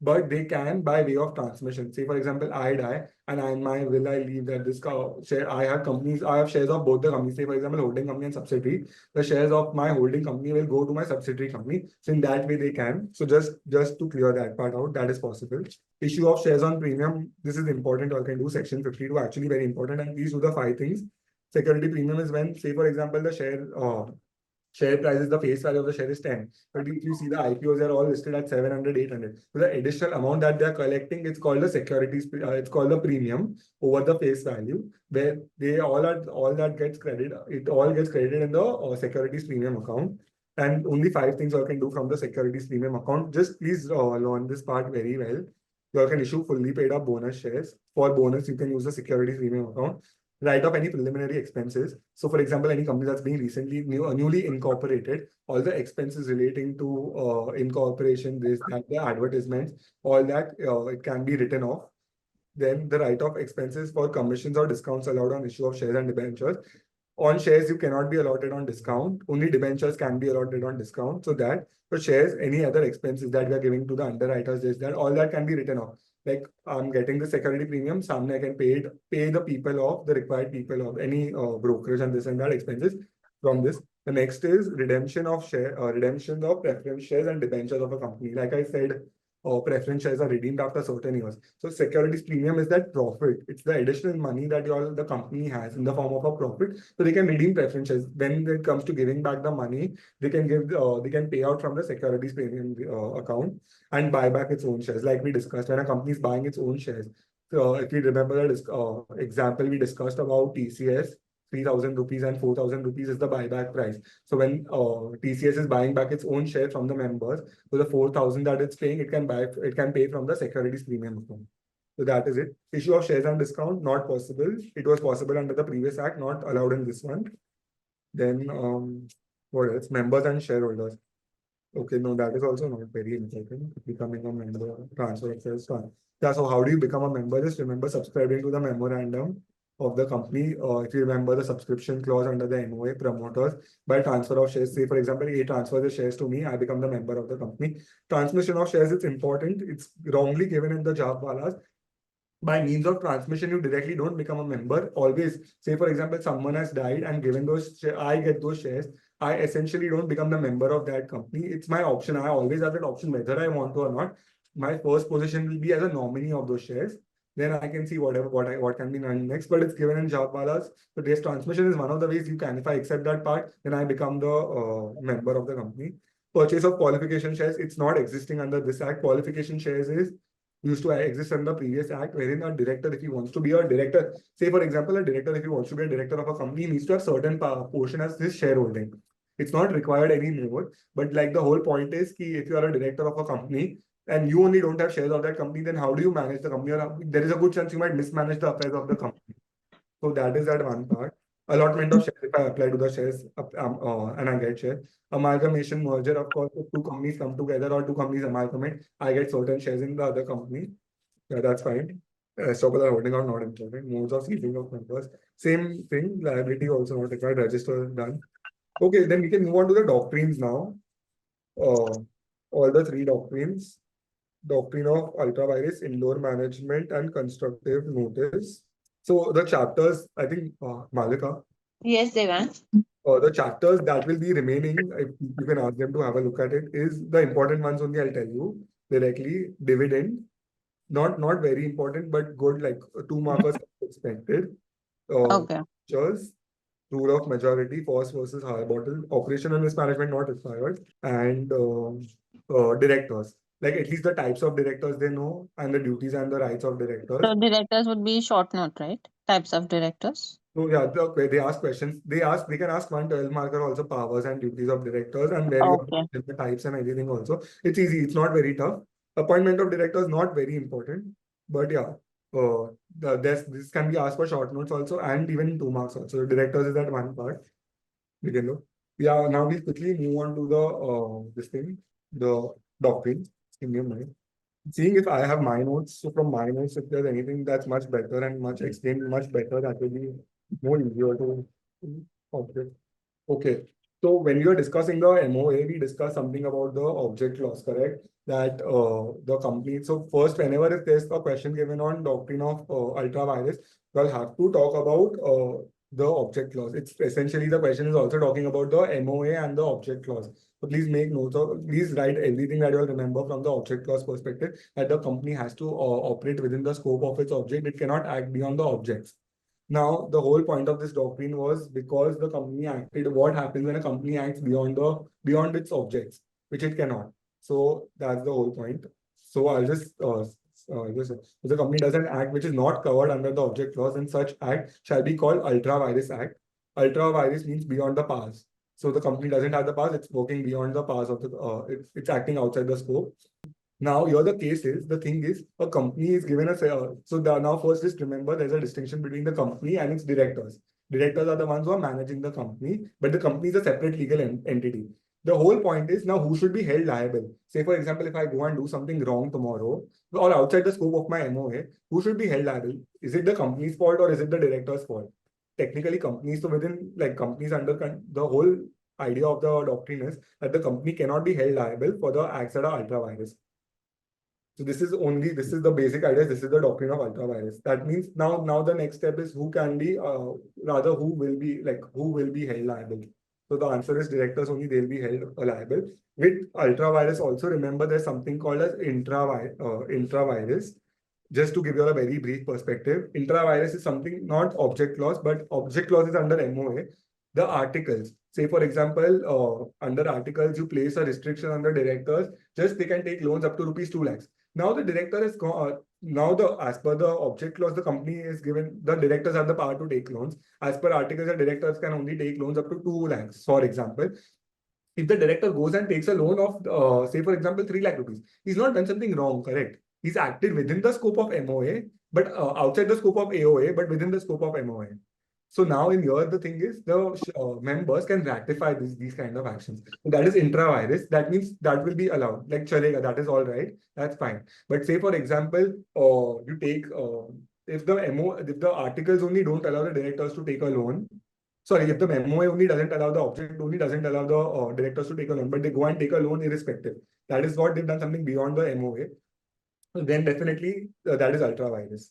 but they can by way of transmission. Say, for example, I die and in my will I leave that this share, I have shares of both the companies, say, for example, holding company and subsidiary. The shares of my holding company will go to my subsidiary company. So in that way they can. So just to clear that part out, that is possible. Issue of shares on premium, this is important. You all can do section 52, actually very important. And these do the 5 things. Security premium is when, say, for example, the share price is the face value of the share is 10. But if you see the IPOs are all listed at 700, 800. So the additional amount that they are collecting, it's called the securities, it's called the premium over the face value, where they all that gets credited, it all gets credited in the securities premium account. And only 5 things you can do from the securities premium account. Just please learn this part very well. You can issue fully paid up bonus shares. For bonus, you can use the securities premium account. Write off any preliminary expenses. So, for example, any company that's being recently newly incorporated, all the expenses relating to incorporation, the advertisements, all that it can be written off. Then the write-off expenses for commissions or discounts allowed on issue of shares and debentures. On shares, you cannot be allotted on discount. Only debentures can be allotted on discount. So that for shares, any other expenses that we are giving to the underwriters, this, that, all that can be written off. Like I'm getting the security premium, Samne I can pay the people of the required people of any brokerage and this and that expenses from this. The next is redemption of preference shares and debentures of a company. Like I said, preference shares are redeemed after certain years. So securities premium is that profit. It's the additional money that the company has in the form of a profit. So they can redeem preference shares. When it comes to giving back the money, they can pay out from the securities premium account and buy back its own shares. Like we discussed, when a company is buying its own shares. So if you remember the example we discussed about TCS, 3,000 rupees and 4,000 rupees is the buyback price. So when TCS is buying back its own share from the members, so the 4,000 that it's paying, it can pay from the securities premium account. So that is it. Issue of shares on discount, not possible. It was possible under the previous act, not allowed in this one. Then what else? Members and shareholders. Okay, no, that is also not very important. Becoming a member, transfer of shares. Yeah, so how do you become a member? Just remember subscribing to the memorandum of the company. If you remember the subscription clause under the MOA, promoters by transfer of shares. Say, for example, A transfers the shares to me, I become the member of the company. Transmission of shares, it's important. It's wrongly given in the Jabwalas. By means of transmission, you directly don't become a member. Always, say for example, someone has died and given I get those shares. I essentially don't become the member of that company. It's my option. I always have that option whether I want to or not. My first position will be as a nominee of those shares. then I can see what can be done next. But it's given in Javalas. So this transmission is one of the ways you can. If I accept that part, then I become the member of the company. Purchase of qualification shares, it's not existing under this act. Qualification shares is used to exist under the previous act, wherein a director, if he wants to be a director, say for example, a director, if he wants to be a director of a company, he needs to have certain portion as his shareholding. It's not required anymore. But like the whole point is, ki if you are a director of a company, and you only don't have shares of that company, then how do you manage the company? There is a good chance you might mismanage the affairs of the company. So that is that one part. Allotment of shares, if I apply to the shares and I get shares. Amalgamation, merger, of course, if two companies come together or two companies amalgamate, I get certain shares in the other company. Yeah, that's fine. Stockholders holding out not important. Modes of seizing of members. Same thing. Liability also not required. Register done. Okay, then we can move on to the doctrines now. All the three doctrines. Doctrine of ultravirus, indoor management, and constructive notice. So the chapters, I think, Malika, Yes, Devansh. the chapters that will be remaining, if you can ask them to have a look at it, is the important ones only. I'll tell you directly. Dividend, not very important, but good, like 2 markers expected. Okay. Features, rule of majority, force versus higher bottle, operational mismanagement not required, and directors. Like at least the types of directors they know, and the duties and the rights of directors. So directors would be short note, right? Types of directors. So yeah, they ask questions. They can ask 112 marker also powers and duties of directors, and where you Okay. have the types and everything also. It's easy. It's not very tough. Appointment of directors not very important, but yeah, this can be asked for short notes also, and even in 2 marks also. Directors is that one part. We can look. Yeah, now we quickly move on to the this thing, the doctrine. Give me a minute. Seeing if I have my notes, so from my notes, if there's anything that's much better and much explained much better, that will be more easier to operate. Okay. So when we were discussing the MOA, we discussed something about the object clause, correct? That the company. So first, whenever if there's a question given on doctrine of ultravirus, we'll have to talk about the object clause. It's essentially the question is also talking about the MOA and the object clause. So please make notes of, please write everything that you'll remember from the object clause perspective, that the company has to operate within the scope of its object. It cannot act beyond the objects. Now, the whole point of this doctrine was because the company acted, what happens when a company acts beyond its objects, which it cannot. So that's the whole point. So I'll just if the company does an act which is not covered under the object clause, then such act shall be called ultra virus act. Ultra virus means beyond the powers. So the company doesn't have the powers; it's working beyond the powers of the. It's acting outside the scope. Now, here the case is, the thing is, a company is given a, now first just remember there's a distinction between the company and its directors. Directors are the ones who are managing the company, but the company is a separate legal entity. The whole point is now who should be held liable? Say, for example, if I go and do something wrong tomorrow or outside the scope of my MOA, who should be held liable? Is it the company's fault or is it the director's fault? Technically, companies, so within like companies under the whole idea of the doctrine is that the company cannot be held liable for the acts that are ultra virus. So this is the basic idea. This is the doctrine of ultravirus. That means now the next step is who can be, rather who will be held liable. So the answer is directors only, they'll be held liable. With ultravirus also, remember there's something called as intravirus. Just to give you a very brief perspective, intravirus is something not object clause, but object clause is under MOA. The articles, say for example, under articles, you place a restriction on the directors, just they can take loans up to rupees 2 lakhs. Now the director is as per the object clause, the company is given, the directors have the power to take loans. As per articles, the directors can only take loans up to 2 lakhs, for example. If the director goes and takes a loan of, say for example, 3 lakh rupees, he's not done something wrong, correct? He's acted within the scope of MOA, but outside the scope of AOA, but within the scope of MOA. So now in here, the thing is the members can ratify these kind of actions. So that is intra-virus. That means that will be allowed. Like chalega, that is all right. That's fine. But say for example, you take if the articles only don't allow the directors to take a loan. Sorry, if the MOA only doesn't allow the object only doesn't allow the directors to take a loan, but they go and take a loan irrespective. That is what they've done something beyond the MOA. Then definitely that is ultra virus.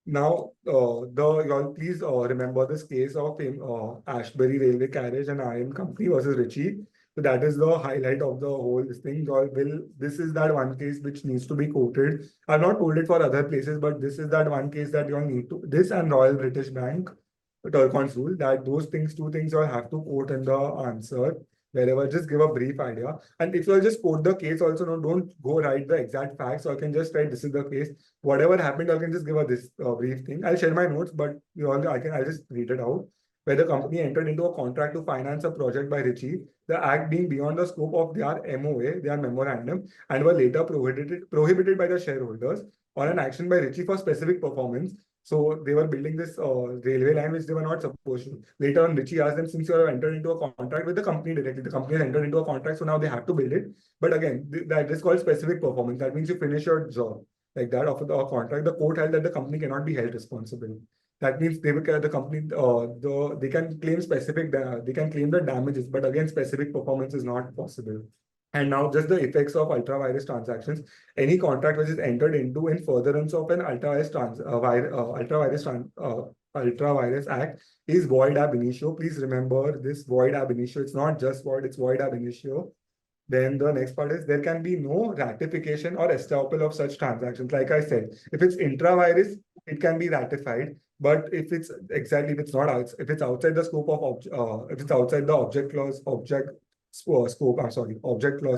Now, y'all please remember this case of Ashbury Railway Carriage and Iron Company versus Ritchie. So that is the highlight of the whole thing. This is that one case which needs to be quoted. I've not told it for other places, but this is that one case that you all need to. This and Royal British Bank, Turcon's rule, that those things, two things you all have to quote in the answer wherever. Just give a brief idea. And if you all just quote the case, also no, don't go write the exact facts. So I can just write this is the case. Whatever happened, I can just give a this brief thing. I'll share my notes, but you all, I'll just read it out. Where the company entered into a contract to finance a project by Ritchie, the act being beyond the scope of their MOA, their memorandum, and were later prohibited by the shareholders on an action by Ritchie for specific performance. So they were building this railway line which they were not supposed to. Later on, Ritchie asked them, since you have entered into a contract with the company directly, the company has entered into a contract, so now they have to build it. But again, that is called specific performance. That means you finish your job like that of the contract. The court held that the company cannot be held responsible. That means they will the company they can claim they can claim the damages, but again specific performance is not possible. And now just the effects of ultra virus transactions. Any contract which is entered into in furtherance of an ultra virus act is void ab initio. Please remember this void ab initio. It's not just void, it's void ab initio. Then the next part is there can be no ratification or estoppel of such transactions. Like I said, if it's intra-virus, it can be ratified. But if it's if it's not out, if it's outside the scope of if it's outside the object clause, object clause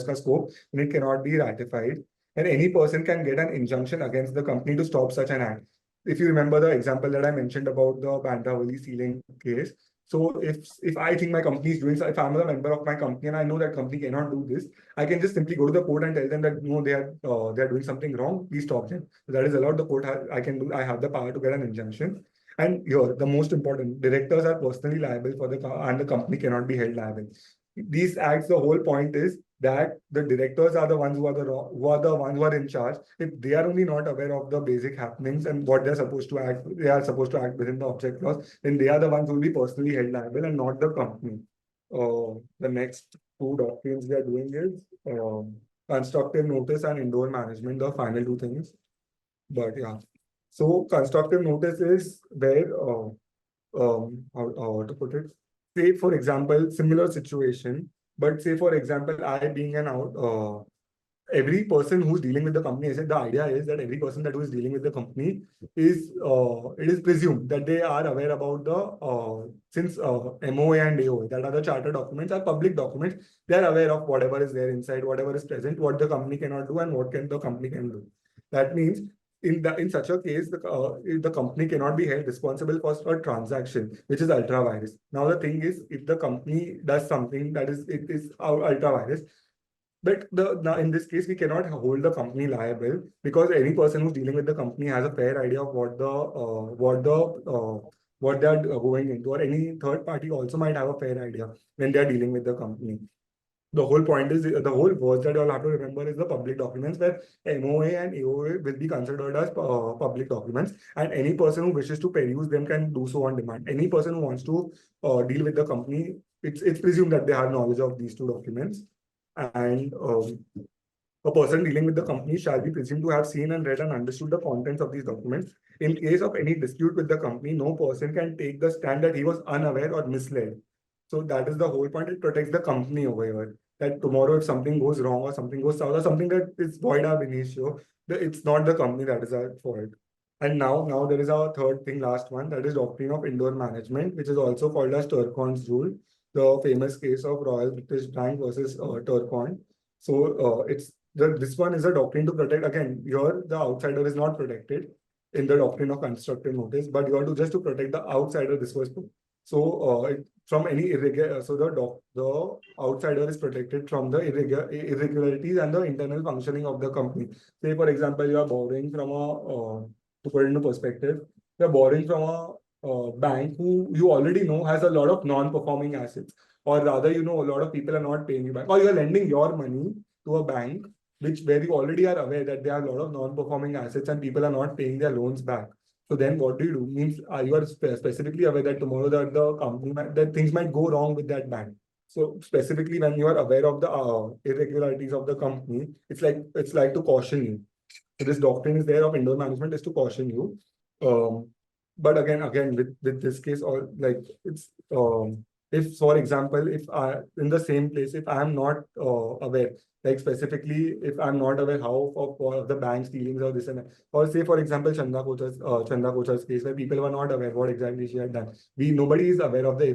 ka scope, then it cannot be ratified. And any person can get an injunction against the company to stop such an act. If you remember the example that I mentioned about the Bandhavali sealing case, so if I think my company is doing so, if I'm a member of my company and I know that company cannot do this, I can just simply go to the court and tell them that no, they are doing something wrong. Please stop them. So that is allowed. The court I have the power to get an injunction. And here, the most important, directors are personally liable for and the company cannot be held liable. These acts, the whole point is that the directors are the ones who are in charge. If they are only not aware of the basic happenings and what they are supposed to act within the object clause, then they are the ones who will be personally held liable and not the company. The next two doctrines we are doing is constructive notice and indoor management, the final two things. But yeah, so constructive notice is where how to put it? Say, for example, similar situation, but say, for example, I being every person who's dealing with the company, I said the idea is that every person that who is dealing with the company it is presumed that they are aware about since MOA and AOA, that are the charter documents, are public documents. They are aware of whatever is there inside, whatever is present, what the company cannot do, and what can the company can do. That means in such a case, the company cannot be held responsible for a transaction which is ultra virus. Now the thing is, if the company does something that is ultra virus, but now in this case we cannot hold the company liable because any person who's dealing with the company has a fair idea of what they are going into, or any third party also might have a fair idea when they are dealing with the company. The whole point is the whole words that you'll have to remember is the public documents, where MOA and AOA will be considered as public documents, and any person who wishes to peruse them can do so on demand. Any person who wants to deal with the company, it's presumed that they have knowledge of these two documents, and a person dealing with the company shall be presumed to have seen and read and understood the contents of these documents. In case of any dispute with the company, no person can take the stand that he was unaware or misled. So that is the whole point. It protects the company over here. That tomorrow, if something goes wrong or something goes south or something that is void ab initio, it's not the company that is at fault. And now there is our third thing, last one, that is doctrine of indoor management, which is also called as Turcon's rule, the famous case of Royal British Bank versus Turcon. So this one is a doctrine to protect. Again, here the outsider is not protected in the doctrine of constructive notice, but you have to just to protect the outsider. This was put. So from any irregular, so the outsider is protected from the irregularities and the internal functioning of the company. Say, for example, you are borrowing from to put it into perspective, you are borrowing from a bank who you already know has a lot of non-performing assets, or rather, you know, a lot of people are not paying you back, or you are lending your money to a bank where you already are aware that there are a lot of non-performing assets and people are not paying their loans back. So then what do you do? Means you are specifically aware that tomorrow that the company that things might go wrong with that bank. So specifically when you are aware of the irregularities of the company, it's like to caution you. So this doctrine is there of indoor management is to caution you. But again with this case, or like it's If, for example, if I in the same place, if I am not aware, like specifically, if I'm not aware how of the bank's dealings or this and that, or say, for example, Chanda Kocha's case, where people were not aware what exactly she had done. Nobody is aware of the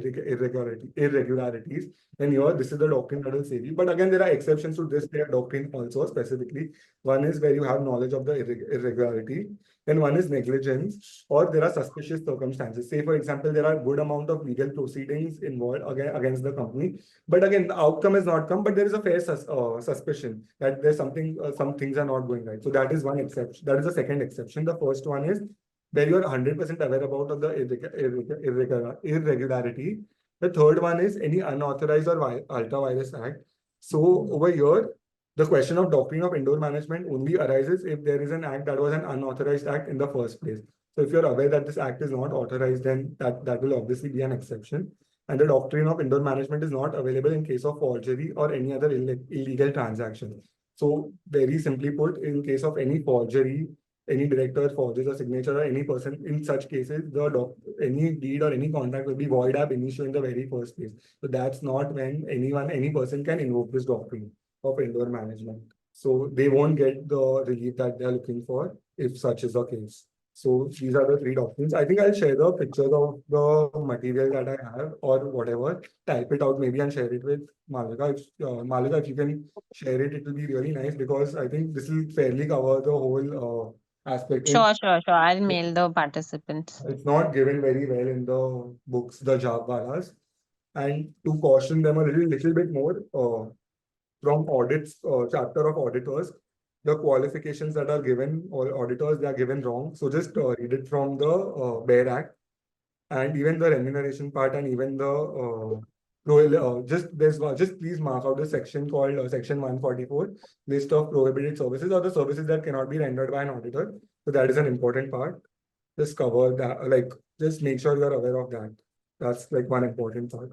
irregularities. And here, this is the doctrine that will save you. But again, there are exceptions to this doctrine also specifically. One is where you have knowledge of the irregularity, then one is negligence, or there are suspicious circumstances. Say, for example, there are good amount of legal proceedings involved against the company, but again, the outcome has not come, but there is a fair suspicion that there's something, some things are not going right. So that is one exception. That is the second exception. The first one is where you are 100% aware about of the irregularity. The third one is any unauthorized or ultra virus act. So over here, the question of doctrine of indoor management only arises if there is an act that was an unauthorized act in the first place. So if you're aware that this act is not authorized, then that will obviously be an exception. And the doctrine of indoor management is not available in case of forgery or any other illegal transaction. So very simply put, in case of any forgery, any director forges a signature or any person, in such cases, any deed or any contract will be void ab initio in the very first place. So that's not when any person can invoke this doctrine of indoor management. So they won't get the relief that they're looking for if such is the case. So these are the three documents. I think I'll share the pictures of the material that I have or whatever, type it out maybe and share it with Malika. Malika, if you can share it, it will be really nice because I think this will fairly cover the whole aspect. Sure, sure, sure. I'll mail the participants. It's not given very well in the books, the Javalas. And to caution them a little bit more, from audits, chapter of auditors, the qualifications that are given or auditors, they are given wrong. So just read it from the Bare Act and even the remuneration part and even the just please mark out the section called section 144, list of prohibited services or the services that cannot be rendered by an auditor. So that is an important part. Just cover that, like just make sure you are aware of that. That's like one important part.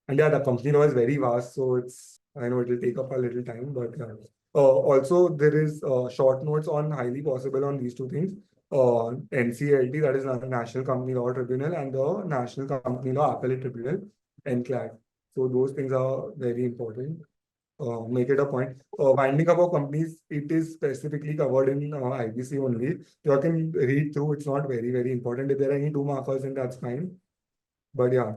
And yeah, the company law is very vast, so I know it will take up a little time, but yeah. Also, there is short notes on highly possible on these two things. NCLT, that is National Company Law Tribunal, and the National Company Law Appellate Tribunal, NCLAT. So those things are very important. Make it a point. Winding up of companies, it is specifically covered in IBC only. You can read through, it's not very important. If there are any two markers, then that's fine. But yeah,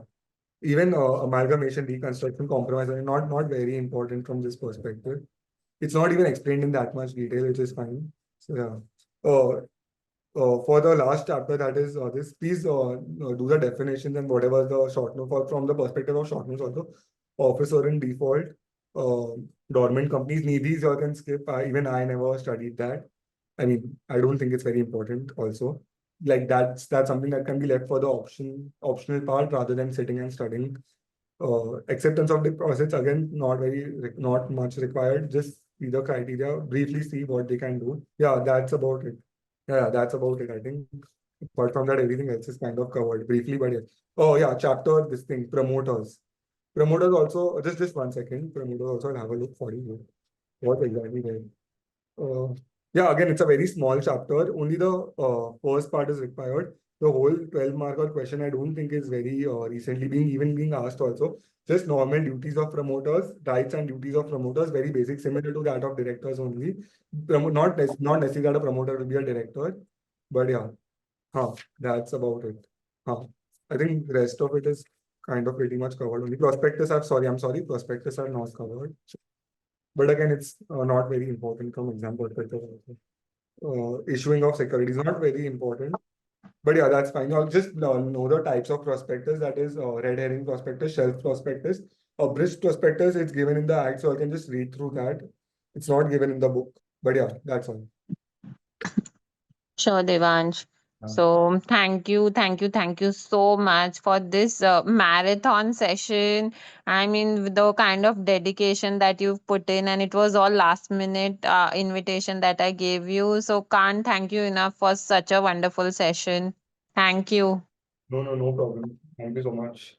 even amalgamation, deconstruction, compromise are not very important from this perspective. It's not even explained in that much detail, which is fine. So yeah. For the last chapter, that is this, please do the definitions and whatever the short note for from the perspective of short notes also. Officer in default, uh, dormant companies, needies you can skip. Even I never studied that. I mean, I don't think it's very important also. Like that's something that can be left for the optional part rather than sitting and studying. Acceptance of deposits, again, not much required. Just see the criteria, briefly see what they can do. Yeah, that's about it. Yeah, that's about it. I think apart from that, everything else is kind of covered briefly, but yeah. Oh yeah, chapter this thing, promoters. Promoters also, just 1 second. Promoters also, I'll have a look for you. What exactly there? Yeah, again, it's a very small chapter. Only the first part is required. The whole 12 marker question, I don't think is very recently being asked also. Just normal duties of promoters, rights and duties of promoters, very basic, similar to that of directors only. Not necessarily that a promoter will be a director, but yeah, that's about it. I think the rest of it is kind of pretty much covered. Only I'm sorry, prospectus are not covered. But again, it's not very important from exam perspective also. Issuing of securities not very important. But yeah, that's fine. I'll just know the types of prospectus, that is red herring prospectus, shelf prospectus. A bridge prospectus, it's given in the act, so I can just read through that. It's not given in the book. But yeah, that's all. Sure, Devansh. So thank you so much for this marathon session. I mean, with the kind of dedication that you've put in, and it was all last minute invitation that I gave you. So can't thank you enough for such a wonderful session. Thank you. No problem. Thank you so much.